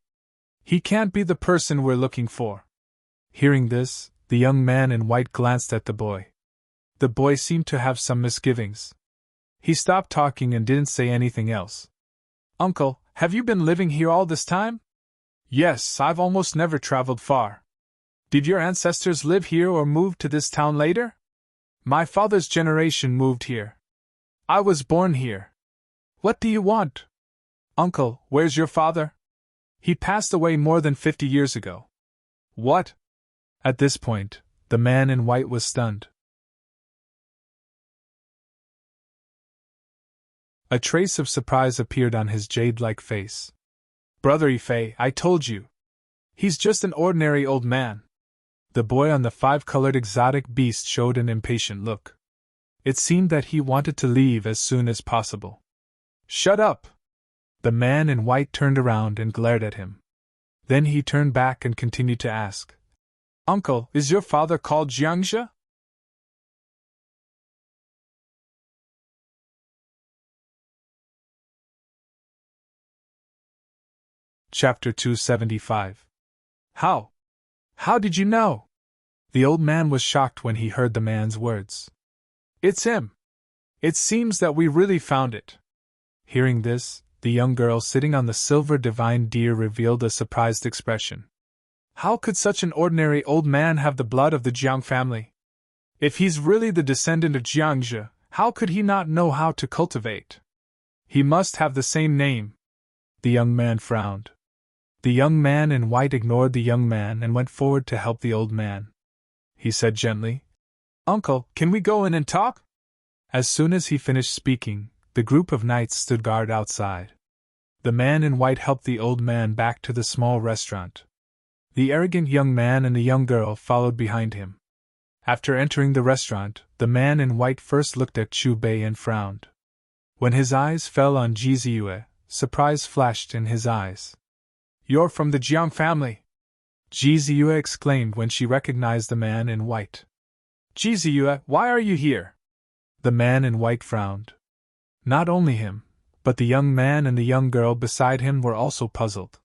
He can't be the person we're looking for." Hearing this, the young man in white glanced at the boy. The boy seemed to have some misgivings. He stopped talking and didn't say anything else. "Uncle, have you been living here all this time?" "Yes, I've almost never traveled far." "Did your ancestors live here or move to this town later?" "My father's generation moved here. I was born here." "What do you want?" "Uncle, where's your father?" "He passed away more than 50 years ago." "What?" At this point, the man in white was stunned. A trace of surprise appeared on his jade-like face. "Brother Ifei, I told you. He's just an ordinary old man." The boy on the 5-colored exotic beast showed an impatient look. It seemed that he wanted to leave as soon as possible. "Shut up!" The man in white turned around and glared at him. Then he turned back and continued to ask, "Uncle, is your father called Jiangxia?" Chapter 275. How did you know?" The old man was shocked when he heard the man's words. "It's him. It seems that we really found it." Hearing this, the young girl sitting on the silver divine deer revealed a surprised expression. How could such an ordinary old man have the blood of the Jiang family? If he's really the descendant of Jiangxia, how could he not know how to cultivate? He must have the same name. The young man frowned. The young man in white ignored the young man and went forward to help the old man. He said gently, "Uncle, can we go in and talk?" As soon as he finished speaking, the group of knights stood guard outside. The man in white helped the old man back to the small restaurant. The arrogant young man and the young girl followed behind him. After entering the restaurant, the man in white first looked at Chu Bei and frowned. When his eyes fell on Ji Ziyue, surprise flashed in his eyes. "You're from the Jiang family!" Ji Ziyue exclaimed when she recognized the man in white. "Ji Ziyue, why are you here?" The man in white frowned. Not only him, but the young man and the young girl beside him were also puzzled.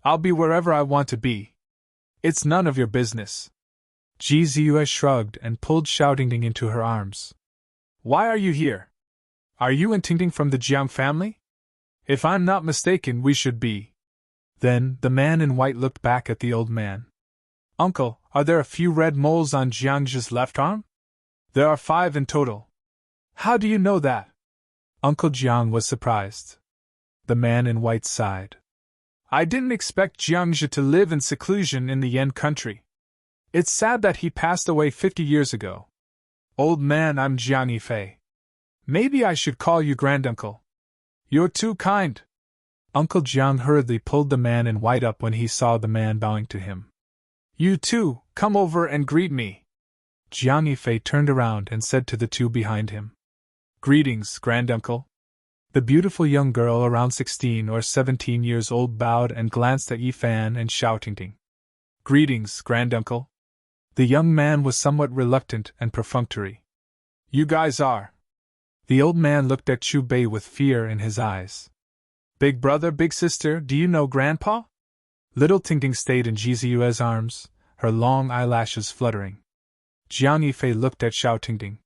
"I'll be wherever I want to be. It's none of your business." Ji Ziyue shrugged and pulled Xiao Tingting into her arms. "Why are you here? Are you and Tingting from the Jiang family? If I'm not mistaken, we should be." Then, the man in white looked back at the old man. "Uncle, are there a few red moles on Jiangxia's left arm?" "There are 5 in total." "How do you know that?" Uncle Jiang was surprised. The man in white sighed. "I didn't expect Jiangxia to live in seclusion in the Yan country. It's sad that he passed away 50 years ago." "Old man, I'm Jiang Yifei. Maybe I should call you granduncle." "You're too kind." Uncle Jiang hurriedly pulled the man in white up when he saw the man bowing to him. You too, come over and greet me. Jiang Yifei turned around and said to the two behind him. Greetings, granduncle. The beautiful young girl around 16 or 17 years old bowed and glanced at Yifan and Xiaotingting. Greetings, granduncle. The young man was somewhat reluctant and perfunctory. You guys are. The old man looked at Chu Bei with fear in his eyes. Big brother, big sister, do you know Grandpa? Little Tingting stayed in Jiziyue's arms, her long eyelashes fluttering. Jiang Yifei looked at Xiaotingting.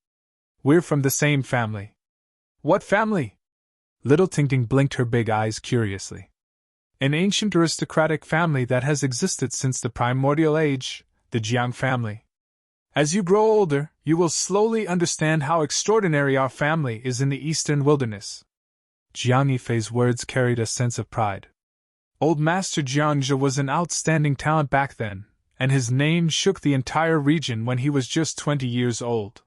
We're from the same family. What family? Little Tingting blinked her big eyes curiously. An ancient aristocratic family that has existed since the primordial age, the Jiang family. As you grow older, you will slowly understand how extraordinary our family is in the eastern wilderness. Jiang Yifei's words carried a sense of pride. Old Master Jiangzhe was an outstanding talent back then, and his name shook the entire region when he was just 20 years old.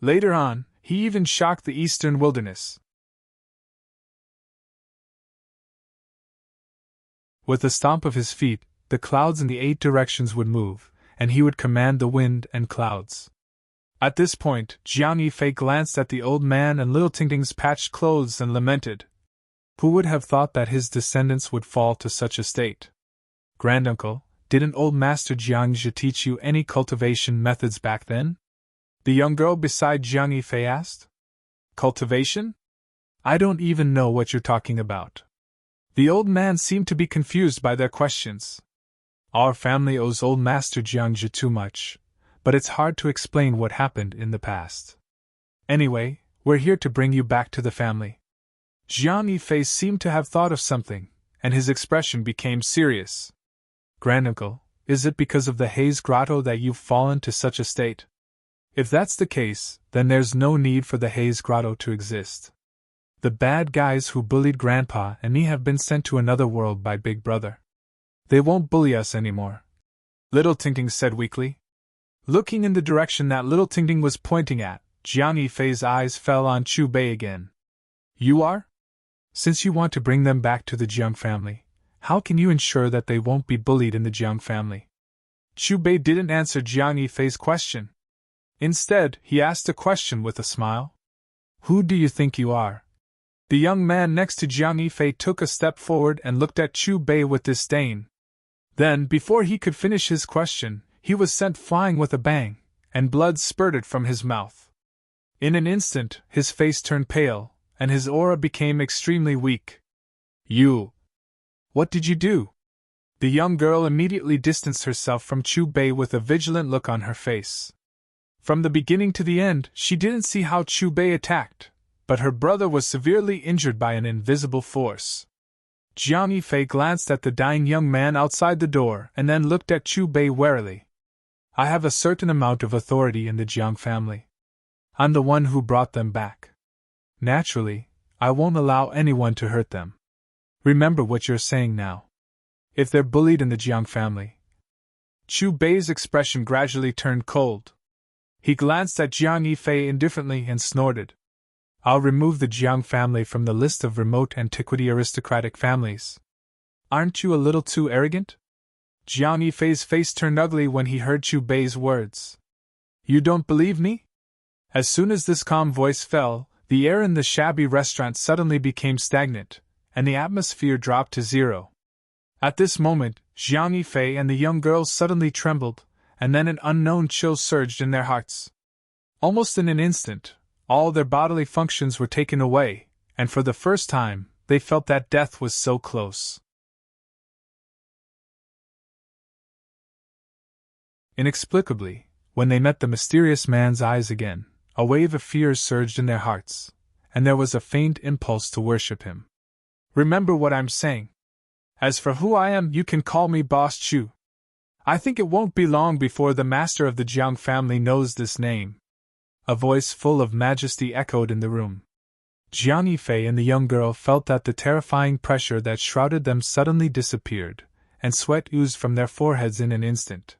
Later on, he even shocked the eastern wilderness. With the stomp of his feet, the clouds in the 8 directions would move, and he would command the wind and clouds. At this point, Jiang Yifei glanced at the old man and Little Tingting's patched clothes and lamented. Who would have thought that his descendants would fall to such a state? Granduncle, didn't old Master Jiangzhe teach you any cultivation methods back then? The young girl beside Jiang Yifei asked. Cultivation? I don't even know what you're talking about. The old man seemed to be confused by their questions. Our family owes old Master Jiangzhe too much, but it's hard to explain what happened in the past. Anyway, we're here to bring you back to the family. Jiang Yifei seemed to have thought of something, and his expression became serious. Granduncle, is it because of the Haze Grotto that you've fallen to such a state? If that's the case, then there's no need for the Haze Grotto to exist. The bad guys who bullied Grandpa and me have been sent to another world by Big Brother. They won't bully us anymore. Little Tingting said weakly. Looking in the direction that Little Tingting was pointing at, Jiang Yifei's eyes fell on Chu Bei again. You are? Since you want to bring them back to the Jiang family, how can you ensure that they won't be bullied in the Jiang family? Chu Bei didn't answer Jiang Yifei's question. Instead, he asked a question with a smile. Who do you think you are? The young man next to Jiang Yifei took a step forward and looked at Chu Bei with disdain. Then, before he could finish his question, he was sent flying with a bang, and blood spurted from his mouth. In an instant, his face turned pale, and his aura became extremely weak. You! What did you do? The young girl immediately distanced herself from Chu Bei with a vigilant look on her face. From the beginning to the end, she didn't see how Chu Bei attacked, but her brother was severely injured by an invisible force. Jiang Yifei glanced at the dying young man outside the door and then looked at Chu Bei warily. I have a certain amount of authority in the Jiang family. I'm the one who brought them back. Naturally, I won't allow anyone to hurt them. Remember what you're saying now. If they're bullied in the Jiang family. Chu Bei's expression gradually turned cold. He glanced at Jiang Yifei indifferently and snorted. I'll remove the Jiang family from the list of remote antiquity aristocratic families. Aren't you a little too arrogant? Jiang Yifei's face turned ugly when he heard Chu Bei's words. You don't believe me? As soon as this calm voice fell, the air in the shabby restaurant suddenly became stagnant, and the atmosphere dropped to zero. At this moment, Jiang Yifei and the young girl suddenly trembled, and then an unknown chill surged in their hearts. Almost in an instant, all their bodily functions were taken away, and for the first time, they felt that death was so close. Inexplicably, when they met the mysterious man's eyes again, a wave of fear surged in their hearts, and there was a faint impulse to worship him. Remember what I'm saying. As for who I am, you can call me Boss Chu. I think it won't be long before the master of the Jiang family knows this name. A voice full of majesty echoed in the room. Jiang Yifei and the young girl felt that the terrifying pressure that shrouded them suddenly disappeared, and sweat oozed from their foreheads in an instant.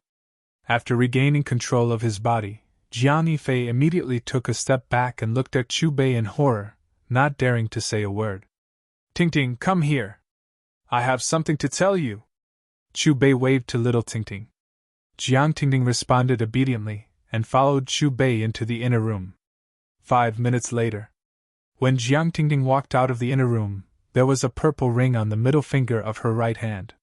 After regaining control of his body, Jiang Yifei immediately took a step back and looked at Chu Bei in horror, not daring to say a word. Tingting, come here. I have something to tell you. Chu Bei waved to little Tingting. Jiang Tingting responded obediently, and followed Chu Bei into the inner room. 5 minutes later, when Jiang Tingting walked out of the inner room, there was a purple ring on the middle finger of her right hand.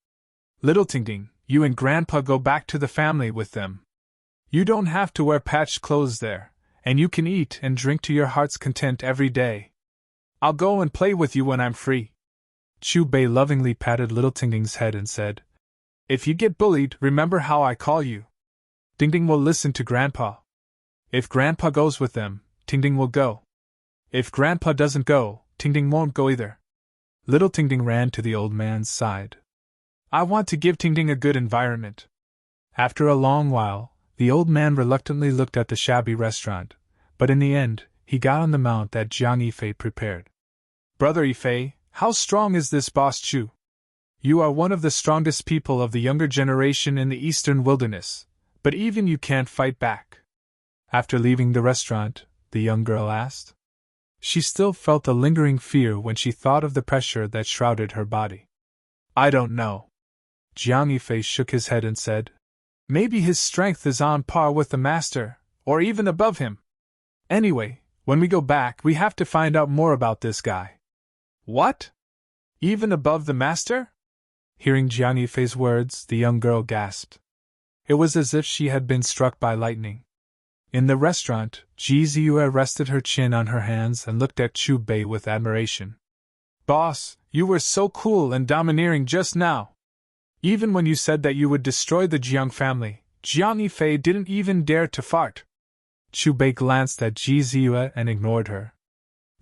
Little Tingting, you and Grandpa go back to the family with them. You don't have to wear patched clothes there, and you can eat and drink to your heart's content every day. I'll go and play with you when I'm free. Chu Bei lovingly patted little Tingting's head and said, If you get bullied, remember how I call you. Tingting will listen to Grandpa. If Grandpa goes with them, Tingting will go. If Grandpa doesn't go, Tingting won't go either. Little Tingting ran to the old man's side. I want to give Tingting a good environment. After a long while, the old man reluctantly looked at the shabby restaurant, but in the end, he got on the mount that Jiang Yifei prepared. Brother Yifei, how strong is this Boss Chu? You are one of the strongest people of the younger generation in the eastern wilderness, but even you can't fight back. After leaving the restaurant, the young girl asked. She still felt a lingering fear when she thought of the pressure that shrouded her body. I don't know. Jiang Yifei shook his head and said, Maybe his strength is on par with the master, or even above him. Anyway, when we go back, we have to find out more about this guy. What? Even above the master? Hearing Jiang Yifei's words, the young girl gasped. It was as if she had been struck by lightning. In the restaurant, Ji Ziyue rested her chin on her hands and looked at Chu Bei with admiration. Boss, you were so cool and domineering just now. Even when you said that you would destroy the Jiang family, Jiang Yifei didn't even dare to fart. Chu Bei glanced at Ji Ziyue and ignored her.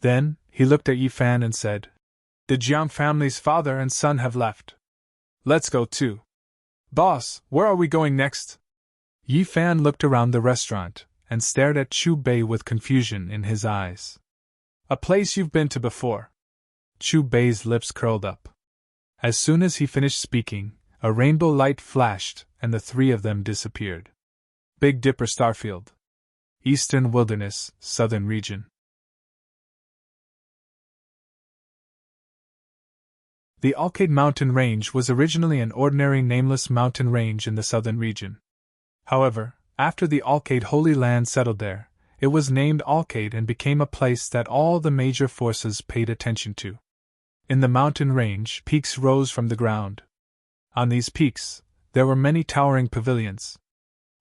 Then, he looked at Yi Fan and said, The Jiang family's father and son have left. Let's go too. Boss, where are we going next? Yi Fan looked around the restaurant and stared at Chu Bei with confusion in his eyes. A place you've been to before. Chu Bei's lips curled up. As soon as he finished speaking, a rainbow light flashed and the three of them disappeared. Big Dipper Starfield. Eastern Wilderness, Southern Region. The Alcade mountain range was originally an ordinary nameless mountain range in the southern region. However, after the Alcade Holy Land settled there, it was named Alcade and became a place that all the major forces paid attention to. In the mountain range, peaks rose from the ground. On these peaks, there were many towering pavilions.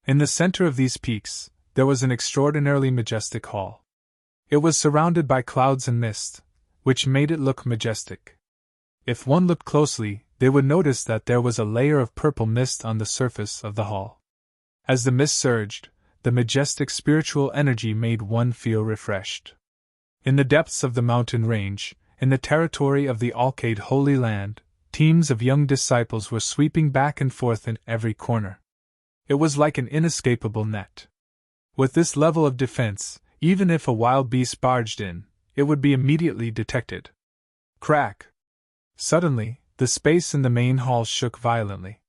In the center of these peaks, there was an extraordinarily majestic hall. It was surrounded by clouds and mist, which made it look majestic. If one looked closely, they would notice that there was a layer of purple mist on the surface of the hall. As the mist surged, the majestic spiritual energy made one feel refreshed. In the depths of the mountain range, in the territory of the Alcade Holy Land, teams of young disciples were sweeping back and forth in every corner. It was like an inescapable net. With this level of defense, even if a wild beast barged in, it would be immediately detected. Crack! Suddenly, the space in the main hall shook violently.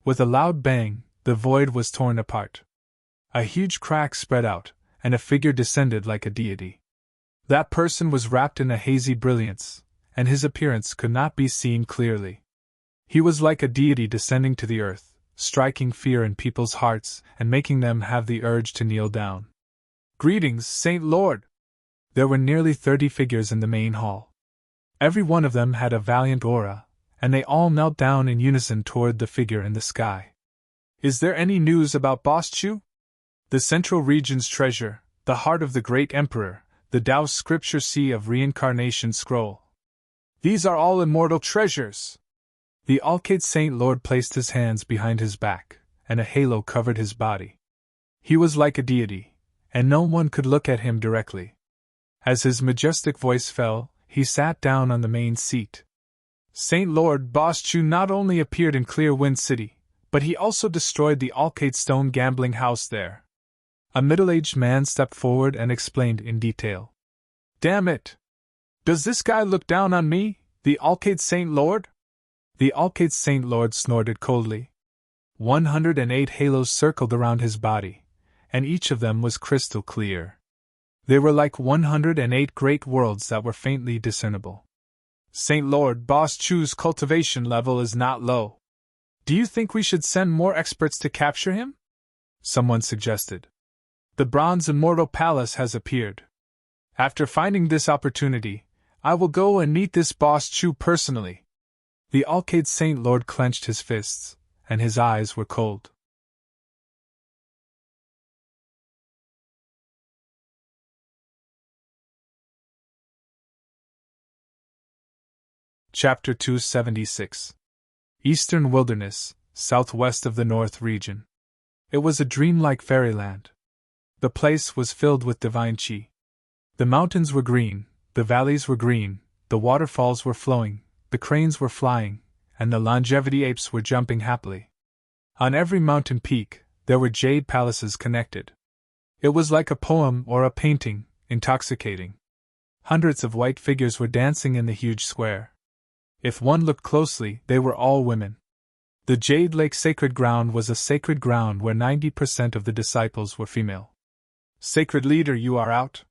With a loud bang, the void was torn apart. A huge crack spread out, and a figure descended like a deity. That person was wrapped in a hazy brilliance, and his appearance could not be seen clearly. He was like a deity descending to the earth, striking fear in people's hearts and making them have the urge to kneel down. Greetings, Saint Lord! There were nearly 30 figures in the main hall. Every one of them had a valiant aura, and they all knelt down in unison toward the figure in the sky. Is there any news about Boss Chu? The Central Region's treasure, the heart of the great Emperor, the Tao Scripture Sea of Reincarnation Scroll. These are all immortal treasures. The Alcade Saint Lord placed his hands behind his back, and a halo covered his body. He was like a deity, and no one could look at him directly. As his majestic voice fell, he sat down on the main seat. Saint Lord Boss Chu not only appeared in Clear Wind City, but he also destroyed the Alcade Stone gambling house there. A middle-aged man stepped forward and explained in detail. Damn it! Does this guy look down on me, the Alcade Saint Lord? The Alcade Saint Lord snorted coldly. 108 halos circled around his body, and each of them was crystal clear. They were like 108 great worlds that were faintly discernible. Saint Lord, Boss Chu's cultivation level is not low. Do you think we should send more experts to capture him? Someone suggested. The Bronze Immortal Palace has appeared. After finding this opportunity, I will go and meet this Boss Chu personally. The Alcade Saint Lord clenched his fists, and his eyes were cold. Chapter 276. Eastern Wilderness, southwest of the North region. It was a dreamlike fairyland. The place was filled with divine chi. The mountains were green, the valleys were green, the waterfalls were flowing, the cranes were flying, and the longevity apes were jumping happily. On every mountain peak, there were jade palaces connected. It was like a poem or a painting, intoxicating. Hundreds of white figures were dancing in the huge square. If one looked closely, they were all women. The Jade Lake Sacred Ground was a sacred ground where 90% of the disciples were female. Sacred Leader, you are out.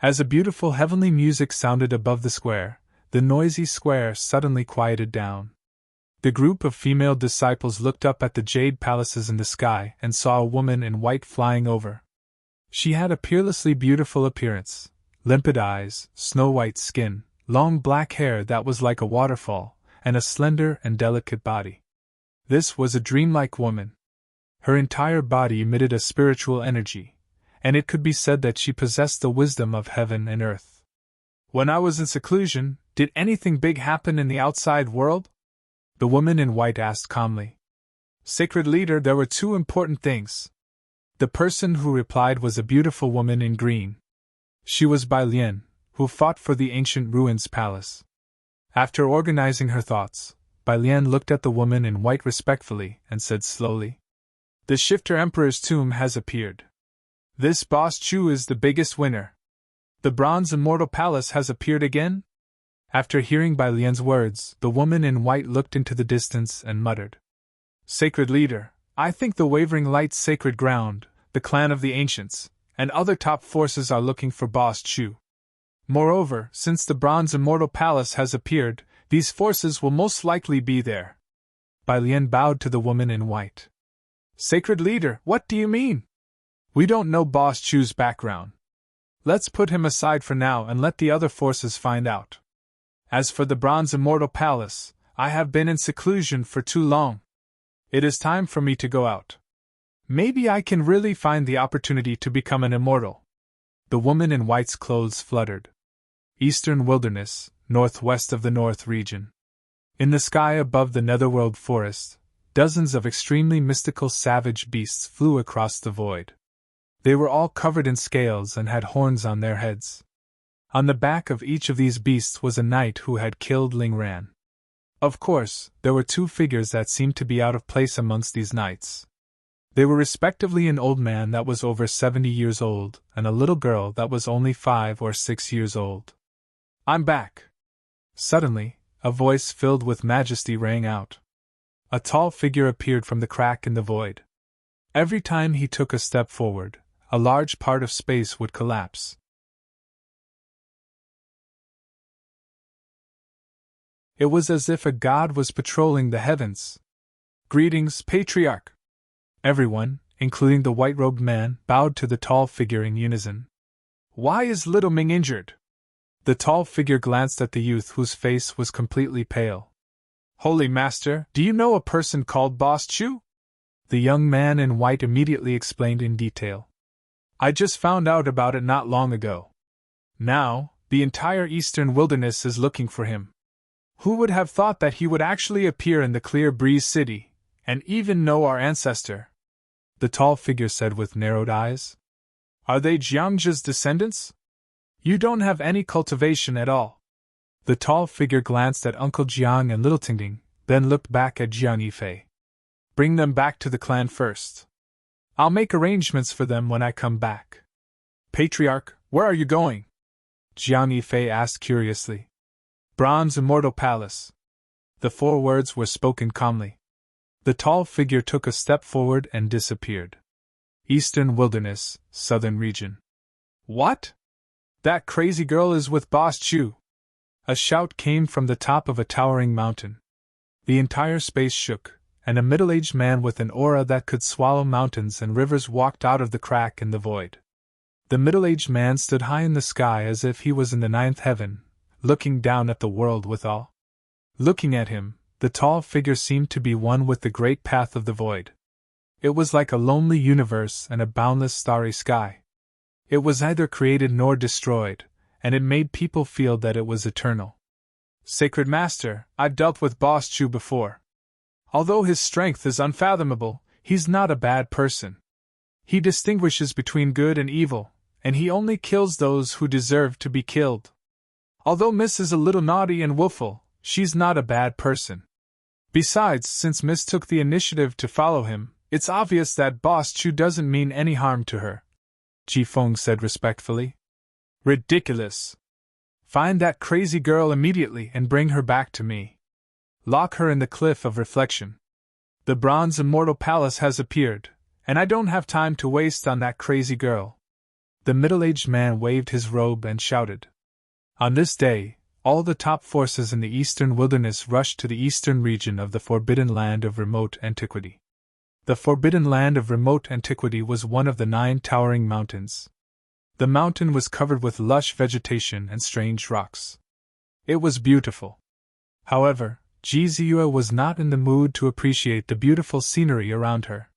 As a beautiful heavenly music sounded above the square, the noisy square suddenly quieted down. The group of female disciples looked up at the jade palaces in the sky and saw a woman in white flying over. She had a peerlessly beautiful appearance, limpid eyes, snow-white skin, long black hair that was like a waterfall, and a slender and delicate body. This was a dreamlike woman. Her entire body emitted a spiritual energy, and it could be said that she possessed the wisdom of heaven and earth. When I was in seclusion, did anything big happen in the outside world? The woman in white asked calmly. Sacred Leader, there were two important things. The person who replied was a beautiful woman in green. She was Bai Lian, who fought for the ancient ruins palace. After organizing her thoughts, Bai Lian looked at the woman in white respectfully and said slowly, The Shifter Emperor's tomb has appeared. This Boss Chu is the biggest winner. The Bronze Immortal Palace has appeared again? After hearing Bai Lian's words, the woman in white looked into the distance and muttered, Sacred Leader, I think the Wavering Light's Sacred Ground, the clan of the Ancients, and other top forces are looking for Boss Chu. Moreover, since the Bronze Immortal Palace has appeared, these forces will most likely be there. Bai Lian bowed to the woman in white. Sacred Leader, what do you mean? We don't know Boss Chu's background. Let's put him aside for now and let the other forces find out. As for the Bronze Immortal Palace, I have been in seclusion for too long. It is time for me to go out. Maybe I can really find the opportunity to become an immortal. The woman in white's clothes fluttered. Eastern Wilderness, northwest of the North region. In the sky above the Netherworld forest, dozens of extremely mystical savage beasts flew across the void. They were all covered in scales and had horns on their heads. On the back of each of these beasts was a knight who had killed Ling Ran. Of course, there were two figures that seemed to be out of place amongst these knights. They were respectively an old man that was over 70 years old and a little girl that was only 5 or 6 years old. I'm back. Suddenly, a voice filled with majesty rang out. A tall figure appeared from the crack in the void. Every time he took a step forward, a large part of space would collapse. It was as if a god was patrolling the heavens. Greetings, Patriarch! Everyone, including the white-robed man, bowed to the tall figure in unison. Why is little Ming injured? The tall figure glanced at the youth whose face was completely pale. Holy Master, do you know a person called Boss Chu? The young man in white immediately explained in detail. I just found out about it not long ago. Now, the entire Eastern Wilderness is looking for him. Who would have thought that he would actually appear in the Clear Breeze City, and even know our ancestor? The tall figure said with narrowed eyes. Are they Jiangzhe's descendants? You don't have any cultivation at all. The tall figure glanced at Uncle Jiang and Little Tingting, then looked back at Jiang Yifei. Bring them back to the clan first. I'll make arrangements for them when I come back. Patriarch, where are you going? Jiang Yifei asked curiously. Bronze Immortal Palace. The 4 words were spoken calmly. The tall figure took a step forward and disappeared. Eastern Wilderness, Southern Region. What? That crazy girl is with Boss Chu. A shout came from the top of a towering mountain. The entire space shook, and a middle-aged man with an aura that could swallow mountains and rivers walked out of the crack in the void. The middle-aged man stood high in the sky as if he was in the ninth heaven, looking down at the world with awe. Looking at him, the tall figure seemed to be one with the great path of the void. It was like a lonely universe and a boundless starry sky. It was neither created nor destroyed, and it made people feel that it was eternal. Sacred Master, I've dealt with Boss Chu before. Although his strength is unfathomable, he's not a bad person. He distinguishes between good and evil, and he only kills those who deserve to be killed. Although Miss is a little naughty and willful, she's not a bad person. Besides, since Miss took the initiative to follow him, it's obvious that Boss Chu doesn't mean any harm to her, Ji Feng said respectfully. Ridiculous. Find that crazy girl immediately and bring her back to me. Lock her in the cliff of reflection. The bronze immortal palace has appeared, and I don't have time to waste on that crazy girl. The middle-aged man waved his robe and shouted. On this day, all the top forces in the eastern wilderness rushed to the eastern region of the Forbidden Land of Remote Antiquity. The Forbidden Land of Remote Antiquity was one of the 9 towering mountains. The mountain was covered with lush vegetation and strange rocks. It was beautiful. However, Ji Ziyue was not in the mood to appreciate the beautiful scenery around her.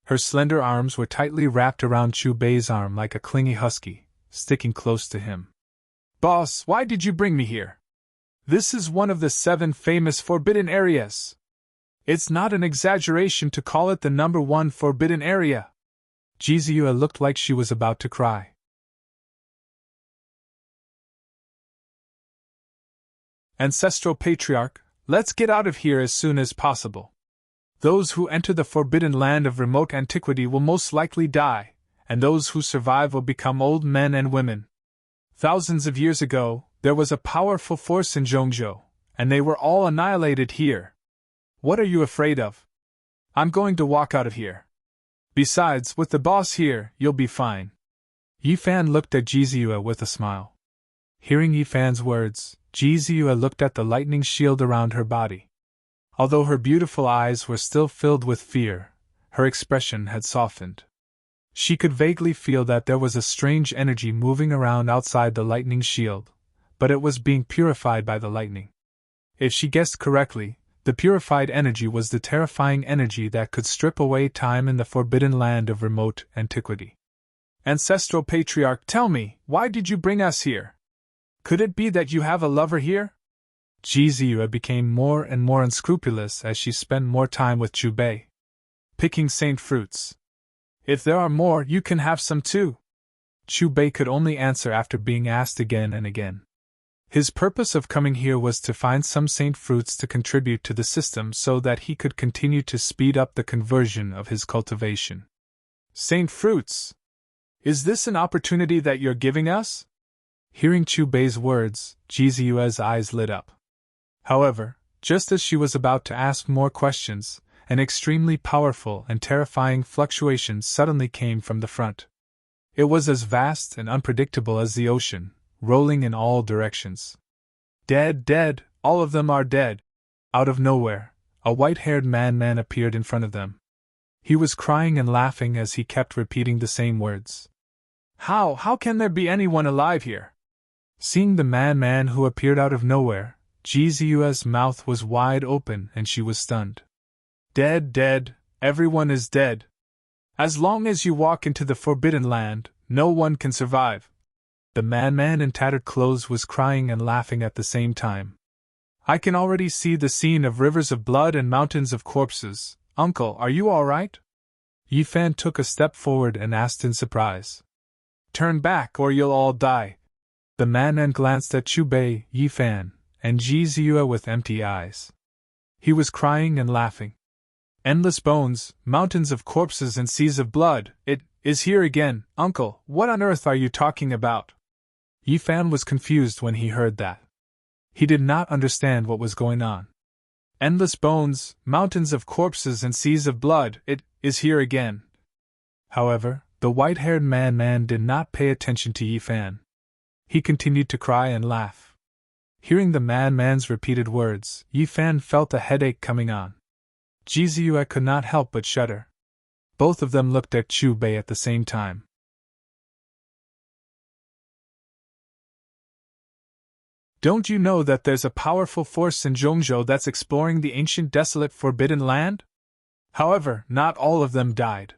Her slender arms were tightly wrapped around Chu Bei's arm like a clingy husky, sticking close to him. Boss, why did you bring me here? This is one of the 7 famous forbidden areas. It's not an exaggeration to call it the #1 forbidden area. Ji Ziyue looked like she was about to cry. Ancestral Patriarch, let's get out of here as soon as possible. Those who enter the Forbidden Land of Remote Antiquity will most likely die, and those who survive will become old men and women. Thousands of years ago, there was a powerful force in Zhongzhou, and they were all annihilated here. What are you afraid of? I'm going to walk out of here. Besides, with the boss here, you'll be fine. Yi Fan looked at Ji Ziyue with a smile. Hearing Yi Fan's words, Ji Ziyue looked at the lightning shield around her body. Although her beautiful eyes were still filled with fear, her expression had softened. She could vaguely feel that there was a strange energy moving around outside the lightning shield, but it was being purified by the lightning. If she guessed correctly, the purified energy was the terrifying energy that could strip away time in the Forbidden Land of Remote Antiquity. Ancestral Patriarch, tell me, why did you bring us here? Could it be that you have a lover here? Ji Ziyue became more and more unscrupulous as she spent more time with Chu Bei. Picking saint fruits. If there are more, you can have some too. Chu Bei could only answer after being asked again and again. His purpose of coming here was to find some saint fruits to contribute to the system so that he could continue to speed up the conversion of his cultivation. Saint fruits? Is this an opportunity that you're giving us? Hearing Chu Bei's words, Ji Ziyue's eyes lit up. However, just as she was about to ask more questions, an extremely powerful and terrifying fluctuation suddenly came from the front. It was as vast and unpredictable as the ocean, rolling in all directions. Dead, dead, all of them are dead. Out of nowhere, a white-haired man appeared in front of them. He was crying and laughing as he kept repeating the same words. How can there be anyone alive here? Seeing the man who appeared out of nowhere, Ji Ziyue's mouth was wide open and she was stunned. Dead, dead, everyone is dead. As long as you walk into the Forbidden Land, no one can survive. The man in tattered clothes was crying and laughing at the same time. I can already see the scene of rivers of blood and mountains of corpses. Uncle, are you all right? Yi Fan took a step forward and asked in surprise. Turn back or you'll all die. The man glanced at Chu Bei, Yi Fan, and Ji Ziyue with empty eyes. He was crying and laughing. Endless bones, mountains of corpses and seas of blood, it is here again. Uncle, what on earth are you talking about? Yi Fan was confused when he heard that. He did not understand what was going on. Endless bones, mountains of corpses and seas of blood, it is here again. However, the white-haired man did not pay attention to Yi Fan. He continued to cry and laugh. Hearing the madman's repeated words, Yi Fan felt a headache coming on. Ji Ziyue could not help but shudder. Both of them looked at Chu Bei at the same time. Don't you know that there's a powerful force in Zhongzhou that's exploring the ancient desolate forbidden land? However, not all of them died.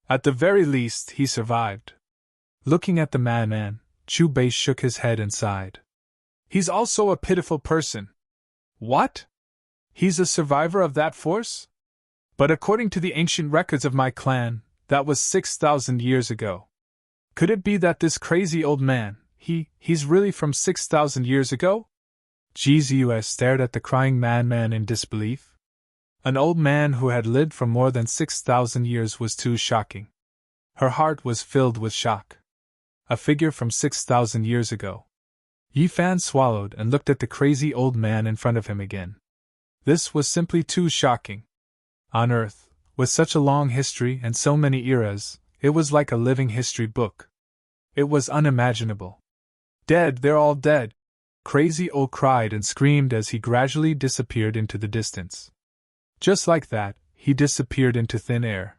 At the very least, he survived. Looking at the madman, Chu Bei shook his head and sighed. He's also a pitiful person. What? He's a survivor of that force? But according to the ancient records of my clan, that was 6,000 years ago. Could it be that this crazy old man, he's really from 6,000 years ago? Ji Ziyue stared at the crying madman in disbelief. An old man who had lived for more than 6,000 years was too shocking. Her heart was filled with shock. A figure from 6,000 years ago. Yi Fan swallowed and looked at the crazy old man in front of him again. This was simply too shocking. On Earth, with such a long history and so many eras, it was like a living history book. It was unimaginable. Dead, they're all dead! Crazy O cried and screamed as he gradually disappeared into the distance. Just like that, he disappeared into thin air.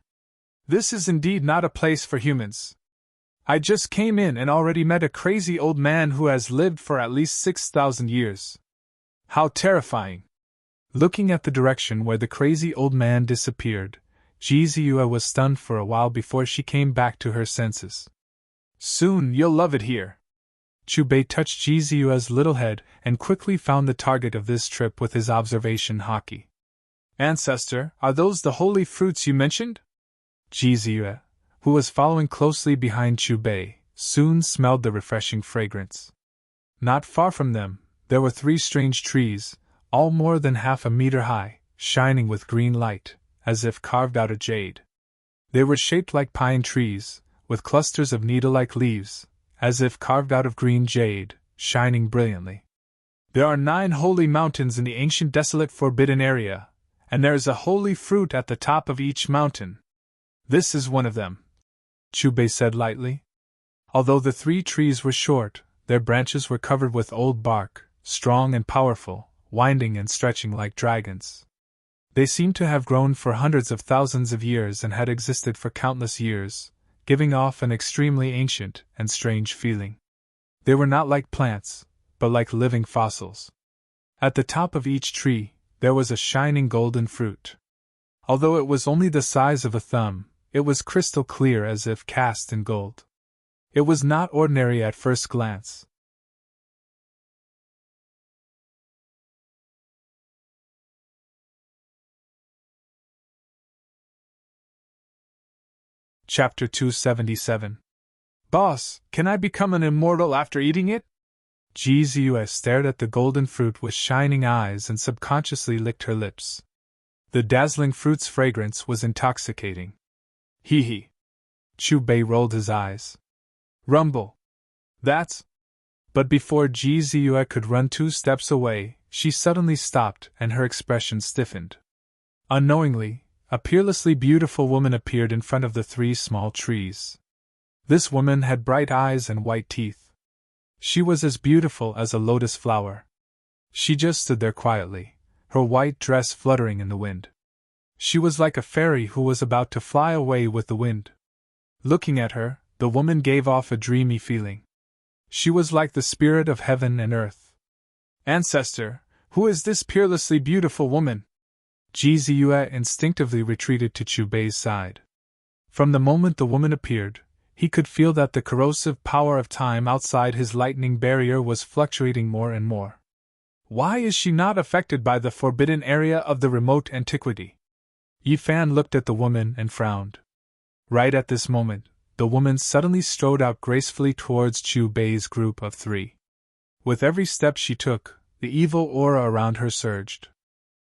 This is indeed not a place for humans. I just came in and already met a crazy old man who has lived for at least 6,000 years. How terrifying! Looking at the direction where the crazy old man disappeared, Ji Ziyue was stunned for a while before she came back to her senses. Soon you'll love it here. Chu Bei touched Ji Ziyue's little head and quickly found the target of this trip with his observation hockey. Ancestor, are those the holy fruits you mentioned? Ji Ziyue, who was following closely behind Chu Bei, soon smelled the refreshing fragrance. Not far from them, there were 3 strange trees, all more than half a meter high, shining with green light, as if carved out of jade. They were shaped like pine trees, with clusters of needle-like leaves, as if carved out of green jade, shining brilliantly. There are 9 holy mountains in the ancient desolate forbidden area, and there is a holy fruit at the top of each mountain. This is one of them, Chu Bei said lightly. Although the 3 trees were short, their branches were covered with old bark, strong and powerful, winding and stretching like dragons. They seemed to have grown for hundreds of thousands of years and had existed for countless years, giving off an extremely ancient and strange feeling. They were not like plants, but like living fossils. At the top of each tree, there was a shining golden fruit. Although it was only the size of a thumb, it was crystal clear as if cast in gold. It was not ordinary at first glance. Chapter 277. Boss, can I become an immortal after eating it? Ji Ziyue stared at the golden fruit with shining eyes and subconsciously licked her lips. The dazzling fruit's fragrance was intoxicating. Hee. Chu Bei rolled his eyes. Rumble. That's... But before Ji Ziyue could run 2 steps away, she suddenly stopped and her expression stiffened. Unknowingly, a peerlessly beautiful woman appeared in front of the 3 small trees. This woman had bright eyes and white teeth. She was as beautiful as a lotus flower. She just stood there quietly, her white dress fluttering in the wind. She was like a fairy who was about to fly away with the wind. Looking at her, the woman gave off a dreamy feeling. She was like the spirit of heaven and earth. Ancestor, who is this peerlessly beautiful woman? Ji Ziyue instinctively retreated to Chu Bei's side. From the moment the woman appeared, he could feel that the corrosive power of time outside his lightning barrier was fluctuating more and more. Why is she not affected by the forbidden area of the remote antiquity? Yi Fan looked at the woman and frowned. Right at this moment, the woman suddenly strode out gracefully towards Chu Bei's group of 3. With every step she took, the evil aura around her surged.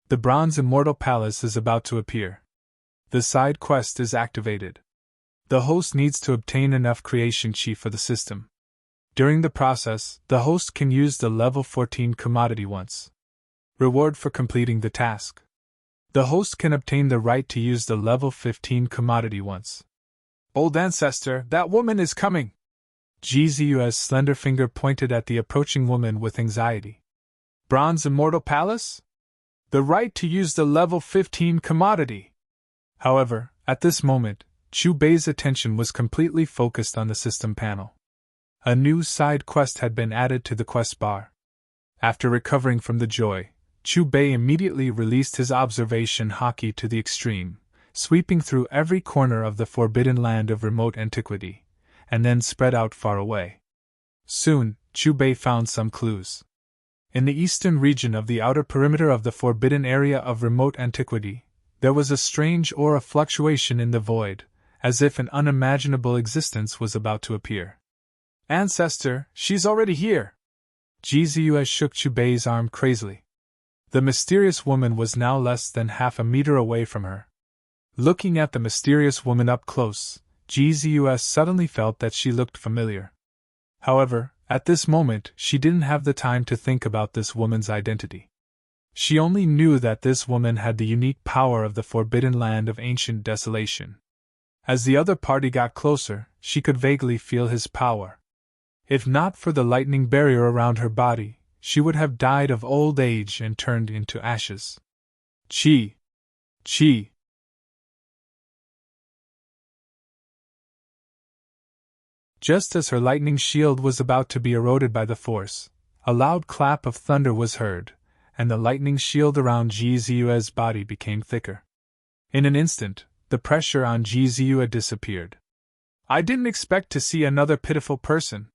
The Bronze Immortal Palace is about to appear. The side quest is activated. The host needs to obtain enough creation chi for the system. During the process, the host can use the level 14 commodity once. Reward for completing the task. The host can obtain the right to use the level 15 commodity once. Old ancestor, that woman is coming! Ji Ziyue's slender finger pointed at the approaching woman with anxiety. Bronze Immortal Palace? The right to use the level 15 commodity. However, at this moment, Chu Bei's attention was completely focused on the system panel. A new side quest had been added to the quest bar. After recovering from the joy, Chu Bei immediately released his observation hockey to the extreme, sweeping through every corner of the forbidden land of remote antiquity, and then spread out far away. Soon, Chu Bei found some clues. In the eastern region of the outer perimeter of the forbidden area of remote antiquity, there was a strange aura fluctuation in the void, as if an unimaginable existence was about to appear. Ancestor, she's already here! Jizue shook Chu Bei's arm crazily. The mysterious woman was now less than half a meter away from her. Looking at the mysterious woman up close, Jizue suddenly felt that she looked familiar. However, at this moment she didn't have the time to think about this woman's identity. She only knew that this woman had the unique power of the forbidden land of ancient desolation. As the other party got closer, she could vaguely feel his power. If not for the lightning barrier around her body, she would have died of old age and turned into ashes. Chi! Chi! Just as her lightning shield was about to be eroded by the force, a loud clap of thunder was heard, and the lightning shield around Jizue's body became thicker. In an instant, the pressure on Jizue disappeared. I didn't expect to see another pitiful person.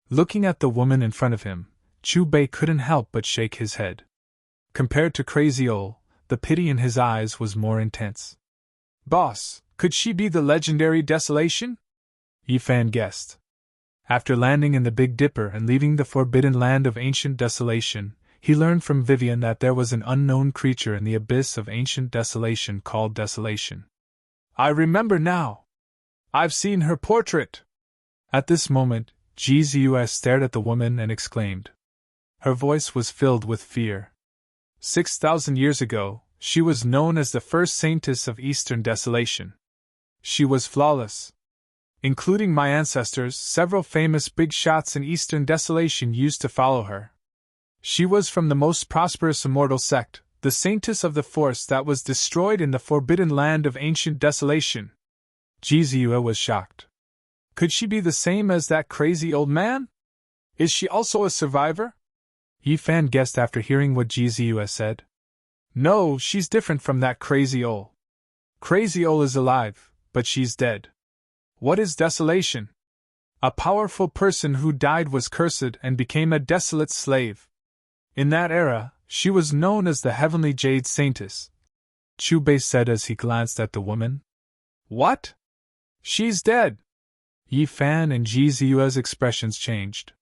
Looking at the woman in front of him, Chu Bei couldn't help but shake his head. Compared to Crazy Ol, the pity in his eyes was more intense. Boss, could she be the legendary Desolation? Yifan guessed. After landing in the Big Dipper and leaving the forbidden land of ancient desolation, he learned from Vivian that there was an unknown creature in the abyss of ancient desolation called Desolation. I remember now! I've seen her portrait! At this moment, Jizue stared at the woman and exclaimed. Her voice was filled with fear. 6,000 years ago, she was known as the first saintess of Eastern Desolation. She was flawless. Including my ancestors, several famous big shots in Eastern Desolation used to follow her. She was from the most prosperous immortal sect, the saintess of the force that was destroyed in the forbidden land of ancient desolation. Jizue was shocked. Could she be the same as that crazy old man? Is she also a survivor? Yifan guessed after hearing what Jizue said. No, she's different from that Crazy Ol. Crazy Ol is alive, but she's dead. What is desolation? A powerful person who died was cursed and became a desolate slave. In that era, she was known as the Heavenly Jade Saintess. Chu Bei said as he glanced at the woman. What? She's dead! Yifan and Jizue's expressions changed.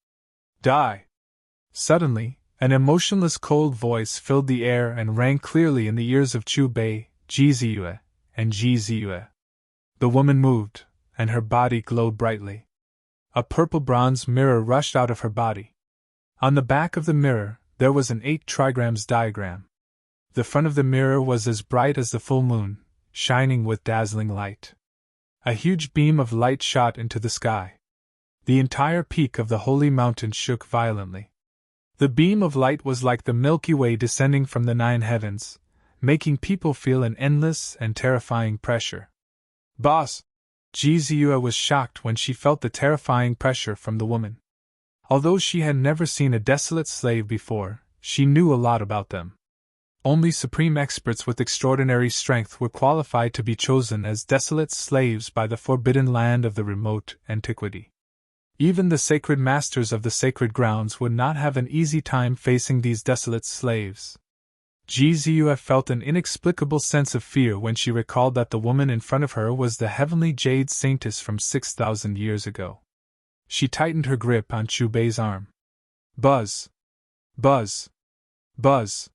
Die! Suddenly, an emotionless cold voice filled the air and rang clearly in the ears of Chu Bei, Jizue, and Jizue. The woman moved, and her body glowed brightly. A purple bronze mirror rushed out of her body. On the back of the mirror, there was an 8 trigrams diagram. The front of the mirror was as bright as the full moon, shining with dazzling light. A huge beam of light shot into the sky. The entire peak of the holy mountain shook violently. The beam of light was like the Milky Way descending from the 9 heavens, making people feel an endless and terrifying pressure. Boss! Jizue was shocked when she felt the terrifying pressure from the woman. Although she had never seen a desolate slave before, she knew a lot about them. Only supreme experts with extraordinary strength were qualified to be chosen as desolate slaves by the forbidden land of the remote antiquity. Even the sacred masters of the sacred grounds would not have an easy time facing these desolate slaves. Jizue felt an inexplicable sense of fear when she recalled that the woman in front of her was the Heavenly Jade Saintess from 6,000 years ago. She tightened her grip on Chu Bei's arm. Buzz! Buzz! Buzz!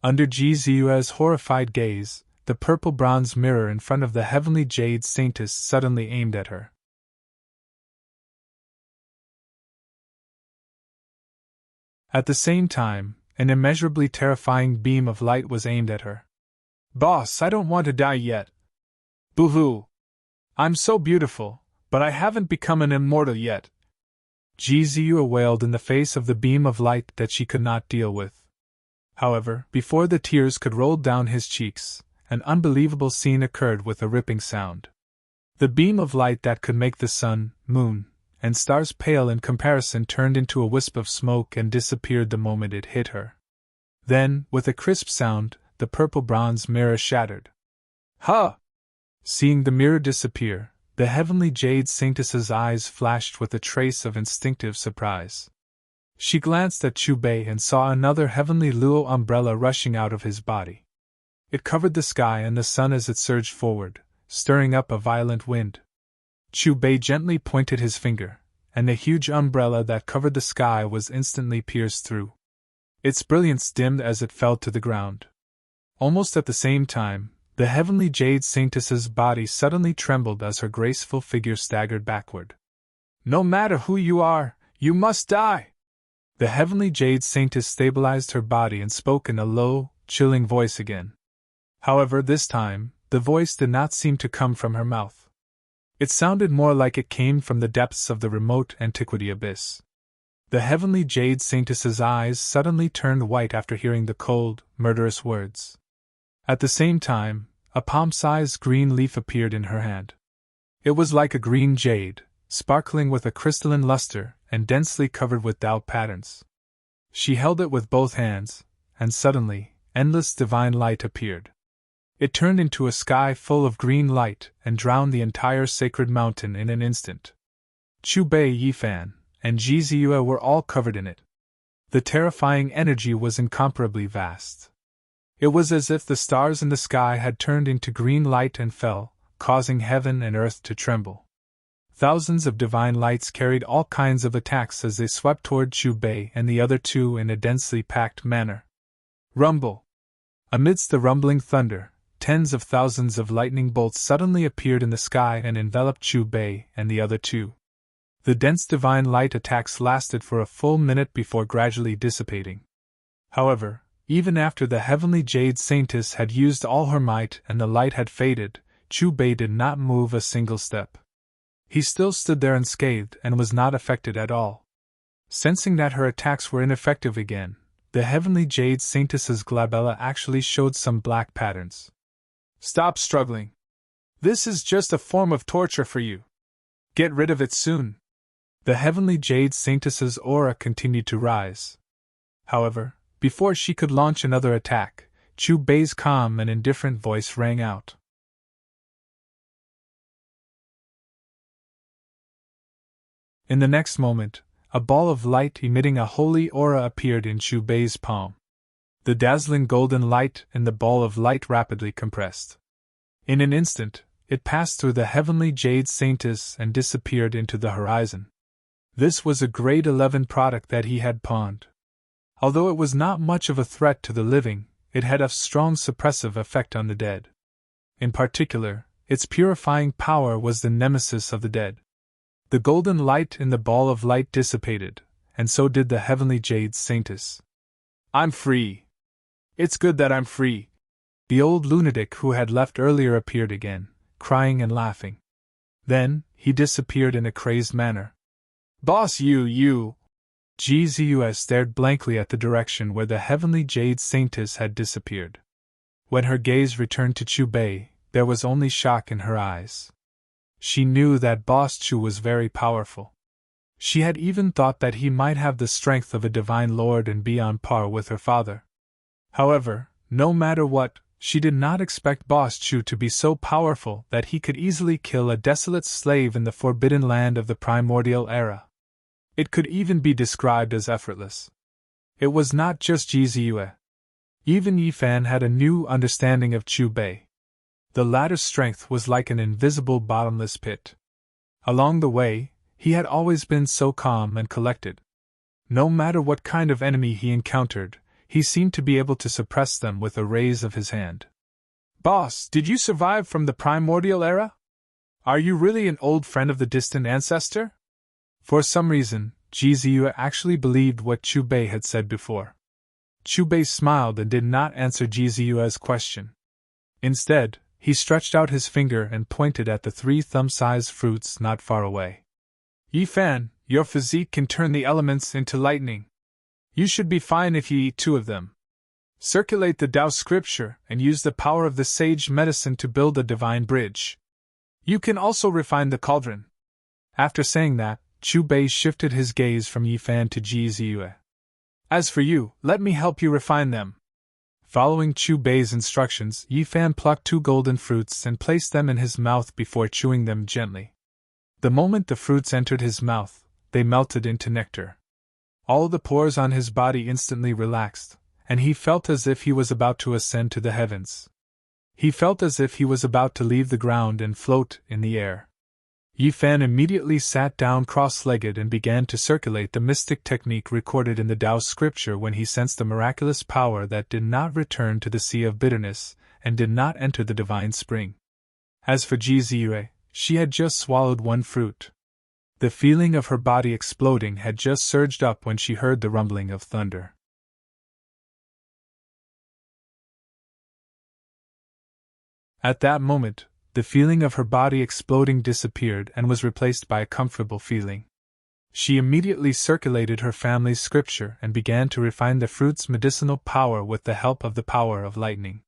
Under Jizue's horrified gaze, the purple bronze mirror in front of the Heavenly Jade Saintess suddenly aimed at her. At the same time, an immeasurably terrifying beam of light was aimed at her. Boss, I don't want to die yet. Boo-hoo! I'm so beautiful, but I haven't become an immortal yet. Jizue wailed in the face of the beam of light that she could not deal with. However, before the tears could roll down his cheeks, an unbelievable scene occurred with a ripping sound. The beam of light that could make the sun, moon, and stars pale in comparison turned into a wisp of smoke and disappeared the moment it hit her. Then, with a crisp sound, the purple bronze mirror shattered. Huh! Seeing the mirror disappear, the heavenly jade saintess's eyes flashed with a trace of instinctive surprise. She glanced at Chubei and saw another heavenly luo umbrella rushing out of his body. It covered the sky and the sun as it surged forward, stirring up a violent wind. Chubei gently pointed his finger, and the huge umbrella that covered the sky was instantly pierced through. Its brilliance dimmed as it fell to the ground. Almost at the same time, the heavenly jade saintess's body suddenly trembled as her graceful figure staggered backward. No matter who you are, you must die! The heavenly jade saintess stabilized her body and spoke in a low, chilling voice again. However, this time, the voice did not seem to come from her mouth. It sounded more like it came from the depths of the remote antiquity abyss. The heavenly jade saintess's eyes suddenly turned white after hearing the cold, murderous words. At the same time, a palm-sized green leaf appeared in her hand. It was like a green jade, sparkling with a crystalline luster and densely covered with Tao patterns. She held it with both hands, and suddenly, endless divine light appeared. It turned into a sky full of green light and drowned the entire sacred mountain in an instant. Chubei Yifan and Jiziyue were all covered in it. The terrifying energy was incomparably vast. It was as if the stars in the sky had turned into green light and fell, causing heaven and earth to tremble. Thousands of divine lights carried all kinds of attacks as they swept toward Chubei and the other two in a densely packed manner. Rumble! Amidst the rumbling thunder, tens of thousands of lightning bolts suddenly appeared in the sky and enveloped Chubei and the other two. The dense divine light attacks lasted for a full minute before gradually dissipating. However, even after the heavenly jade saintess had used all her might and the light had faded, Chubei did not move a single step. He still stood there unscathed and was not affected at all. Sensing that her attacks were ineffective again, the heavenly jade saintess's glabella actually showed some black patterns. Stop struggling. This is just a form of torture for you. Get rid of it soon. The heavenly jade saintess's aura continued to rise. However, before she could launch another attack, Chubei's calm and indifferent voice rang out. In the next moment, a ball of light emitting a holy aura appeared in Chubei's palm. The dazzling golden light in the ball of light rapidly compressed. In an instant, it passed through the heavenly jade saintess and disappeared into the horizon. This was a grade 11 product that he had pawned. Although it was not much of a threat to the living, it had a strong suppressive effect on the dead. In particular, its purifying power was the nemesis of the dead. The golden light in the ball of light dissipated, and so did the heavenly jade saintess. I'm free. It's good that I'm free. The old lunatic who had left earlier appeared again, crying and laughing. Then, he disappeared in a crazed manner. Boss, you! Jiziyue stared blankly at the direction where the heavenly jade saintess had disappeared. When her gaze returned to Chubei, there was only shock in her eyes. She knew that Boss Chu was very powerful. She had even thought that he might have the strength of a divine lord and be on par with her father. However, no matter what, she did not expect Boss Chu to be so powerful that he could easily kill a desolate slave in the forbidden land of the primordial era. It could even be described as effortless. It was not just Jiziyue. Even Yifan had a new understanding of Chubei. The latter's strength was like an invisible bottomless pit. Along the way, he had always been so calm and collected. No matter what kind of enemy he encountered, he seemed to be able to suppress them with a raise of his hand. Boss, did you survive from the primordial era? Are you really an old friend of the distant ancestor? For some reason, Jiziyue actually believed what Chubei had said before. Chubei smiled and did not answer Jiziyue's question. Instead, he stretched out his finger and pointed at the 3 thumb-sized fruits not far away. Yifan, your physique can turn the elements into lightning. You should be fine if you eat 2 of them. Circulate the Tao scripture and use the power of the sage medicine to build a divine bridge. You can also refine the cauldron. After saying that, Chu Bei shifted his gaze from Yi Fan to Ji Ziyue. As for you, let me help you refine them. Following Chu Bei's instructions, Yi Fan plucked 2 golden fruits and placed them in his mouth before chewing them gently. The moment the fruits entered his mouth, they melted into nectar. All the pores on his body instantly relaxed, and he felt as if he was about to ascend to the heavens. He felt as if he was about to leave the ground and float in the air. Yi Fan immediately sat down cross-legged and began to circulate the mystic technique recorded in the Tao scripture when he sensed the miraculous power that did not return to the sea of bitterness and did not enter the divine spring. As for Ji Ziyue, she had just swallowed 1 fruit. The feeling of her body exploding had just surged up when she heard the rumbling of thunder. At that moment, the feeling of her body exploding disappeared and was replaced by a comfortable feeling. She immediately circulated her family's scripture and began to refine the fruit's medicinal power with the help of the power of lightning.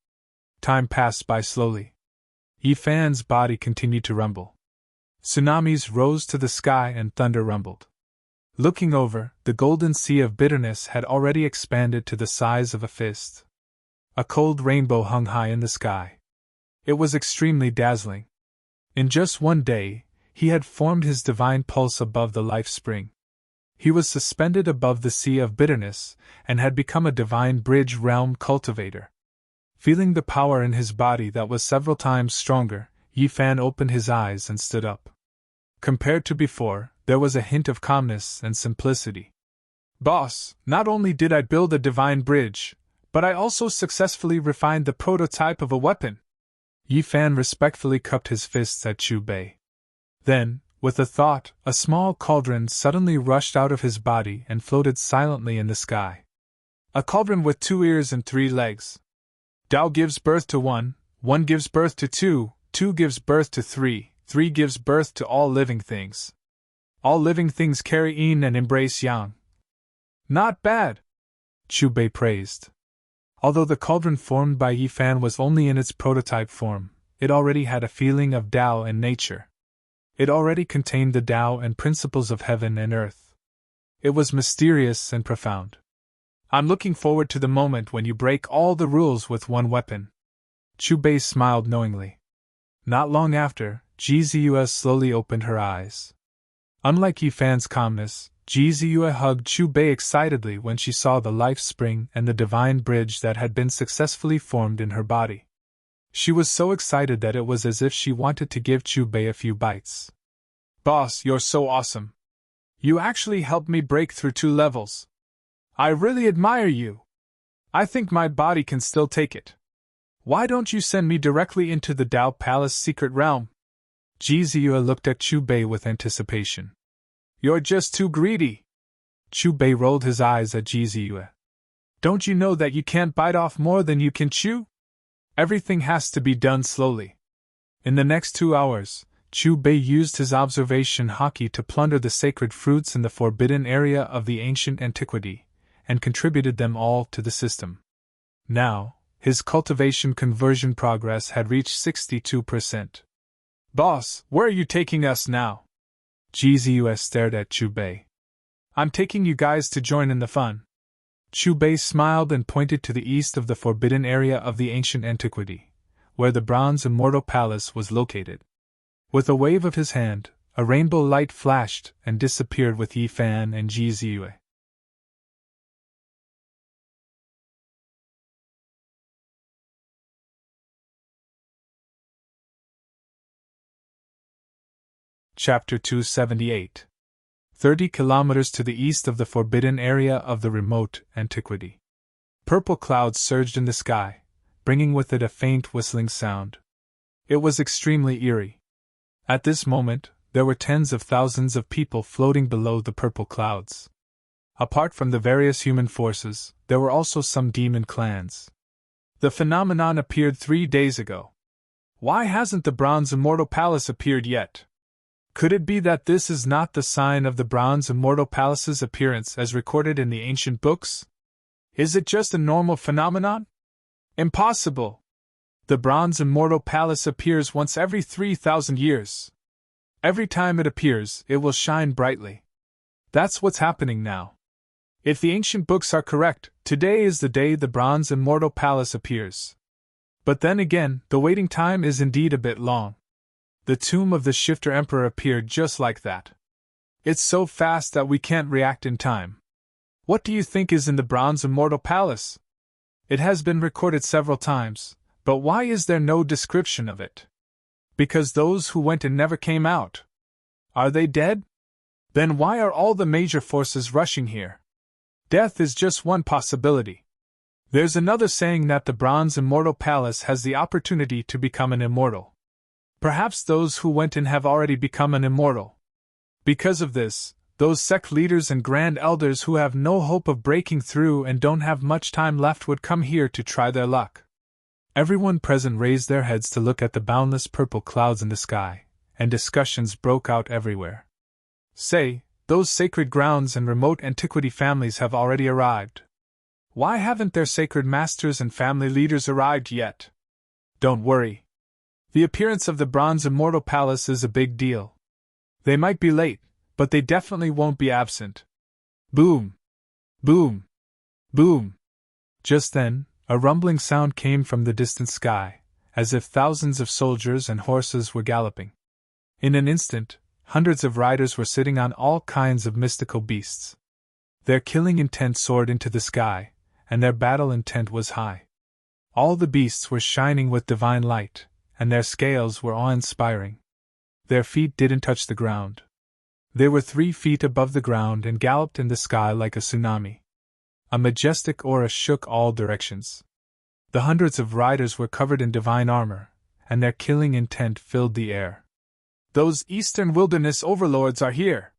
Time passed by slowly. Yi Fan's body continued to rumble. Tsunamis rose to the sky and thunder rumbled. Looking over, the golden sea of bitterness had already expanded to the size of a fist. A cold rainbow hung high in the sky. It was extremely dazzling. In just 1 day, he had formed his divine pulse above the life spring. He was suspended above the sea of bitterness and had become a divine bridge realm cultivator. Feeling the power in his body that was several times stronger, Yi Fan opened his eyes and stood up. Compared to before, there was a hint of calmness and simplicity. Boss, not only did I build a divine bridge, but I also successfully refined the prototype of a weapon. Yi Fan respectfully cupped his fists at Chu Bei. Then, with a thought, a small cauldron suddenly rushed out of his body and floated silently in the sky. A cauldron with 2 ears and 3 legs. Tao gives birth to 1, 1 gives birth to 2, 2 gives birth to 3, 3 gives birth to all living things. All living things carry yin and embrace yang. Not bad, Chu Bei praised. Although the cauldron formed by Yi Fan was only in its prototype form, it already had a feeling of Tao and nature. It already contained the Tao and principles of heaven and earth. It was mysterious and profound. I'm looking forward to the moment when you break all the rules with 1 weapon. Chu Bei smiled knowingly. Not long after, Ji Ziyue slowly opened her eyes. Unlike Yi Fan's calmness, Ji Ziyue hugged Chu Bei excitedly when she saw the life spring and the divine bridge that had been successfully formed in her body. She was so excited that it was as if she wanted to give Chu Bei a few bites. Boss, you're so awesome. You actually helped me break through 2 levels. I really admire you. I think my body can still take it. Why don't you send me directly into the Tao Palace secret realm? Ji Ziyue looked at Chu Bei with anticipation. You're just too greedy. Chu Bei rolled his eyes at Ji Ziyue. Don't you know that you can't bite off more than you can chew? Everything has to be done slowly. In the next 2 hours, Chu Bei used his observation haki to plunder the sacred fruits in the forbidden area of the ancient antiquity, and contributed them all to the system. Now, his cultivation conversion progress had reached 62%. Boss, where are you taking us now? Ji Ziyue stared at Chu Bei. I'm taking you guys to join in the fun. Chu Bei smiled and pointed to the east of the forbidden area of the ancient antiquity, where the bronze immortal palace was located. With a wave of his hand, a rainbow light flashed and disappeared with Yi Fan and Ji Ziyue. Chapter 278. 30 kilometers to the east of the forbidden area of the remote antiquity. Purple clouds surged in the sky, bringing with it a faint whistling sound. It was extremely eerie. At this moment, there were tens of thousands of people floating below the purple clouds. Apart from the various human forces, there were also some demon clans. The phenomenon appeared 3 days ago. Why hasn't the Bronze Immortal Palace appeared yet? Could it be that this is not the sign of the Bronze Immortal Palace's appearance as recorded in the ancient books? Is it just a normal phenomenon? Impossible! The bronze immortal palace appears once every 3,000 years. Every time it appears, it will shine brightly. That's what's happening now. If the ancient books are correct, today is the day the bronze immortal palace appears. But then again, the waiting time is indeed a bit long. The tomb of the Shifter Emperor appeared just like that. It's so fast that we can't react in time. What do you think is in the bronze immortal palace? It has been recorded several times, but why is there no description of it? Because those who went in never came out. Are they dead? Then why are all the major forces rushing here? Death is just one possibility. There's another saying that the bronze immortal palace has the opportunity to become an immortal. Perhaps those who went in have already become an immortal. Because of this, those sect leaders and grand elders who have no hope of breaking through and don't have much time left would come here to try their luck. Everyone present raised their heads to look at the boundless purple clouds in the sky, and discussions broke out everywhere. Say, those sacred grounds and remote antiquity families have already arrived. Why haven't their sacred masters and family leaders arrived yet? Don't worry. The appearance of the bronze immortal palace is a big deal. They might be late, but they definitely won't be absent. Boom! Boom! Boom! Just then, a rumbling sound came from the distant sky, as if thousands of soldiers and horses were galloping. In an instant, hundreds of riders were sitting on all kinds of mystical beasts. Their killing intent soared into the sky, and their battle intent was high. All the beasts were shining with divine light, and their scales were awe-inspiring. Their feet didn't touch the ground. They were 3 feet above the ground and galloped in the sky like a tsunami. A majestic aura shook all directions. The hundreds of riders were covered in divine armor, and their killing intent filled the air. Those eastern wilderness overlords are here!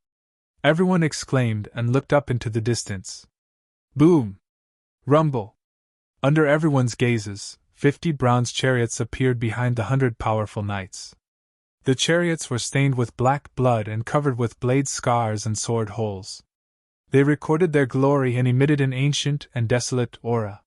Everyone exclaimed and looked up into the distance. Boom! Rumble! Under everyone's gazes, 50 bronze chariots appeared behind the 100 powerful knights. The chariots were stained with black blood and covered with blade scars and sword holes. They recorded their glory and emitted an ancient and desolate aura.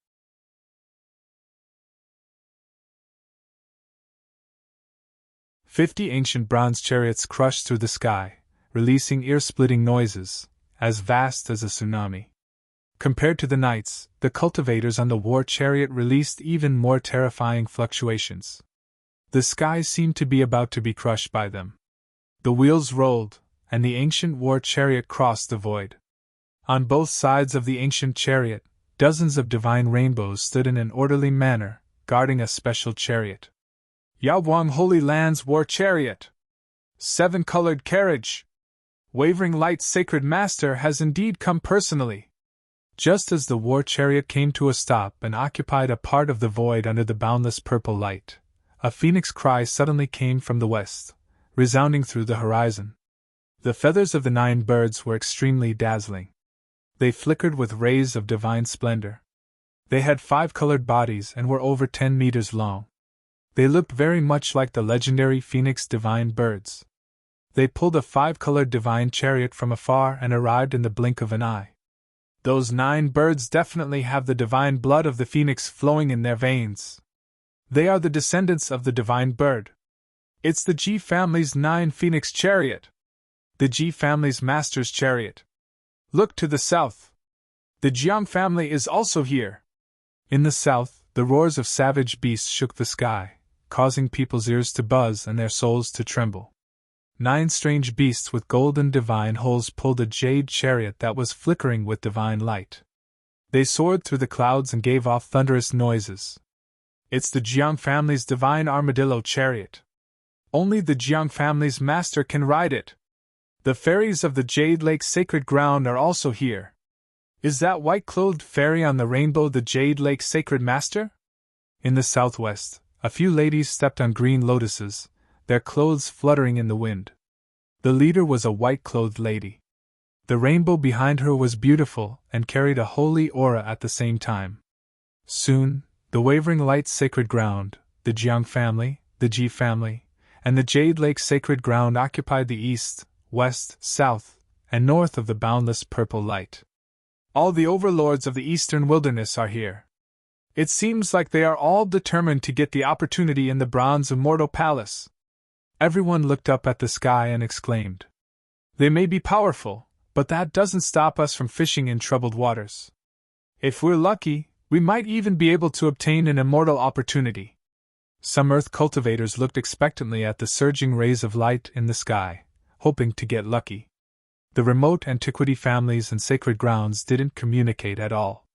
"50 ancient bronze chariots crushed through the sky, releasing ear-splitting noises, as vast as a tsunami. Compared to the knights, the cultivators on the war chariot released even more terrifying fluctuations. The sky seemed to be about to be crushed by them. The wheels rolled, and the ancient war chariot crossed the void. On both sides of the ancient chariot, dozens of divine rainbows stood in an orderly manner, guarding a special chariot. Yaoguang Holy Land's war chariot! 7-colored carriage! Wavering Light's sacred master has indeed come personally. Just as the war chariot came to a stop and occupied a part of the void under the boundless purple light, a phoenix cry suddenly came from the west, resounding through the horizon. The feathers of the 9 birds were extremely dazzling. They flickered with rays of divine splendor. They had 5-colored bodies and were over 10 meters long. They looked very much like the legendary phoenix divine birds. They pulled a 5-colored divine chariot from afar and arrived in the blink of an eye. Those 9 birds definitely have the divine blood of the phoenix flowing in their veins. They are the descendants of the divine bird. It's the Ji family's 9 phoenix chariot. The Ji family's master's chariot. Look to the south. The Jiang family is also here. In the south, the roars of savage beasts shook the sky, causing people's ears to buzz and their souls to tremble. 9 strange beasts with golden divine holes pulled a jade chariot that was flickering with divine light. They soared through the clouds and gave off thunderous noises. It's the Jiang family's divine armadillo chariot. Only the Jiang family's master can ride it. The fairies of the Jade Lake Sacred Ground are also here. Is that white-clothed fairy on the rainbow the Jade Lake Sacred Master? In the southwest, a few ladies stepped on green lotuses, their clothes fluttering in the wind. The leader was a white-clothed lady. The rainbow behind her was beautiful and carried a holy aura at the same time. Soon, the Wavering Light Sacred Ground, the Jiang family, the Ji family, and the Jade Lake Sacred Ground occupied the east, west, south, and north of the boundless purple light. All the overlords of the eastern wilderness are here. It seems like they are all determined to get the opportunity in the bronze immortal palace. Everyone looked up at the sky and exclaimed. They may be powerful, but that doesn't stop us from fishing in troubled waters. If we're lucky, we might even be able to obtain an immortal opportunity. Some earth cultivators looked expectantly at the surging rays of light in the sky, hoping to get lucky. The remote antiquity families and sacred grounds didn't communicate at all.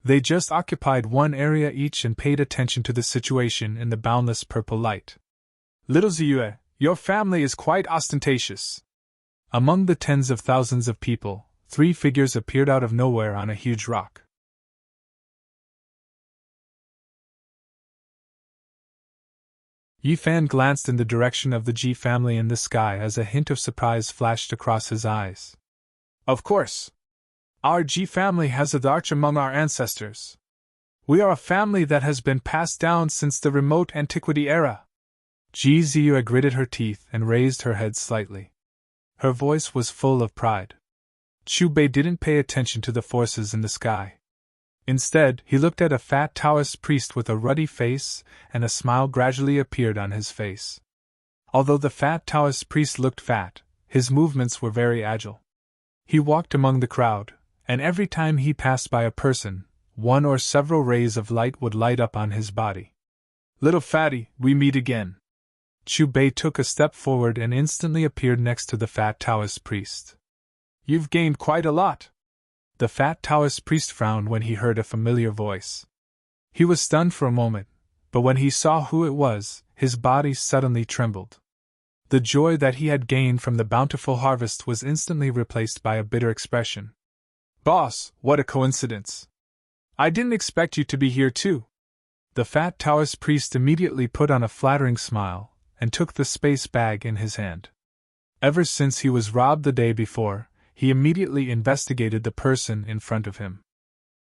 They just occupied one area each and paid attention to the situation in the boundless purple light. Little Ziyue, your family is quite ostentatious. Among the tens of thousands of people, 3 figures appeared out of nowhere on a huge rock. Yifan glanced in the direction of the Ji family in the sky as a hint of surprise flashed across his eyes. Of course! Our Ji family has a darch among our ancestors. We are a family that has been passed down since the remote antiquity era. Ji Ziyue gritted her teeth and raised her head slightly. Her voice was full of pride. Chu Bei didn't pay attention to the forces in the sky. Instead, he looked at a fat Taoist priest with a ruddy face, and a smile gradually appeared on his face. Although the fat Taoist priest looked fat, his movements were very agile. He walked among the crowd, and every time he passed by a person, one or several rays of light would light up on his body. Little fatty, we meet again. Chu Bei took a step forward and instantly appeared next to the fat Taoist priest. You've gained quite a lot. The fat Taoist priest frowned when he heard a familiar voice. He was stunned for a moment, but when he saw who it was, his body suddenly trembled. The joy that he had gained from the bountiful harvest was instantly replaced by a bitter expression. Boss, what a coincidence! I didn't expect you to be here too. The fat Taoist priest immediately put on a flattering smile and took the space bag in his hand. Ever since he was robbed the day before, he immediately investigated the person in front of him.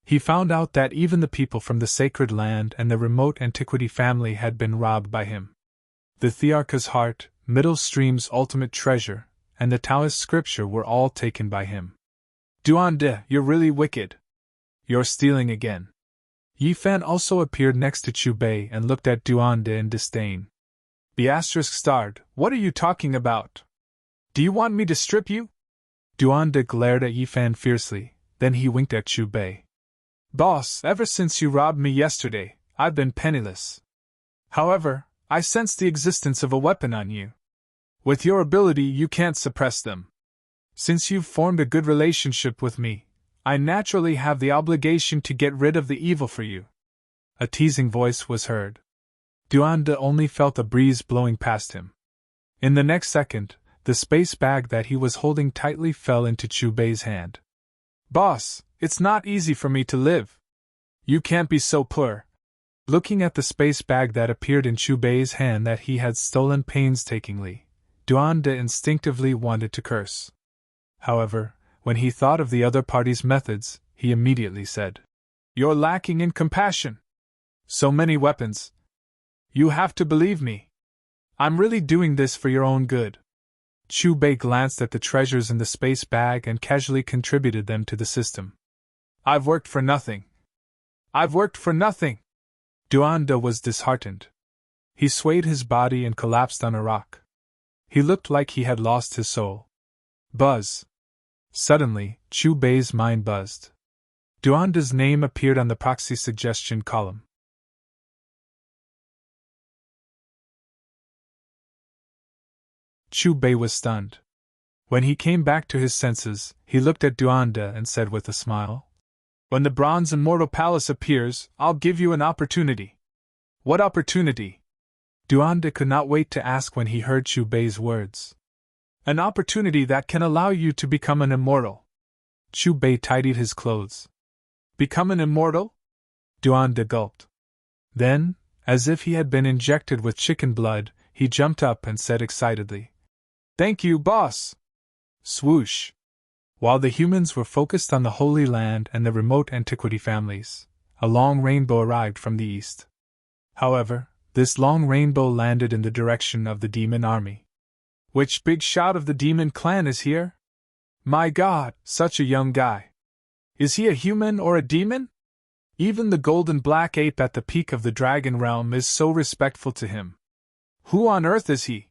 He found out that even the people from the sacred land and the remote antiquity family had been robbed by him. The Thearka's heart, Middle Stream's ultimate treasure, and the Taoist scripture were all taken by him. Duande, you're really wicked. You're stealing again. Yifan also appeared next to Chu Bei and looked at Duande in disdain. ****, what are you talking about? Do you want me to strip you? Duande glared at Yifan fiercely, then he winked at Chu Bei. Boss, ever since you robbed me yesterday, I've been penniless. However, I sense the existence of a weapon on you. With your ability, you can't suppress them. Since you've formed a good relationship with me, I naturally have the obligation to get rid of the evil for you. A teasing voice was heard. Duande only felt a breeze blowing past him. In the next second, the space bag that he was holding tightly fell into Chu Bei's hand. Boss, it's not easy for me to live. You can't be so poor. Looking at the space bag that appeared in Chu Bei's hand that he had stolen painstakingly, Duande instinctively wanted to curse. However, when he thought of the other party's methods, he immediately said, You're lacking in compassion. So many weapons. You have to believe me. I'm really doing this for your own good. Chu Bei glanced at the treasures in the space bag and casually contributed them to the system. I've worked for nothing. I've worked for nothing. Duande was disheartened. He swayed his body and collapsed on a rock. He looked like he had lost his soul. Buzz. Suddenly, Chu Bei's mind buzzed. Duande's name appeared on the proxy suggestion column. Chu Bei was stunned. When he came back to his senses, he looked at Duande and said with a smile, When the bronze immortal palace appears, I'll give you an opportunity. What opportunity? Duande could not wait to ask when he heard Chu Bei's words. An opportunity that can allow you to become an immortal. Chu Bei tidied his clothes. Become an immortal? Duande gulped. Then, as if he had been injected with chicken blood, he jumped up and said excitedly, Thank you, boss! Swoosh! While the humans were focused on the Holy Land and the remote antiquity families, a long rainbow arrived from the east. However, this long rainbow landed in the direction of the demon army. Which big shot of the demon clan is here? My God, such a young guy! Is he a human or a demon? Even the golden black ape at the peak of the dragon realm is so respectful to him. Who on earth is he?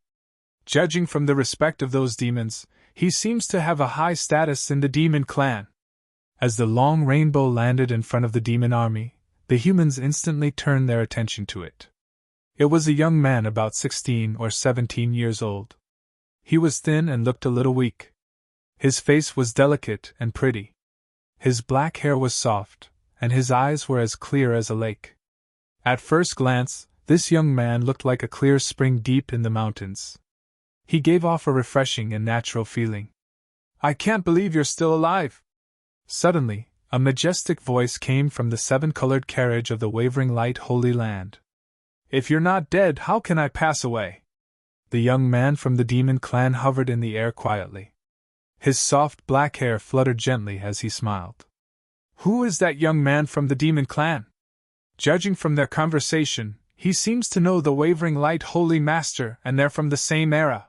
Judging from the respect of those demons, he seems to have a high status in the demon clan. As the long rainbow landed in front of the demon army, the humans instantly turned their attention to it. It was a young man about 16 or 17 years old. He was thin and looked a little weak. His face was delicate and pretty. His black hair was soft, and his eyes were as clear as a lake. At first glance, this young man looked like a clear spring deep in the mountains. He gave off a refreshing and natural feeling. "I can't believe you're still alive!" Suddenly, a majestic voice came from the seven-colored carriage of the wavering light Holy Land. "If you're not dead, how can I pass away?" The young man from the demon clan hovered in the air quietly. His soft black hair fluttered gently as he smiled. "Who is that young man from the demon clan? Judging from their conversation, he seems to know the wavering light Holy Master, and they're from the same era."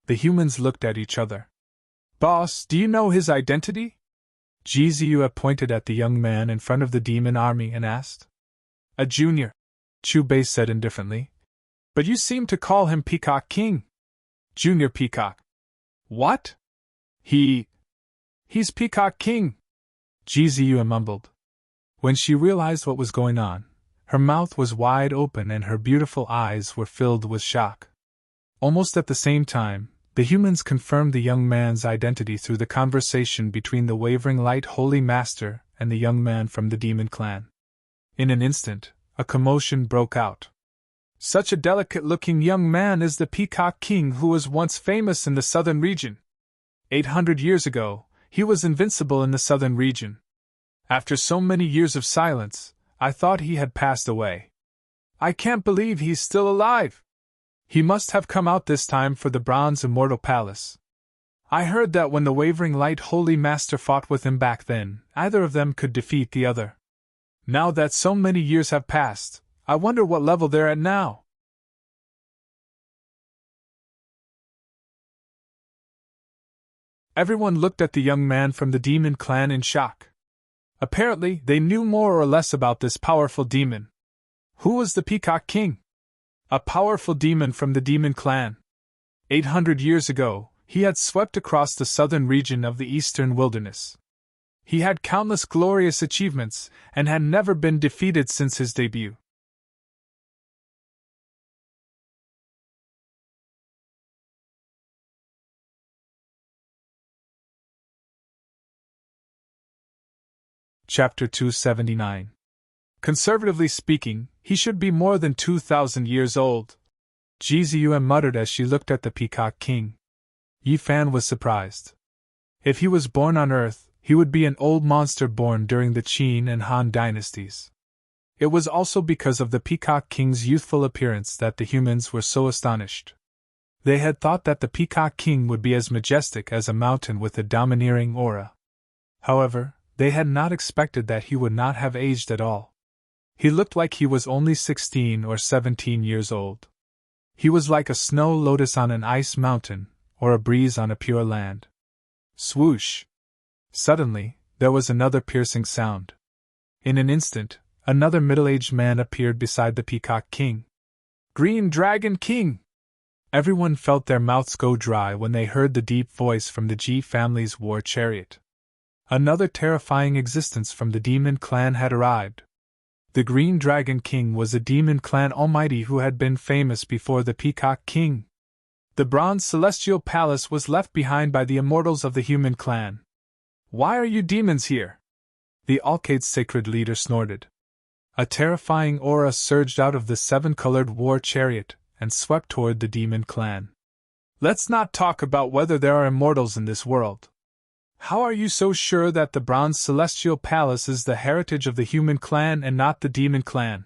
The humans looked at each other. "Boss, do you know his identity?" Jiziyu pointed at the young man in front of the demon army and asked. "A junior," Chubei said indifferently. "But you seem to call him Peacock King." "Junior Peacock." "What? He's Peacock King," Jiziyu mumbled. When she realized what was going on, her mouth was wide open and her beautiful eyes were filled with shock. Almost at the same time, the humans confirmed the young man's identity through the conversation between the wavering light Holy Master and the young man from the demon clan. In an instant, a commotion broke out. "Such a delicate-looking young man is the Peacock King who was once famous in the southern region. 800 years ago, he was invincible in the southern region. After so many years of silence, I thought he had passed away. I can't believe he's still alive. He must have come out this time for the Bronze Immortal Palace. I heard that when the Wavering Light Holy Master fought with him back then, either of them could defeat the other. Now that so many years have passed, I wonder what level they're at now." Everyone looked at the young man from the demon clan in shock. Apparently, they knew more or less about this powerful demon. Who was the Peacock King? A powerful demon from the demon clan. 800 years ago, he had swept across the southern region of the eastern wilderness. He had countless glorious achievements, and had never been defeated since his debut. Chapter 279. Conservatively speaking, he should be more than 2,000 years old, Jiziyu muttered as she looked at the Peacock King. Yi Fan was surprised. If he was born on Earth, he would be an old monster born during the Qin and Han dynasties. It was also because of the Peacock King's youthful appearance that the humans were so astonished. They had thought that the Peacock King would be as majestic as a mountain with a domineering aura. However, they had not expected that he would not have aged at all. He looked like he was only 16 or 17 years old. He was like a snow lotus on an ice mountain, or a breeze on a pure land. Swoosh! Suddenly, there was another piercing sound. In an instant, another middle-aged man appeared beside the Peacock King. Green Dragon King! Everyone felt their mouths go dry when they heard the deep voice from the Ji family's war chariot. Another terrifying existence from the demon clan had arrived. The Green Dragon King was a demon clan almighty who had been famous before the Peacock King. The bronze celestial palace was left behind by the immortals of the human clan. Why are you demons here? The Alcade's sacred leader snorted. A terrifying aura surged out of the seven-colored war chariot and swept toward the demon clan. Let's not talk about whether there are immortals in this world. How are you so sure that the bronze celestial palace is the heritage of the human clan and not the demon clan?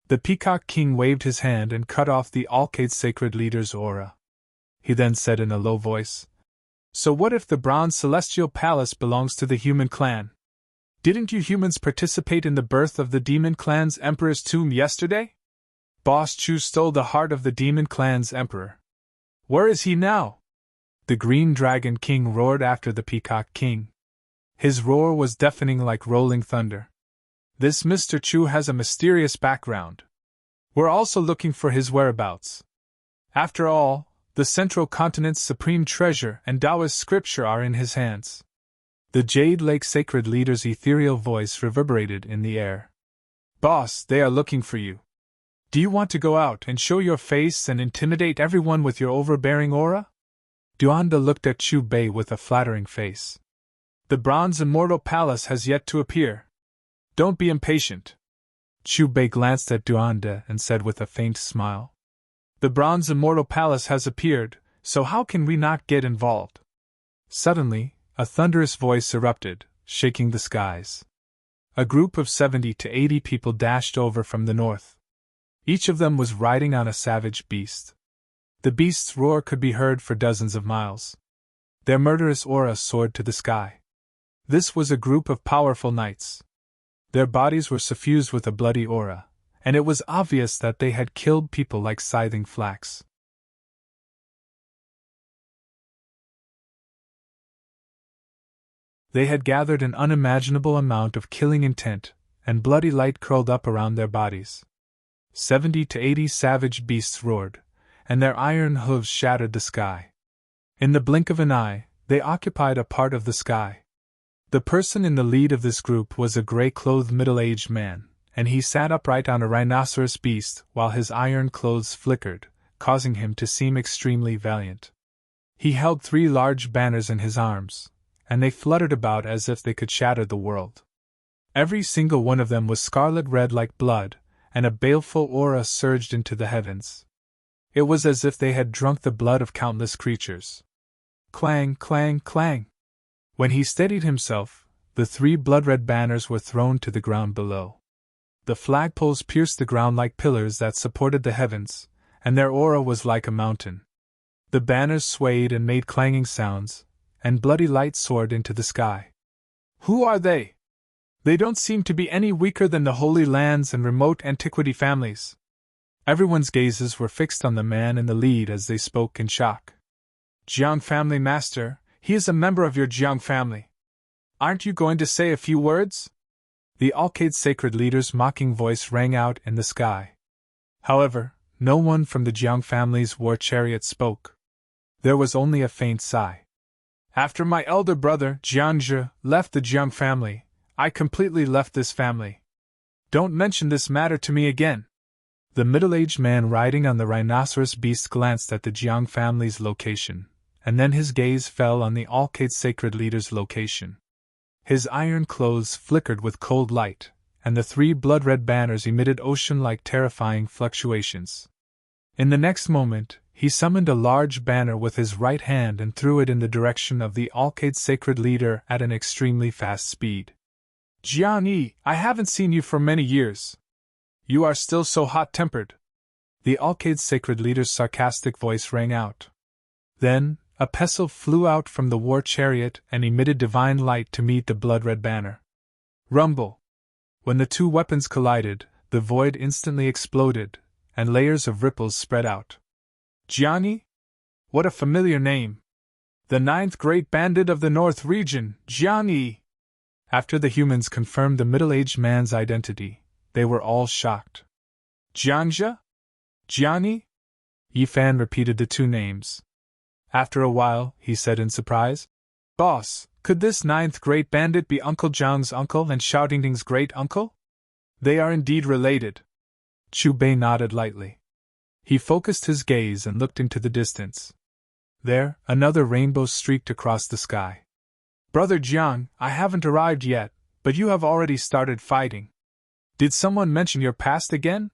The Peacock King waved his hand and cut off the Alcade's sacred leader's aura. He then said in a low voice, So what if the bronze celestial palace belongs to the human clan? Didn't you humans participate in the birth of the demon clan's emperor's tomb yesterday? Boss Chu stole the heart of the demon clan's emperor. Where is he now? The Green Dragon King roared after the Peacock King. His roar was deafening like rolling thunder. This Mr. Chu has a mysterious background. We're also looking for his whereabouts. After all, the Central Continent's supreme treasure and Taoist scripture are in his hands. The Jade Lake sacred leader's ethereal voice reverberated in the air. Boss, they are looking for you. Do you want to go out and show your face and intimidate everyone with your overbearing aura? Duanda looked at Chu Bei with a flattering face. The bronze immortal palace has yet to appear. Don't be impatient. Chu Bei glanced at Duanda and said with a faint smile. The bronze immortal palace has appeared, so how can we not get involved? Suddenly, a thunderous voice erupted, shaking the skies. A group of 70 to 80 people dashed over from the north. Each of them was riding on a savage beast. The beast's roar could be heard for dozens of miles. Their murderous aura soared to the sky. This was a group of powerful knights. Their bodies were suffused with a bloody aura, and it was obvious that they had killed people like scything flax. They had gathered an unimaginable amount of killing intent, and bloody light curled up around their bodies. 70 to 80 savage beasts roared, and their iron hooves shattered the sky. In the blink of an eye, they occupied a part of the sky. The person in the lead of this group was a gray-clothed middle-aged man, and he sat upright on a rhinoceros beast while his iron clothes flickered, causing him to seem extremely valiant. He held 3 large banners in his arms, and they fluttered about as if they could shatter the world. Every single one of them was scarlet red like blood, and a baleful aura surged into the heavens. It was as if they had drunk the blood of countless creatures. Clang, clang, clang! When he steadied himself, the 3 blood-red banners were thrown to the ground below. The flagpoles pierced the ground like pillars that supported the heavens, and their aura was like a mountain. The banners swayed and made clanging sounds, and bloody light soared into the sky. Who are they? They don't seem to be any weaker than the Holy Lands and remote antiquity families. Everyone's gazes were fixed on the man in the lead as they spoke in shock. Jiang family master, he is a member of your Jiang family. Aren't you going to say a few words? The Alcade sacred leader's mocking voice rang out in the sky. However, no one from the Jiang family's war chariot spoke. There was only a faint sigh. After my elder brother, Jianzhe, left the Jiang family, I completely left this family. Don't mention this matter to me again. The middle-aged man riding on the rhinoceros beast glanced at the Jiang family's location, and then his gaze fell on the Alcade sacred leader's location. His iron clothes flickered with cold light, and the 3 blood-red banners emitted ocean-like terrifying fluctuations. In the next moment, he summoned a large banner with his right hand and threw it in the direction of the Alcade sacred leader at an extremely fast speed. Jiang Yi, I haven't seen you for many years. You are still so hot-tempered. The Alcade sacred leader's sarcastic voice rang out. Then, a pestle flew out from the war chariot and emitted divine light to meet the blood-red banner. Rumble! When the 2 weapons collided, the void instantly exploded, and layers of ripples spread out. Jiang Yi? What a familiar name! The 9th great bandit of the North region, Jiang Yi! After the humans confirmed the middle-aged man's identity, they were all shocked. Jianzhe? Jiang Yi? Yifan repeated the 2 names. After a while, he said in surprise, Boss, could this 9th great bandit be Uncle Jiang's uncle and Xiaotingting's great-uncle? They are indeed related. Chu Bei nodded lightly. He focused his gaze and looked into the distance. There, another rainbow streaked across the sky. Brother Jiang, I haven't arrived yet, but you have already started fighting. Did someone mention your past again?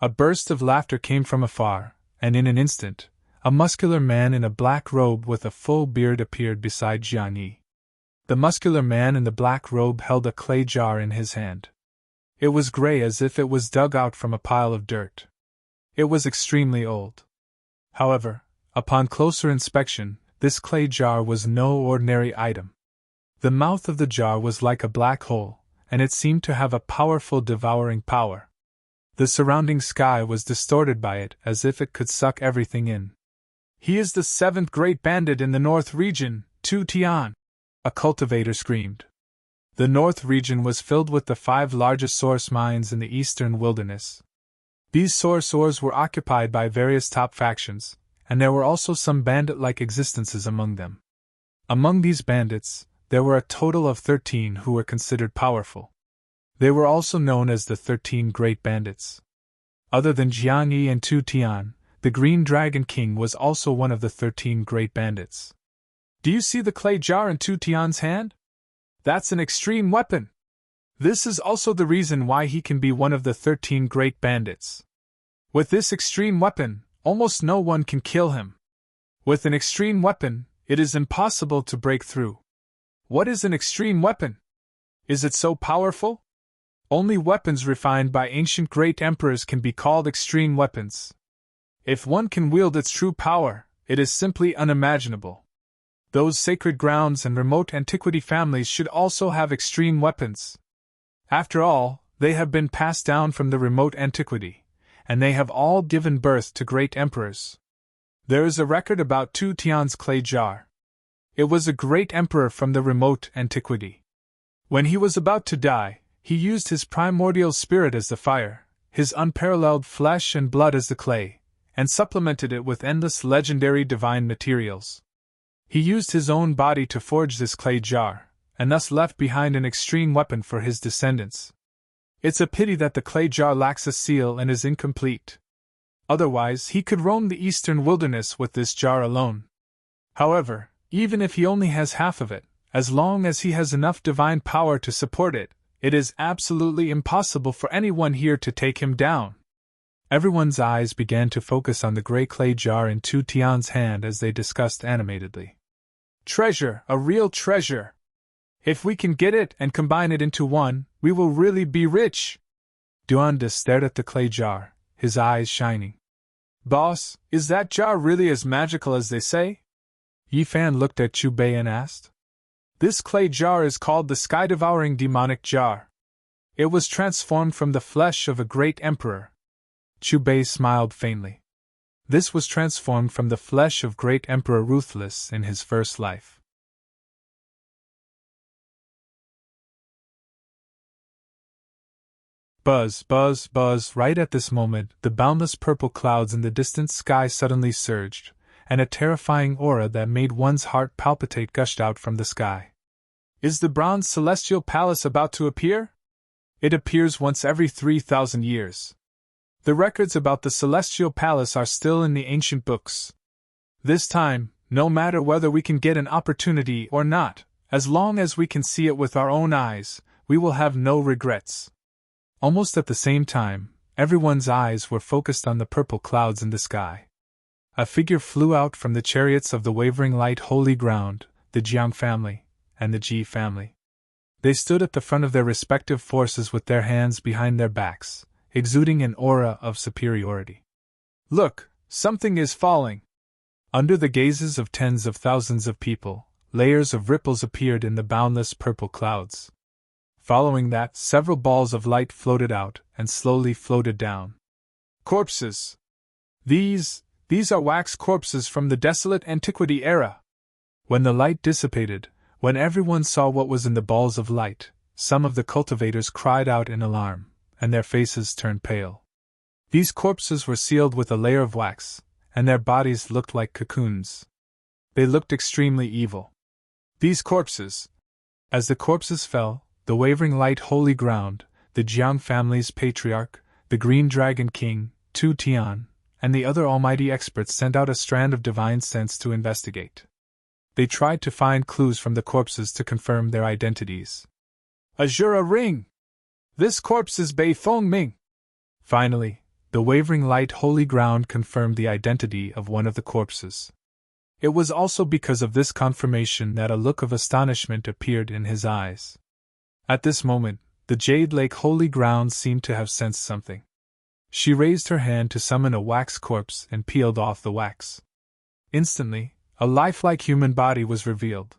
A burst of laughter came from afar, and in an instant, a muscular man in a black robe with a full beard appeared beside Jiang Yi. The muscular man in the black robe held a clay jar in his hand. It was gray as if it was dug out from a pile of dirt. It was extremely old. However, upon closer inspection, this clay jar was no ordinary item. The mouth of the jar was like a black hole, and it seemed to have a powerful devouring power. The surrounding sky was distorted by it as if it could suck everything in. He is the 7th great bandit in the North region, Tu Tian, a cultivator screamed. The North region was filled with the 5 largest source mines in the eastern wilderness. These source ores were occupied by various top factions, and there were also some bandit-like existences among them. Among these bandits, there were a total of 13 who were considered powerful. They were also known as the 13 Great Bandits. Other than Jiang Yi and Tu Tian, the Green Dragon King was also one of the 13 Great Bandits. Do you see the clay jar in Tu Tian's hand? That's an extreme weapon. This is also the reason why he can be one of the 13 Great Bandits. With this extreme weapon, almost no one can kill him. With an extreme weapon, it is impossible to break through. What is an extreme weapon? Is it so powerful? Only weapons refined by ancient great emperors can be called extreme weapons. If one can wield its true power, it is simply unimaginable. Those sacred grounds and remote antiquity families should also have extreme weapons. After all, they have been passed down from the remote antiquity, and they have all given birth to great emperors. There is a record about Tu Tian's clay jar. It was a great emperor from the remote antiquity. When he was about to die, he used his primordial spirit as the fire, his unparalleled flesh and blood as the clay, and supplemented it with endless legendary divine materials. He used his own body to forge this clay jar, and thus left behind an extreme weapon for his descendants. It's a pity that the clay jar lacks a seal and is incomplete. Otherwise, he could roam the eastern wilderness with this jar alone. However, even if he only has half of it, as long as he has enough divine power to support it, it is absolutely impossible for anyone here to take him down. Everyone's eyes began to focus on the gray clay jar in Tu Tian's hand as they discussed animatedly. Treasure, a real treasure! If we can get it and combine it into one, we will really be rich! Duanda stared at the clay jar, his eyes shining. Boss, is that jar really as magical as they say? Yifan looked at Chu Bei and asked. This clay jar is called the sky-devouring demonic jar. It was transformed from the flesh of a great emperor. Chu Bei smiled faintly. This was transformed from the flesh of great Emperor Ruthless in his first life. Buzz, buzz, buzz. Right at this moment, the boundless purple clouds in the distant sky suddenly surged, and a terrifying aura that made one's heart palpitate gushed out from the sky. Is the bronze celestial palace about to appear? It appears once every 3,000 years. The records about the celestial palace are still in the ancient books. This time, no matter whether we can get an opportunity or not, as long as we can see it with our own eyes, we will have no regrets. Almost at the same time, everyone's eyes were focused on the purple clouds in the sky. A figure flew out from the chariots of the wavering light holy ground, the Jiang family, and the Ji family. They stood at the front of their respective forces with their hands behind their backs, exuding an aura of superiority. Look, something is falling! Under the gazes of tens of thousands of people, layers of ripples appeared in the boundless purple clouds. Following that, several balls of light floated out and slowly floated down. Corpses! These are wax corpses from the desolate antiquity era. When the light dissipated, when everyone saw what was in the balls of light, some of the cultivators cried out in alarm, and their faces turned pale. These corpses were sealed with a layer of wax, and their bodies looked like cocoons. They looked extremely evil. These corpses! As the corpses fell, the wavering light holy ground, the Jiang family's patriarch, the Green Dragon King, Tu Tian, and the other almighty experts sent out a strand of divine sense to investigate. They tried to find clues from the corpses to confirm their identities. Azura ring! This corpse is Bei Feng Ming! Finally, the wavering light holy ground confirmed the identity of one of the corpses. It was also because of this confirmation that a look of astonishment appeared in his eyes. At this moment, the Jade Lake holy ground seemed to have sensed something. She raised her hand to summon a wax corpse and peeled off the wax. Instantly, a lifelike human body was revealed.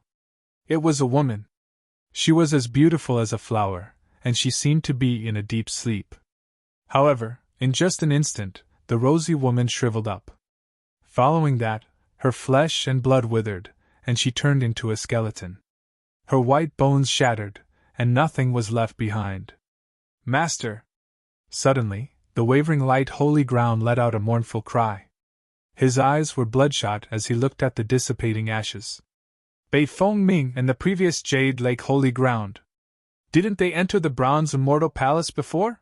It was a woman. She was as beautiful as a flower, and she seemed to be in a deep sleep. However, in just an instant, the rosy woman shriveled up. Following that, Her flesh and blood withered, and she turned into a skeleton. Her white bones shattered, and nothing was left behind. Master! Suddenly, the wavering light holy ground let out a mournful cry. His eyes were bloodshot as he looked at the dissipating ashes. Bei Feng Ming and the previous Jade Lake holy ground. Didn't they enter the bronze immortal palace before?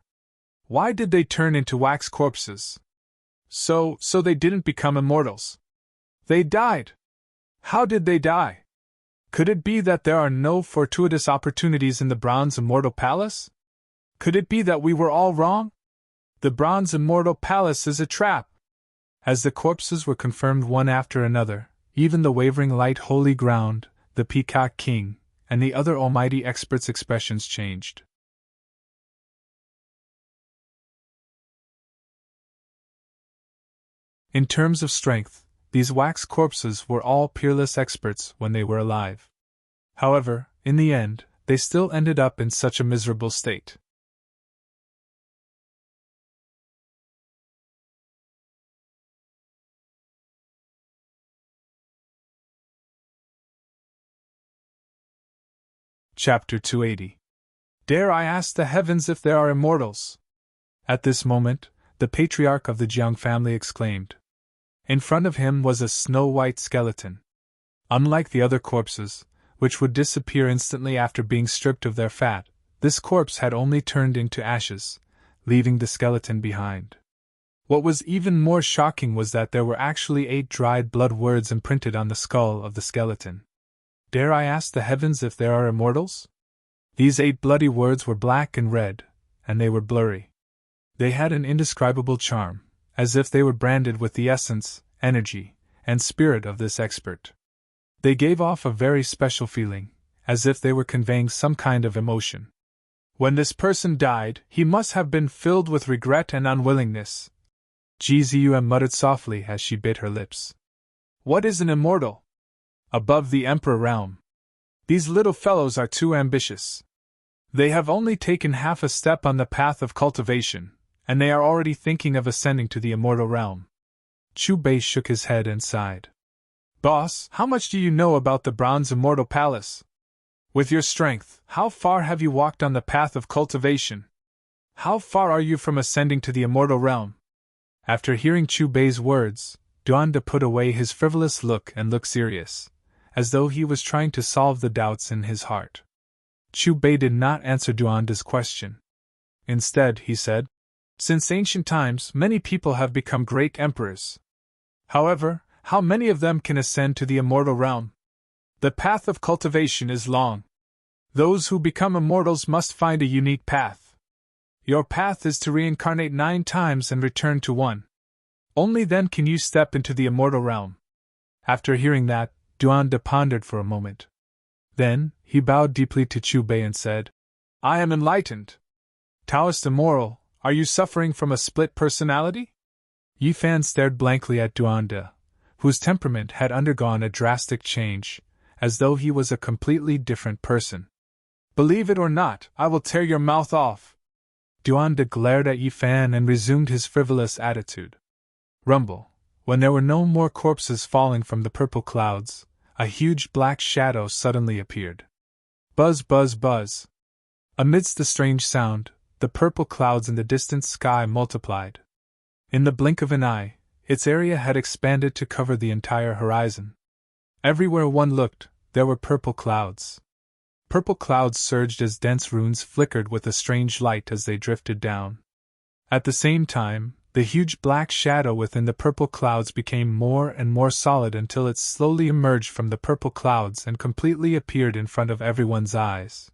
Why did they turn into wax corpses? So they didn't become immortals. They died. How did they die? Could it be that there are no fortuitous opportunities in the bronze immortal palace? Could it be that we were all wrong? The bronze immortal palace is a trap. As the corpses were confirmed one after another, even the wavering light holy ground, the Peacock King, and the other almighty experts' expressions changed. In terms of strength, these wax corpses were all peerless experts when they were alive. However, in the end, they still ended up in such a miserable state. Chapter 280. Dare I ask the heavens if there are immortals? At this moment, the patriarch of the Jiang family exclaimed. In front of him was a snow-white skeleton. Unlike the other corpses, which would disappear instantly after being stripped of their fat, this corpse had only turned into ashes, leaving the skeleton behind. What was even more shocking was that there were actually 8 dried blood words imprinted on the skull of the skeleton. Dare I ask the heavens if there are immortals? These 8 bloody words were black and red, and they were blurry. They had an indescribable charm, as if they were branded with the essence, energy, and spirit of this expert. They gave off a very special feeling, as if they were conveying some kind of emotion. When this person died, he must have been filled with regret and unwillingness. Ji Ziyuan muttered softly as she bit her lips. What is an immortal? Above the Emperor realm. These little fellows are too ambitious. They have only taken half a step on the path of cultivation, and they are already thinking of ascending to the immortal realm. Chu Bei shook his head and sighed. Boss, how much do you know about the bronze immortal palace? With your strength, how far have you walked on the path of cultivation? How far are you from ascending to the immortal realm? After hearing Chu Bei's words, Duanda put away his frivolous look and looked serious, as though he was trying to solve the doubts in his heart. Chu Bei did not answer Duanda's question. Instead, he said, Since ancient times, many people have become great emperors. However, how many of them can ascend to the immortal realm? The path of cultivation is long. Those who become immortals must find a unique path. Your path is to reincarnate 9 times and return to 1. Only then can you step into the immortal realm. After hearing that, Duanda pondered for a moment. Then, he bowed deeply to Chu Bei and said, I am enlightened. Taoist immoral, are you suffering from a split personality? Yi Fan stared blankly at Duanda, whose temperament had undergone a drastic change, as though he was a completely different person. Believe it or not, I will tear your mouth off. Duanda glared at Yi Fan and resumed his frivolous attitude. Rumble. When there were no more corpses falling from the purple clouds, a huge black shadow suddenly appeared. Buzz, buzz, buzz. Amidst the strange sound, the purple clouds in the distant sky multiplied. In the blink of an eye, its area had expanded to cover the entire horizon. Everywhere one looked, there were purple clouds. Purple clouds surged as dense runes flickered with a strange light as they drifted down. At the same time, the huge black shadow within the purple clouds became more and more solid until it slowly emerged from the purple clouds and completely appeared in front of everyone's eyes.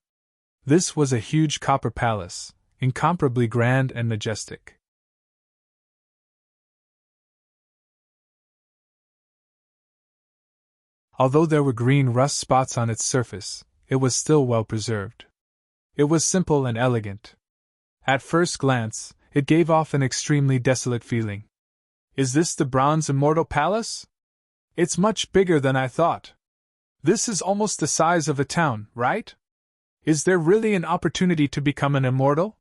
This was a huge copper palace, incomparably grand and majestic. Although there were green rust spots on its surface, it was still well preserved. It was simple and elegant. At first glance, it gave off an extremely desolate feeling. Is this the bronze immortal palace? It's much bigger than I thought. This is almost the size of a town, right? Is there really an opportunity to become an immortal?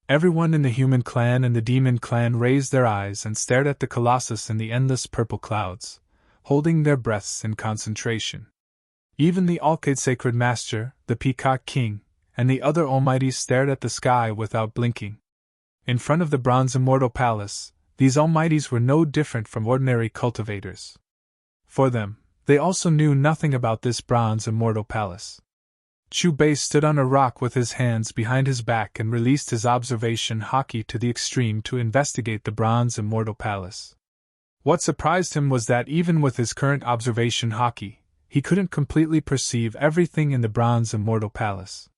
Everyone in the human clan and the demon clan raised their eyes and stared at the colossus in the endless purple clouds, holding their breaths in concentration. Even the Alcade Sacred Master, the Peacock King, and the other Almighties stared at the sky without blinking. In front of the bronze immortal palace, these Almighties were no different from ordinary cultivators. For them, they also knew nothing about this bronze immortal palace. Chu Bei stood on a rock with his hands behind his back and released his observation haki to the extreme to investigate the bronze immortal palace. What surprised him was that even with his current observation haki, he couldn't completely perceive everything in the bronze immortal palace.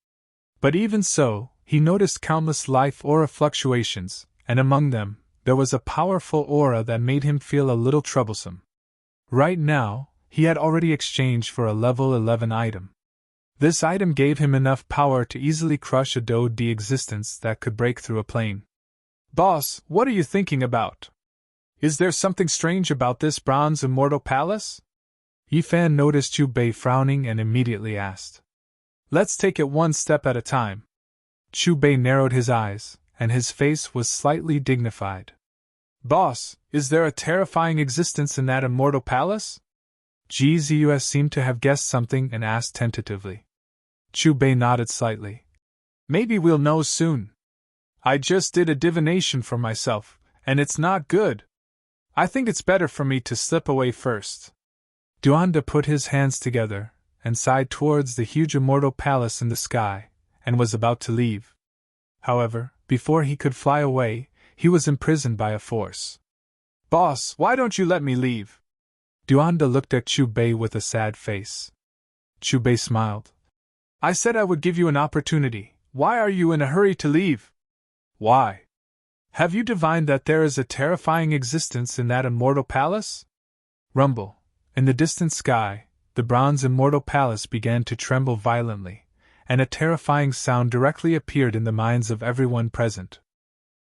But even so, he noticed countless life aura fluctuations, and among them, there was a powerful aura that made him feel a little troublesome. Right now, he had already exchanged for a level 11 item. This item gave him enough power to easily crush a Do-D existence that could break through a plane. Boss, what are you thinking about? Is there something strange about this bronze immortal palace? Yifan noticed Chu Bei frowning and immediately asked. Let's take it one step at a time. Chu Bei narrowed his eyes, and his face was slightly dignified. Boss, is there a terrifying existence in that immortal palace? GZUS seemed to have guessed something and asked tentatively. Chu Bei nodded slightly. Maybe we'll know soon. I just did a divination for myself, and it's not good. I think it's better for me to slip away first. Duanda put his hands together and sighed towards the huge immortal palace in the sky, and was about to leave. However, before he could fly away, he was imprisoned by a force. Boss, why don't you let me leave? Duanda looked at Chu Bei with a sad face. Chu Bei smiled. I said I would give you an opportunity. Why are you in a hurry to leave? Why? Have you divined that there is a terrifying existence in that immortal palace? Rumble. In the distant sky, the bronze immortal palace began to tremble violently, and a terrifying sound directly appeared in the minds of everyone present.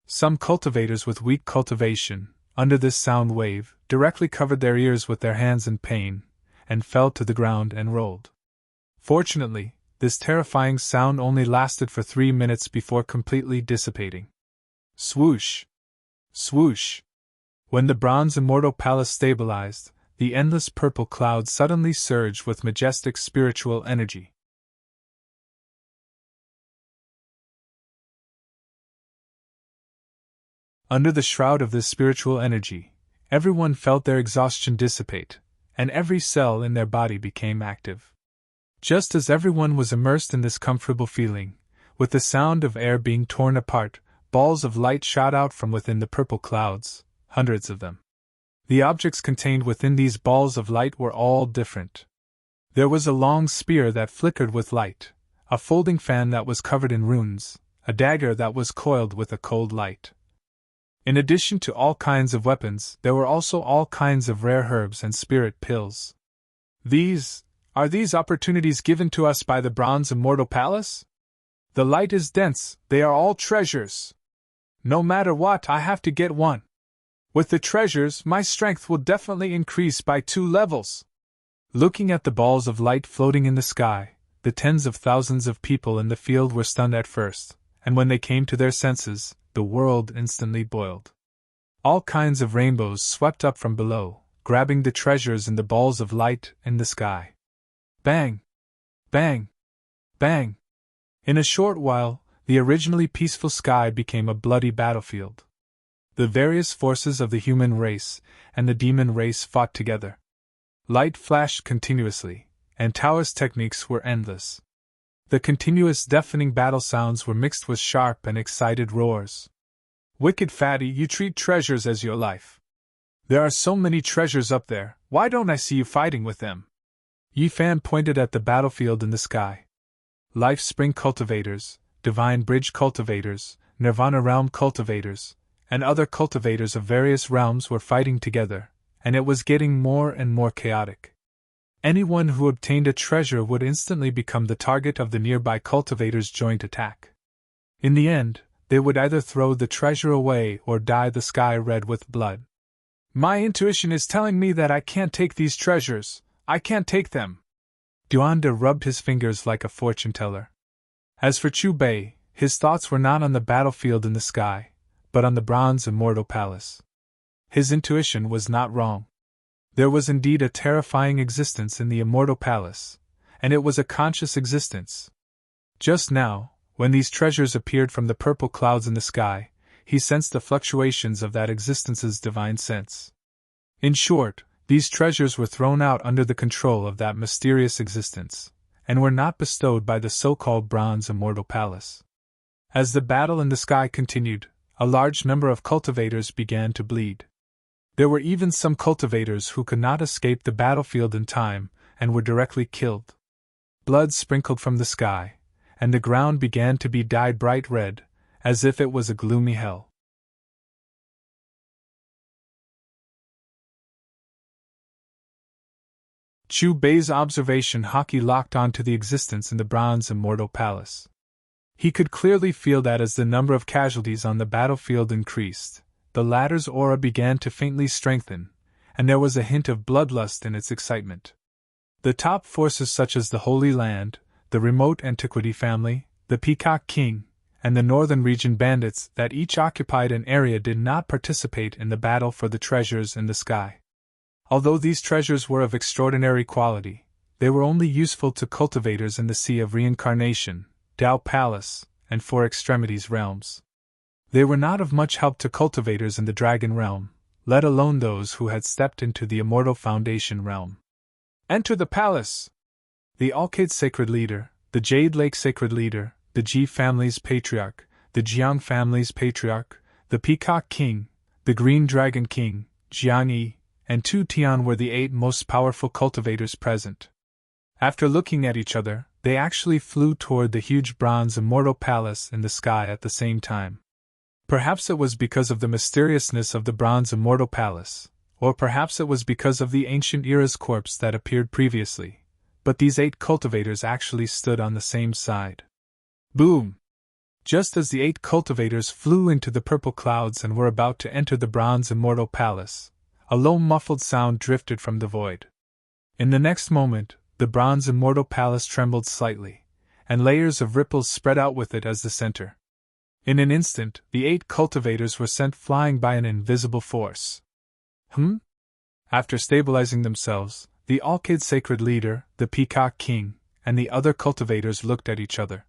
Some cultivators with weak cultivation, under this sound wave, directly covered their ears with their hands in pain, and fell to the ground and rolled. Fortunately, this terrifying sound only lasted for 3 minutes before completely dissipating. Swoosh! Swoosh! When the bronze immortal palace stabilized, the endless purple cloud suddenly surged with majestic spiritual energy. Under the shroud of this spiritual energy, everyone felt their exhaustion dissipate, and every cell in their body became active. Just as everyone was immersed in this comfortable feeling, with the sound of air being torn apart, balls of light shot out from within the purple clouds, hundreds of them. The objects contained within these balls of light were all different. There was a long spear that flickered with light, a folding fan that was covered in runes, a dagger that was coiled with a cold light. In addition to all kinds of weapons, there were also all kinds of rare herbs and spirit pills. Are these opportunities given to us by the Bronze Immortal Palace? The light is dense, they are all treasures. No matter what, I have to get one. With the treasures, my strength will definitely increase by 2 levels. Looking at the balls of light floating in the sky, the tens of thousands of people in the field were stunned at first, and when they came to their senses, the world instantly boiled. All kinds of rainbows swept up from below, grabbing the treasures in the balls of light in the sky. Bang! Bang! Bang! In a short while, the originally peaceful sky became a bloody battlefield. The various forces of the human race and the demon race fought together. Light flashed continuously, and Taoist techniques were endless. The continuous deafening battle sounds were mixed with sharp and excited roars. Wicked fatty, you treat treasures as your life. There are so many treasures up there, why don't I see you fighting with them? Yifan pointed at the battlefield in the sky. Life Spring cultivators, Divine Bridge cultivators, Nirvana Realm cultivators, and other cultivators of various realms were fighting together, and it was getting more and more chaotic. Anyone who obtained a treasure would instantly become the target of the nearby cultivators' joint attack. In the end, they would either throw the treasure away or dye the sky red with blood. My intuition is telling me that I can't take these treasures. I can't take them. Duanda rubbed his fingers like a fortune teller. As for Chu Bei, his thoughts were not on the battlefield in the sky, but on the Bronze Immortal Palace. His intuition was not wrong. There was indeed a terrifying existence in the immortal palace, and it was a conscious existence. Just now, when these treasures appeared from the purple clouds in the sky, he sensed the fluctuations of that existence's divine sense. In short, these treasures were thrown out under the control of that mysterious existence, and were not bestowed by the so-called bronze immortal palace. As the battle in the sky continued, a large number of cultivators began to bleed. There were even some cultivators who could not escape the battlefield in time, and were directly killed. Blood sprinkled from the sky, and the ground began to be dyed bright red, as if it was a gloomy hell. Chu Bei's observation hockey locked onto the existence in the bronze immortal palace. He could clearly feel that as the number of casualties on the battlefield increased, the latter's aura began to faintly strengthen, and there was a hint of bloodlust in its excitement. The top forces such as the Holy Land, the remote Antiquity family, the Peacock King, and the Northern Region bandits that each occupied an area did not participate in the battle for the treasures in the sky. Although these treasures were of extraordinary quality, they were only useful to cultivators in the Sea of Reincarnation, Tao Palace, and Four Extremities realms. They were not of much help to cultivators in the Dragon realm, let alone those who had stepped into the Immortal Foundation realm. Enter the palace! The Alcade Sacred Leader, the Jade Lake Sacred Leader, the Ji family's Patriarch, the Jiang family's Patriarch, the Peacock King, the Green Dragon King, Jiang Yi, and Tu Tian were the 8 most powerful cultivators present. After looking at each other, they actually flew toward the huge bronze immortal palace in the sky at the same time. Perhaps it was because of the mysteriousness of the bronze immortal palace, or perhaps it was because of the ancient era's corpse that appeared previously, but these 8 cultivators actually stood on the same side. Boom! Just as the 8 cultivators flew into the purple clouds and were about to enter the bronze immortal palace, a low muffled sound drifted from the void. In the next moment, the bronze immortal palace trembled slightly, and layers of ripples spread out with it as the center. In an instant, the 8 cultivators were sent flying by an invisible force. After stabilizing themselves, the Alcade Sacred Leader, the Peacock King, and the other cultivators looked at each other.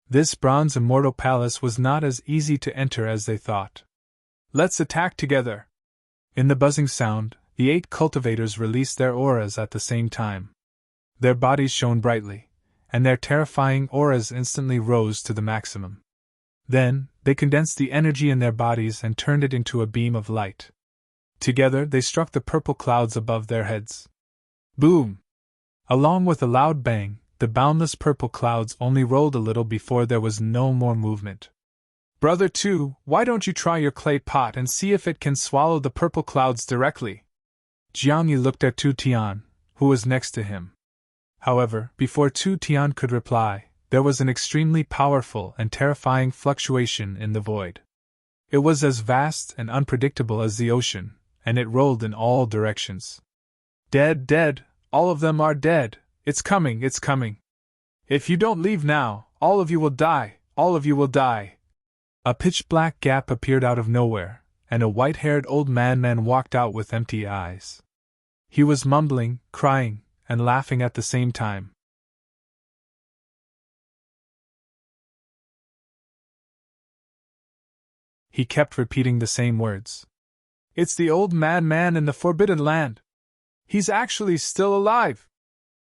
This bronze immortal palace was not as easy to enter as they thought. Let's attack together! In the buzzing sound, the 8 cultivators released their auras at the same time. Their bodies shone brightly, and their terrifying auras instantly rose to the maximum. Then, they condensed the energy in their bodies and turned it into a beam of light. Together they struck the purple clouds above their heads. Boom! Along with a loud bang, the boundless purple clouds only rolled a little before there was no more movement. Brother Tu, why don't you try your clay pot and see if it can swallow the purple clouds directly? Jiang Yi looked at Tu Tian, who was next to him. However, before Tu Tian could reply, there was an extremely powerful and terrifying fluctuation in the void. It was as vast and unpredictable as the ocean, and it rolled in all directions. Dead, dead, all of them are dead, it's coming, it's coming. If you don't leave now, all of you will die, all of you will die. A pitch-black gap appeared out of nowhere, and a white-haired old man walked out with empty eyes. He was mumbling, crying, and laughing at the same time. He kept repeating the same words. It's the old madman in the Forbidden Land. He's actually still alive.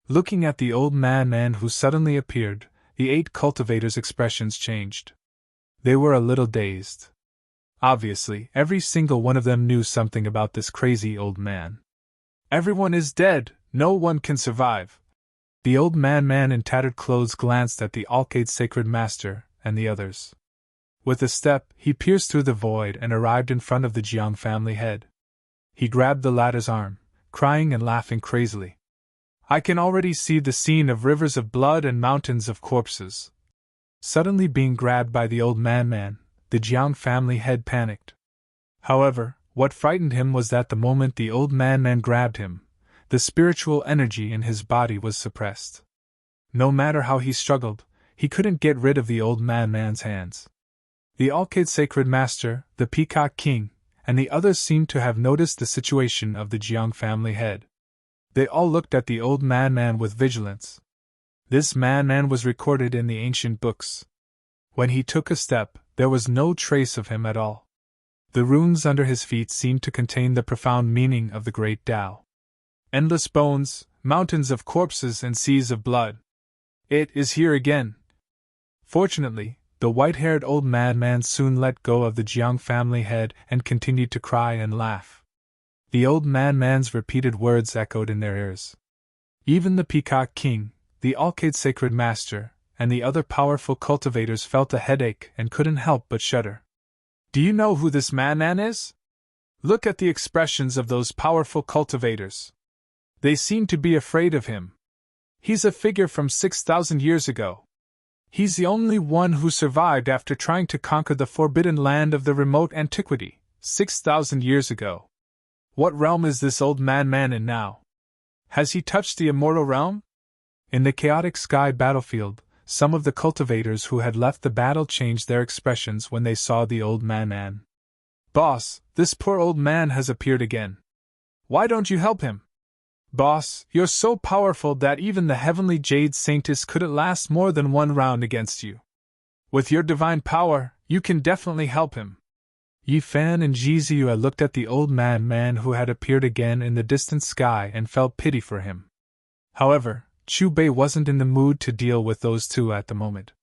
Looking at the old madman who suddenly appeared, the 8 cultivators' expressions changed. They were a little dazed. Obviously, every single one of them knew something about this crazy old man. Everyone is dead, no one can survive. The old man in tattered clothes glanced at the Alcade Sacred Master and the others. With a step, he pierced through the void and arrived in front of the Jiang family head. He grabbed the latter's arm, crying and laughing crazily. I can already see the scene of rivers of blood and mountains of corpses. Suddenly being grabbed by the old man, the Jiang family head panicked. However, what frightened him was that the moment the old man grabbed him, the spiritual energy in his body was suppressed. No matter how he struggled, he couldn't get rid of the old man's hands. The Alcade Sacred Master, the Peacock King, and the others seemed to have noticed the situation of the Jiang family head. They all looked at the old man with vigilance. This man was recorded in the ancient books. When he took a step, there was no trace of him at all. The runes under his feet seemed to contain the profound meaning of the great Tao. Endless bones, mountains of corpses and seas of blood. It is here again. Fortunately, the white-haired old man soon let go of the Jiang family head and continued to cry and laugh. The old man's repeated words echoed in their ears. Even the Peacock King, the Alcade Sacred Master, and the other powerful cultivators felt a headache and couldn't help but shudder. Do you know who this man is? Look at the expressions of those powerful cultivators. They seem to be afraid of him. He's a figure from 6,000 years ago. He's the only one who survived after trying to conquer the forbidden land of the remote antiquity, 6,000 years ago. What realm is this old man in now? Has he touched the immortal realm? In the chaotic sky battlefield, some of the cultivators who had left the battle changed their expressions when they saw the old man. Boss, this poor old man has appeared again. Why don't you help him? Boss, you're so powerful that even the heavenly Jade Saintess couldn't last more than one round against you. With your divine power, you can definitely help him. Yi Fan and Ji Ziyue looked at the old man who had appeared again in the distant sky and felt pity for him. However, Chu Bei wasn't in the mood to deal with those two at the moment.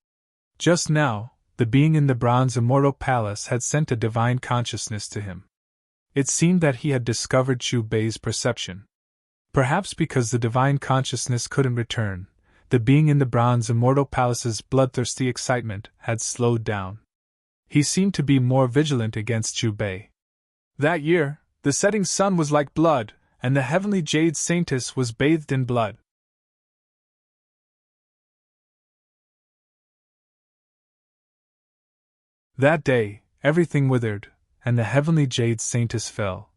Just now, the being in the bronze immortal palace had sent a divine consciousness to him. It seemed that he had discovered Chu Bei's perception. Perhaps because the divine consciousness couldn't return, the being in the bronze immortal palace's bloodthirsty excitement had slowed down. He seemed to be more vigilant against Chu Bei. That year, the setting sun was like blood, and the heavenly Jade Saintess was bathed in blood. That day, everything withered, and the heavenly Jade Saintess fell.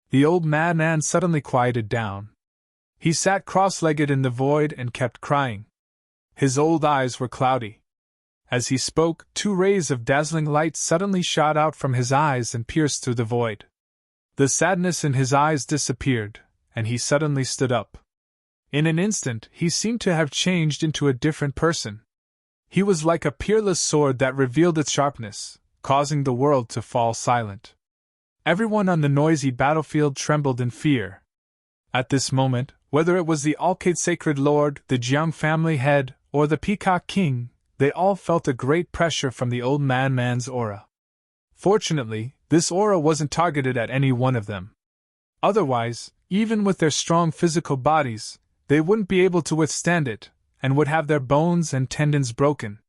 The old man suddenly quieted down. He sat cross-legged in the void and kept crying. His old eyes were cloudy. As he spoke, 2 rays of dazzling light suddenly shot out from his eyes and pierced through the void. The sadness in his eyes disappeared, and he suddenly stood up. In an instant, he seemed to have changed into a different person. He was like a peerless sword that revealed its sharpness, causing the world to fall silent. Everyone on the noisy battlefield trembled in fear. At this moment, whether it was the Alcade Sacred Lord, the Jiang family head, or the Peacock King, they all felt a great pressure from the old man's aura. Fortunately, this aura wasn't targeted at any one of them. Otherwise, even with their strong physical bodies, they wouldn't be able to withstand it, and would have their bones and tendons broken.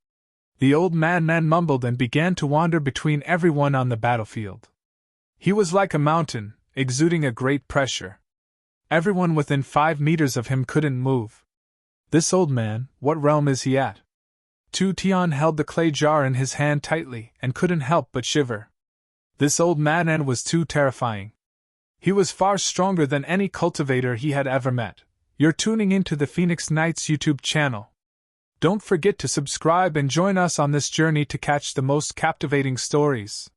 The old man mumbled and began to wander between everyone on the battlefield. He was like a mountain, exuding a great pressure. Everyone within 5 meters of him couldn't move. This old man, what realm is he at? Tu Tian held the clay jar in his hand tightly and couldn't help but shiver. This old man was too terrifying. He was far stronger than any cultivator he had ever met. You're tuning into the Phoenix Knights YouTube channel. Don't forget to subscribe and join us on this journey to catch the most captivating stories.